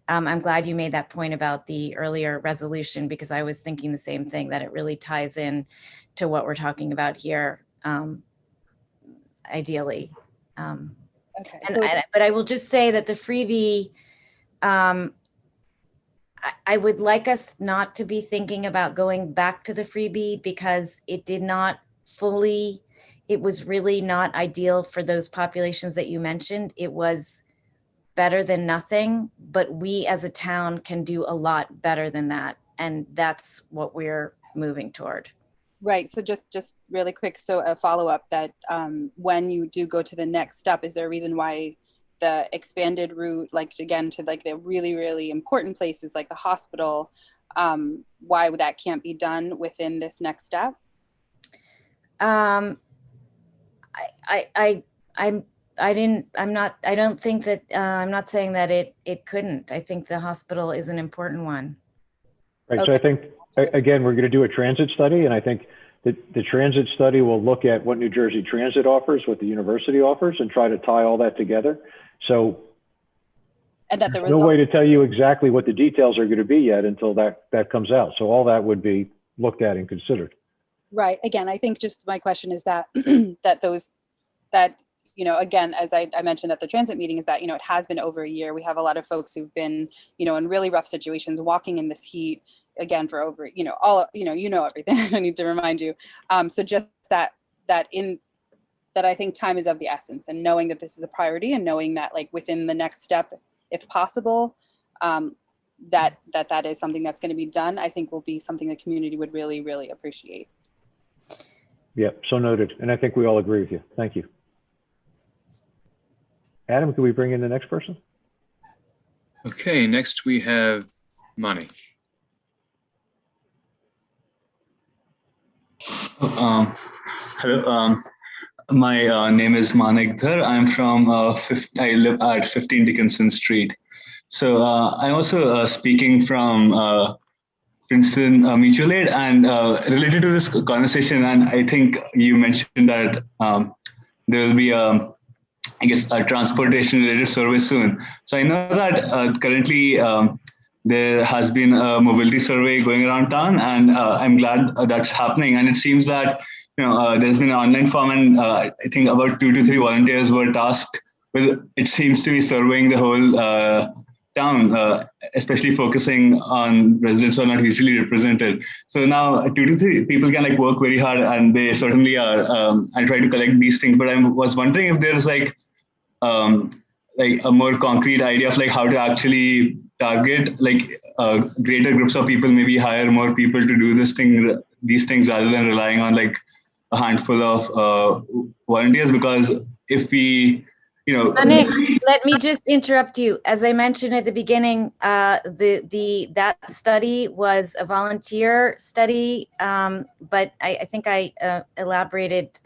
I'm glad you made that point about the earlier resolution, because I was thinking the same thing, that it really ties in to what we're talking about here, ideally. Okay. But I will just say that the freebie, I would like us not to be thinking about going back to the freebie, because it did not fully, it was really not ideal for those populations that you mentioned. It was better than nothing, but we as a town can do a lot better than that. And that's what we're moving toward. Right. So just really quick. So a follow-up that when you do go to the next step, is there a reason why the expanded route, like again, to like the really, really important places like the hospital, why that can't be done within this next step? I don't think that, I'm not saying that it couldn't. I think the hospital is an important one. Right. Okay. So I think, again, we're going to do a transit study, and I think that the transit study will look at what New Jersey Transit offers, what the university offers, and try to tie all that together. So and that there's no way to tell you exactly what the details are going to be yet until that comes out. So all that would be looked at and considered. Right. Again, I think just my question is that again, as I mentioned at the transit meeting, is that, it has been over a year. We have a lot of folks who've been, in really rough situations, walking in this heat again for over, everything. I don't need to remind you. So just that I think time is of the essence, and knowing that this is a priority, and knowing that like within the next step, if possible, that is something that's going to be done, I think will be something the community would really, really appreciate. Yeah, so noted. And I think we all agree with you. Thank you. Adam, can we bring in the next person? Okay, next we have Mani. Hello, my name is Manik Dhar. I'm from, I live at 15 Dickinson Street. So I'm also speaking from Princeton Mutual Aid, and related to this conversation, and I think you mentioned that there will be I guess a transportation related survey soon. So I know that currently there has been a mobility survey going around town, and I'm glad that's happening. And it seems that there's been an online form, and I think about 2 to 3 volunteers were tasked with, it seems to be surveying the whole town, especially focusing on residents who are not usually represented. So now 2 to 3 people can like work very hard, and they certainly are, and try to collect these things. But I was wondering if there's like a more concrete idea of like how to actually target like greater groups of people, maybe hire more people to do these things rather than relying on like a handful of volunteers. Because if we, Nick, let me just interrupt you. As I mentioned at the beginning, that study was a volunteer study, but I think I elaborated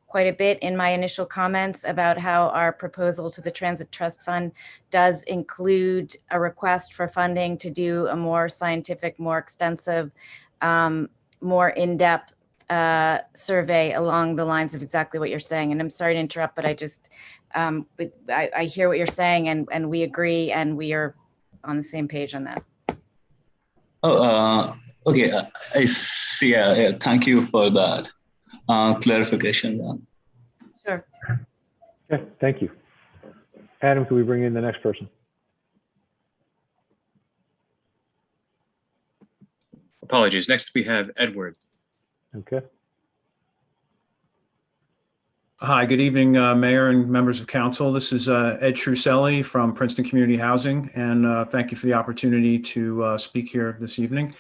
quite a bit in my initial comments about how our proposal to the Transit Trust Fund does include a request for funding to do a more scientific, more extensive, more in-depth survey along the lines of exactly what you're saying. And I'm sorry to interrupt, but I just, I hear what you're saying, and we agree, and we are on the same page on that. Oh, okay. I see. Yeah, thank you for that clarification. Sure. Okay, thank you. Adam, can we bring in the next person? Apologies. Next we have Edward. Okay. Hi, good evening, Mayor and members of council. This is Ed Truselli from Princeton Community Housing, and thank you for the opportunity to speak here this evening.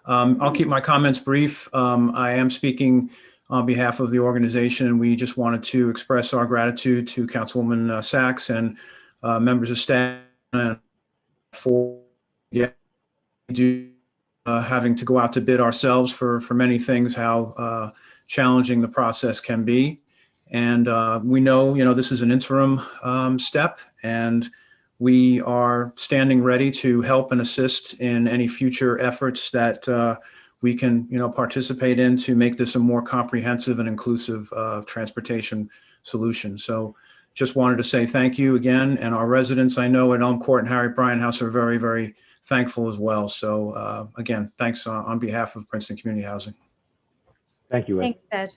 I'll keep my comments brief. I am speaking on behalf of the organization, and we just wanted to express our gratitude to Councilwoman Sachs and members of staff for having to go out to bid ourselves for many things, how challenging the process can be. And we know, this is an interim step, and we are standing ready to help and assist in any future efforts that we can, participate in to make this a more comprehensive and inclusive transportation solution. So just wanted to say thank you again. And our residents, I know at Elm Court and Harry Bryan House, are very, very thankful as well. So again, thanks on behalf of Princeton Community Housing. Thank you, Ed. Thanks, Ed.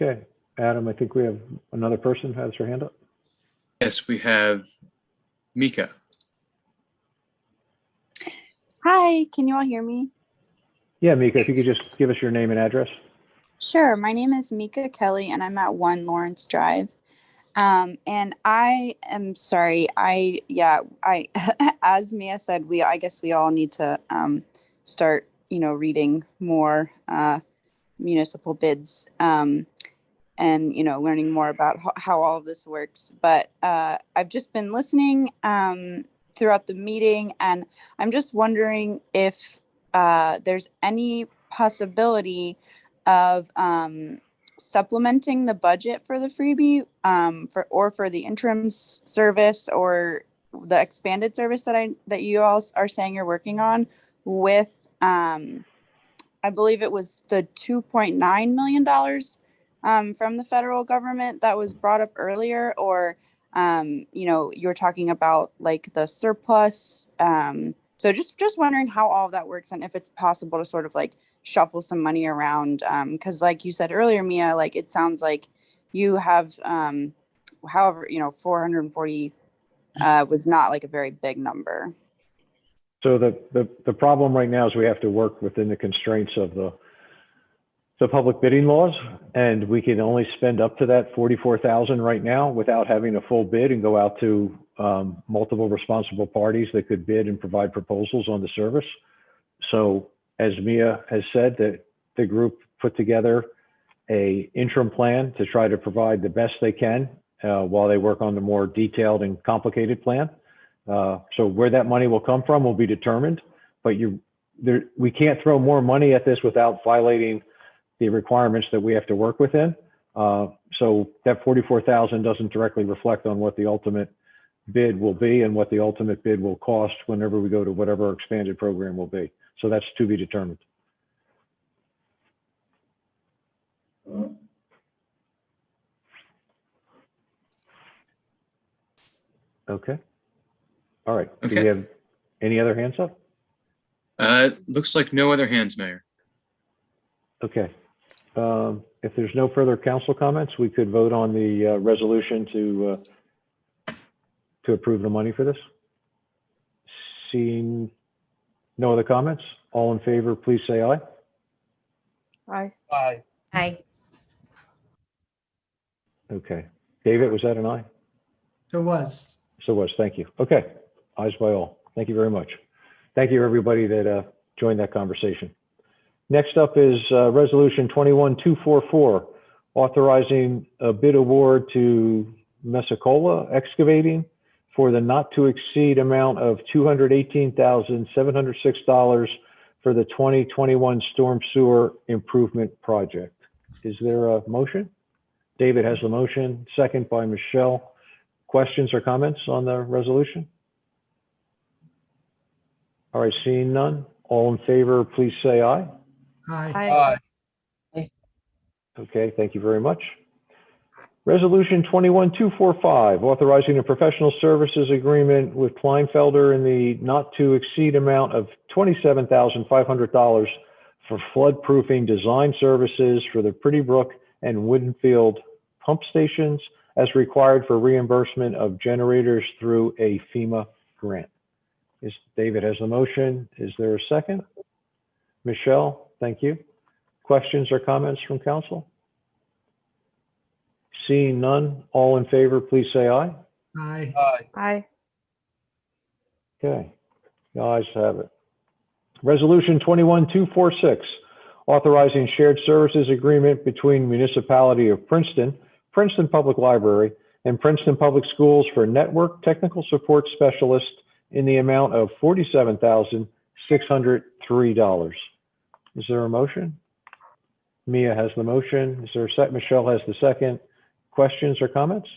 Okay, Adam, I think we have another person who has her hand up. Yes, we have Mika. Hi, can you all hear me? Yeah, Mika, if you could just give us your name and address. Sure. My name is Mika Kelly, and I'm at 1 Lawrence Drive. And I am sorry. As Mia said, I guess we all need to start, reading more municipal bids and, learning more about how all of this works. But I've just been listening throughout the meeting, and I'm just wondering if there's any possibility of supplementing the budget for the freebie for the interim service or the expanded service that you all are saying you're working on with I believe it was the $2.9 million from the federal government that was brought up earlier, or you're talking about like the surplus. So just wondering how all of that works and if it's possible to sort of like shuffle some money around. Because like you said earlier, Mia, like it sounds like you have, however, 440 was not like a very big number. So the problem right now is we have to work within the constraints of the public bidding laws, and we can only spend up to that 44,000 right now without having a full bid and go out to multiple responsible parties that could bid and provide proposals on the service. So as Mia has said, that the group put together a interim plan to try to provide the best they can while they work on the more detailed and complicated plan. So where that money will come from will be determined, but we can't throw more money at this without violating the requirements that we have to work within. So that 44,000 doesn't directly reflect on what the ultimate bid will be and what the ultimate bid will cost whenever we go to whatever our expanded program will be. So that's to be determined. Okay. All right. Okay. Do we have any other hands up? Looks like no other hands, Mayor. Okay. If there's no further council comments, we could vote on the resolution to approve the money for this. Seeing no other comments, all in favor, please say aye. Aye. Aye. Aye. Okay. David, was that an aye? There was. So was, thank you. Okay, ayes by all. Thank you very much. Thank you, everybody that joined that conversation. Next up is Resolution 21244, authorizing a bid award to Messacola Excavating for the not to exceed amount of $218,706 for the 2021 Storm Sewer Improvement Project. Is there a motion? David has the motion, second by Michelle. Questions or comments on the resolution? All right, seeing none, all in favor, please say aye. Aye. Aye. Okay, thank you very much. Resolution 21245, authorizing a professional services agreement with Kleinfelder in the not to exceed amount of $27,500 for floodproofing design services for the Pretty Brook and Woodinfield pump stations as required for reimbursement of generators through a FEMA grant. David has the motion. Is there a second? Michelle, thank you. Questions or comments from council? Seeing none, all in favor, please say aye. Aye. Aye. Okay, the ayes have it. Resolution 21246, authorizing shared services agreement between Municipality of Princeton, Princeton Public Library, and Princeton Public Schools for network technical support specialist in the amount of $47,603. Is there a motion? Mia has the motion. Is there a second? Michelle has the second. Questions or comments?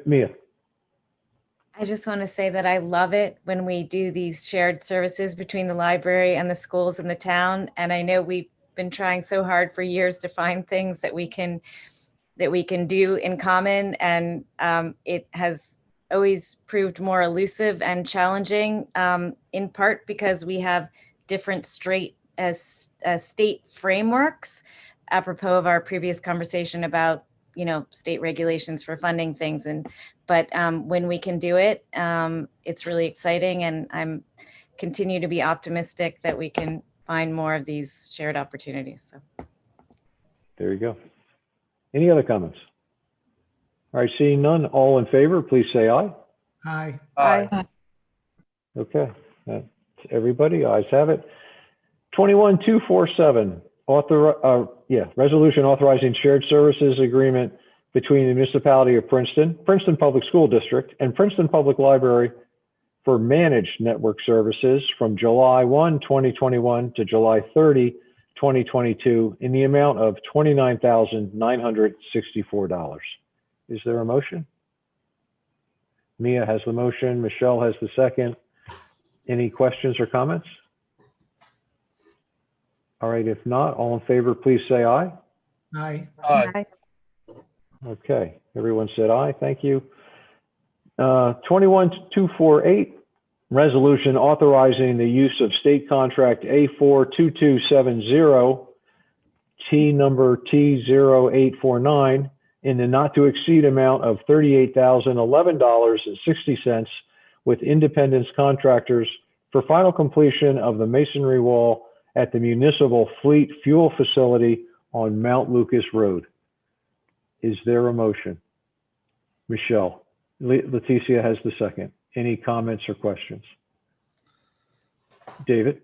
Mia? I just want to say that I love it when we do these shared services between the library and the schools in the town. And I know we've been trying so hard for years to find things that we can do in common. And it has always proved more elusive and challenging, in part because we have different state frameworks, apropos of our previous conversation about, state regulations for funding things. But when we can do it, it's really exciting, and I'm continue to be optimistic that we can find more of these shared opportunities. So There you go. Any other comments? All right, seeing none, all in favor, please say aye. Aye. Aye. Okay, that's everybody, ayes have it. 21247, resolution authorizing shared services agreement between the Municipality of Princeton, Princeton Public School District, and Princeton Public Library for managed network services from July 1, 2021 to July 30, 2022 in the amount of $29,964. Is there a motion? Mia has the motion. Michelle has the second. Any questions or comments? All right, if not, all in favor, please say aye. Aye. Aye. Okay, everyone said aye, thank you. 21248, resolution authorizing the use of state contract A42270, T number T0849, in the not to exceed amount of $38,011.60 with Independence Contractors for final completion of the masonry wall at the Municipal Fleet Fuel Facility on Mount Lucas Road. Is there a motion? Michelle. Leticia has the second. Any comments or questions? David?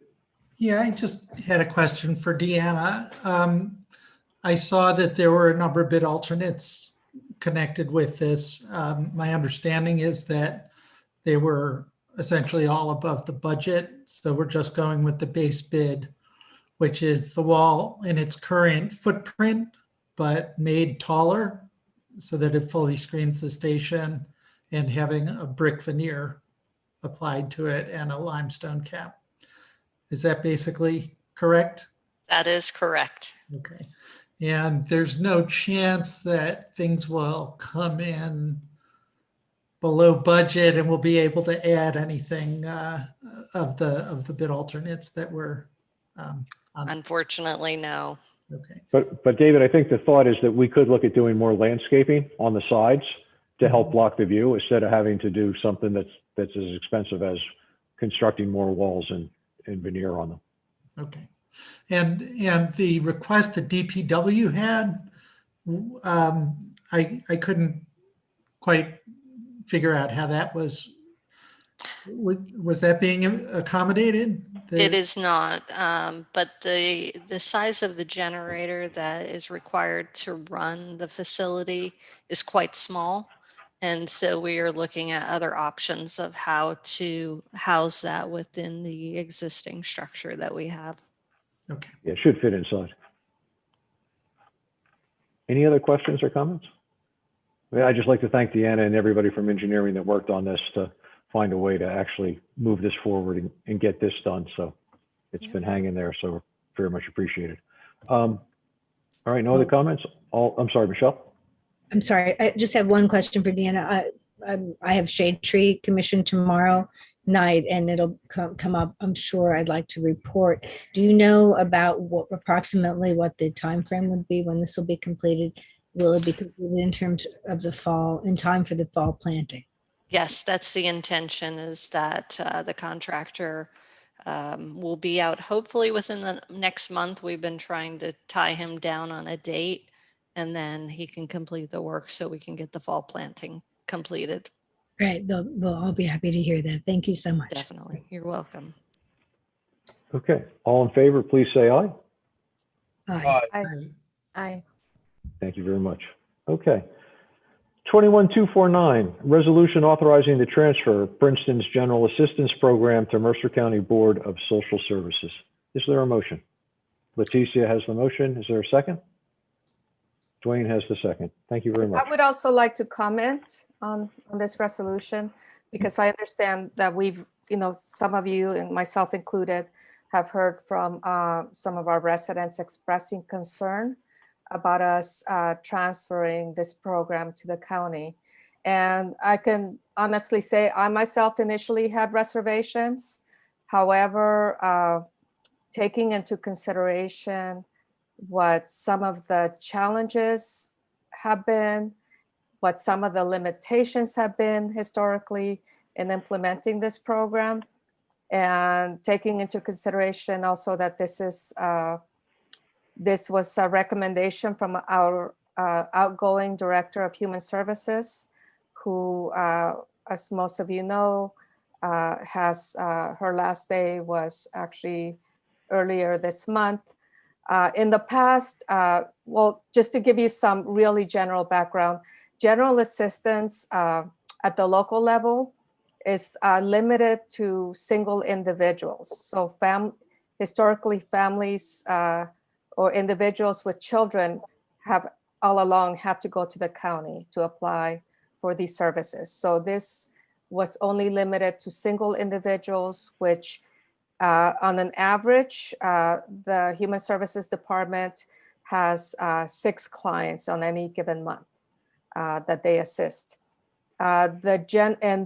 Yeah, I just had a question for Deanna. I saw that there were a number of bid alternates connected with this. My understanding is that they were essentially all above the budget. So we're just going with the base bid, which is the wall in its current footprint, but made taller so that it fully screens the station, and having a brick veneer applied to it and a limestone cap. Is that basically correct? That is correct. Okay. And there's no chance that things will come in below budget and we'll be able to add anything of the bid alternates that were Unfortunately, no. Okay. But David, I think the thought is that we could look at doing more landscaping on the sides to help block the view instead of having to do something that's as expensive as constructing more walls and veneer on them. Okay. And the request that DPW had, I couldn't quite figure out how that was that being accommodated? It is not, but the size of the generator that is required to run the facility is quite small. And so we are looking at other options of how to house that within the existing structure that we have. Okay. Yeah, it should fit inside. Any other questions or comments? I'd just like to thank Deanna and everybody from engineering that worked on this to find a way to actually move this forward and get this done. So it's been hanging there, so very much appreciated. All right, no other comments? I'm sorry, Michelle. I'm sorry, I just have one question for Deanna. I have Shade Tree Commission tomorrow night, and it'll come up. I'm sure I'd like to report. Do you know about approximately what the time frame would be when this will be completed? Will it be completed in terms of the fall, in time for the fall planting? Yes, that's the intention, is that the contractor will be out hopefully within the next month. We've been trying to tie him down on a date, and then he can complete the work so we can get the fall planting completed. Great. They'll all be happy to hear that. Thank you so much. Definitely. You're welcome. Okay, all in favor, please say aye. Aye. Aye. Thank you very much. Okay. 21249, resolution authorizing the transfer of Princeton's General Assistance Program to Mercer County Board of Social Services. Is there a motion? Leticia has the motion. Is there a second? Dwayne has the second. Thank you very much. I would also like to comment on this resolution, because I understand that we've, some of you and myself included, have heard from some of our residents expressing concern about us transferring this program to the county. And I can honestly say I myself initially had reservations. However, taking into consideration what some of the challenges have been, what some of the limitations have been historically in implementing this program, and taking into consideration also that this was a recommendation from our outgoing Director of Human Services, who, as most of you know, has her last day was actually earlier this month. In the past, well, just to give you some really general background, general assistance at the local level is limited to single individuals. So historically, families or individuals with children have all along had to go to the county to apply for these services. So this was only limited to single individuals, which on an average, the Human Services Department has 6 clients on any given month that they assist. And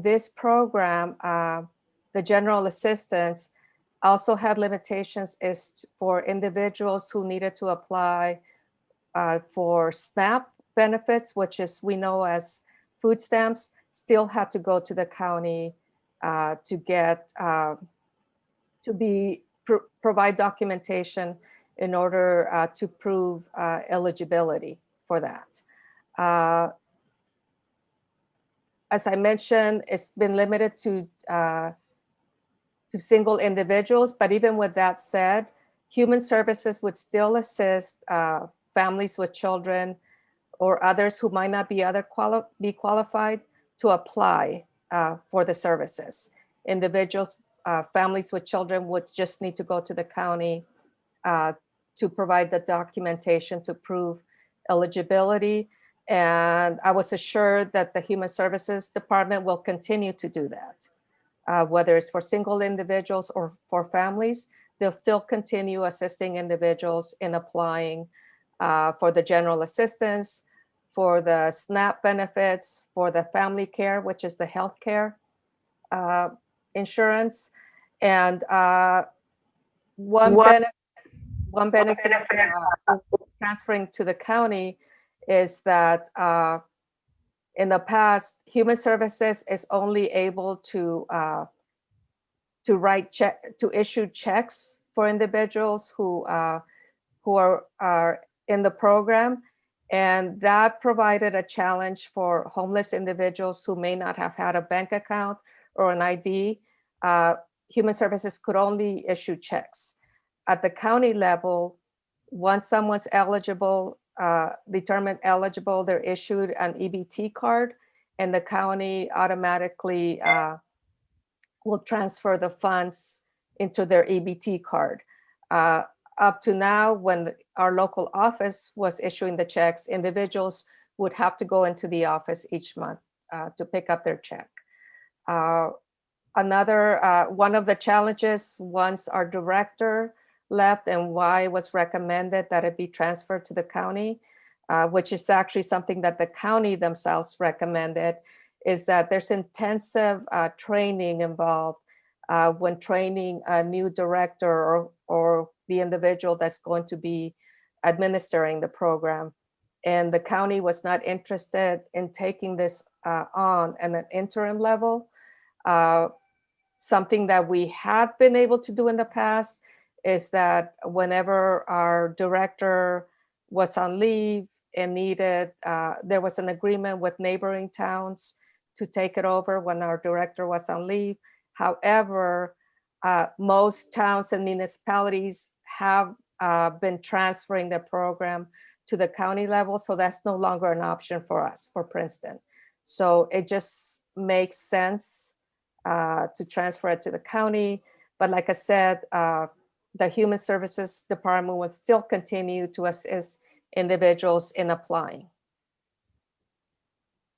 this program, the general assistance, also had limitations is for individuals who needed to apply for SNAP benefits, which is we know as food stamps, still had to go to the county to get provide documentation in order to prove eligibility for that. As I mentioned, it's been limited to single individuals, but even with that said, Human Services would still assist families with children or others who might not be qualified to apply for the services. Individuals, families with children would just need to go to the county to provide the documentation to prove eligibility. And I was assured that the Human Services Department will continue to do that. Whether it's for single individuals or for families, they'll still continue assisting individuals in applying for the general assistance, for the SNAP benefits, for the family care, which is the health care insurance. And one benefit of transferring to the county is that in the past, Human Services is only able to issue checks for individuals who are in the program, and that provided a challenge for homeless individuals who may not have had a bank account or an ID. Human Services could only issue checks. At the county level, once someone's eligible, determined eligible, they're issued an EBT card, and the county automatically will transfer the funds into their EBT card. Up to now, when our local office was issuing the checks, individuals would have to go into the office each month to pick up their check. Another one of the challenges once our director left and why it was recommended that it be transferred to the county, which is actually something that the county themselves recommended, is that there's intensive training involved when training a new director or the individual that's going to be administering the program. And the county was not interested in taking this on at an interim level. Something that we have been able to do in the past is that whenever our director was on leave and needed, there was an agreement with neighboring towns to take it over when our director was on leave. However, most towns and municipalities have been transferring their program to the county level, so that's no longer an option for us, for Princeton. So it just makes sense to transfer it to the county. But like I said, the Human Services Department will still continue to assist individuals in applying.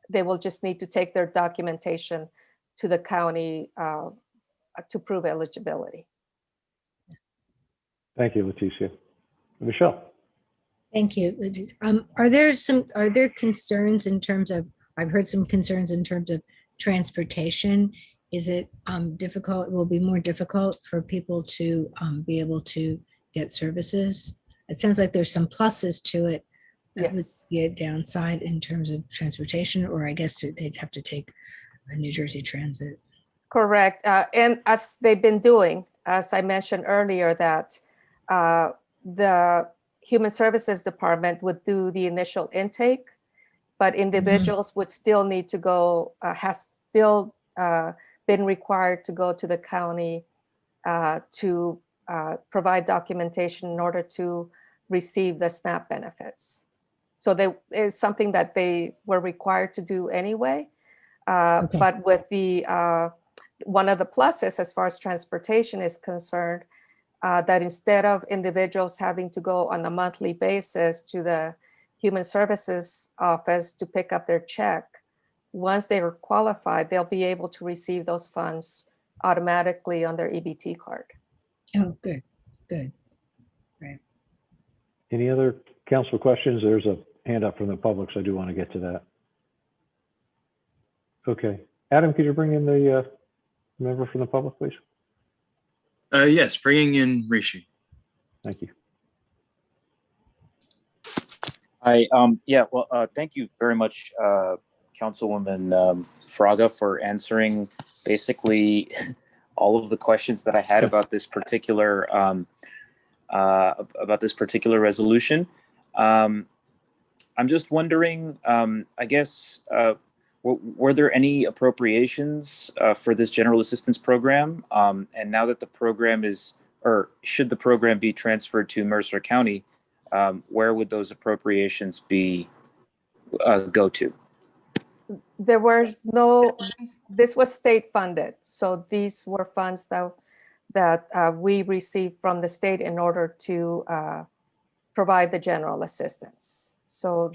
They will just need to take their documentation to the county to prove eligibility. Thank you, Leticia. Michelle? Thank you. Are there concerns in terms of, I've heard some concerns in terms of transportation. Is it difficult, will be more difficult for people to be able to get services? It sounds like there's some pluses to it. That would Yes. be a downside in terms of transportation, or I guess they'd have to take a New Jersey Transit. Correct. And as they've been doing, as I mentioned earlier, that the Human Services Department would do the initial intake, but individuals would still need to go, has still been required to go to the county to provide documentation in order to receive the SNAP benefits. So they is something that they were required to do anyway. But with the one of the pluses as far as transportation is concerned, that instead of individuals having to go on a monthly basis to the Human Services Office to pick up their check, once they are qualified, they'll be able to receive those funds automatically on their EBT card. Oh, good, good. Right. Any other council questions? There's a hand up from the public, so I do want to get to that. Okay. Adam, could you bring in the member from the public, please? Yes, bringing in Rishi. Thank you. Hi, yeah, well, thank you very much, Councilwoman Fraga, for answering basically all of the questions that I had about this particular resolution. I'm just wondering, I guess, were there any appropriations for this general assistance program? And now that the program is, or should the program be transferred to Mercer County, where would those appropriations be go to? There was no, this was state funded. So these were funds that we received from the state in order to provide the general assistance. So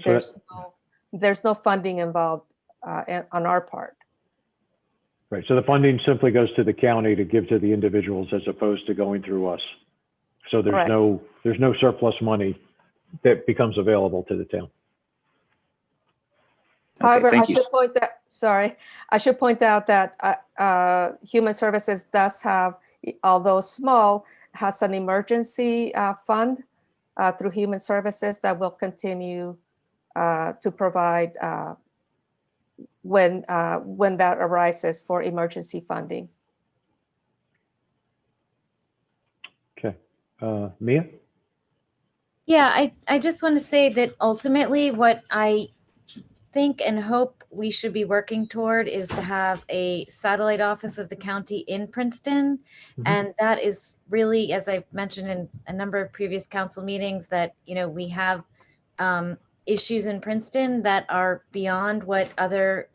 there's no funding involved on our part. Right. So the funding simply goes to the county to give to the individuals as opposed to going through us. So there's no surplus money that becomes available to the town. However, I should point out that Human Services does have, although small, has an emergency fund through Human Services that will continue to provide when that arises for emergency funding. Okay. Mia? Yeah, I just want to say that ultimately what I think and hope we should be working toward is to have a satellite office of the county in Princeton. And that is really, as I mentioned in a number of previous council meetings, that, you know, we have issues in Princeton that are beyond what other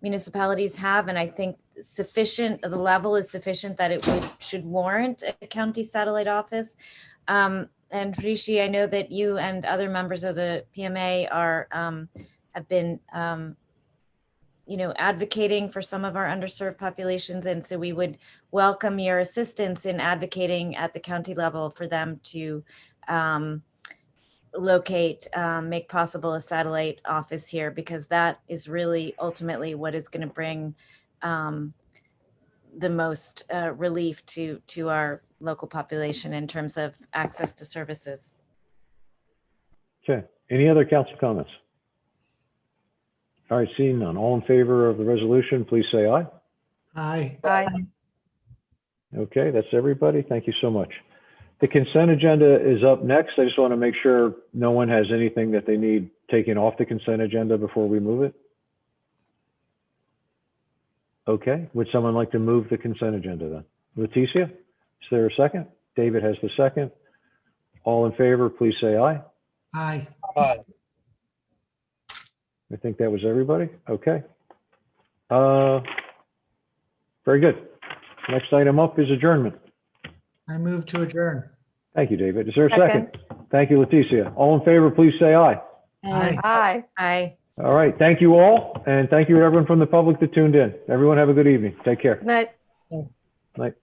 municipalities have. And I think the level is sufficient that it should warrant a county satellite office. And Rishi, I know that you and other members of the PMA are have been, you know, advocating for some of our underserved populations, and so we would welcome your assistance in advocating at the county level for them to locate, make possible a satellite office here, because that is really ultimately what is going to bring the most relief to our local population in terms of access to services. Okay. Any other council comments? All right, seeing none. All in favor of the resolution, please say aye. Aye. Aye. Okay, that's everybody. Thank you so much. The consent agenda is up next. I just want to make sure no one has anything that they need taken off the consent agenda before we move it. Okay, would someone like to move the consent agenda then? Leticia, is there a second? David has the second. All in favor, please say aye. Aye. Aye. I think that was everybody. Okay. Very good. Next item up is adjournment. I move to adjourn. Thank you, David. Is there a second? Thank you, Leticia. All in favor, please say aye. Aye. Aye. Aye. All right. Thank you all. And thank you to everyone from the public that tuned in. Everyone have a good evening. Take care. Good night. Night.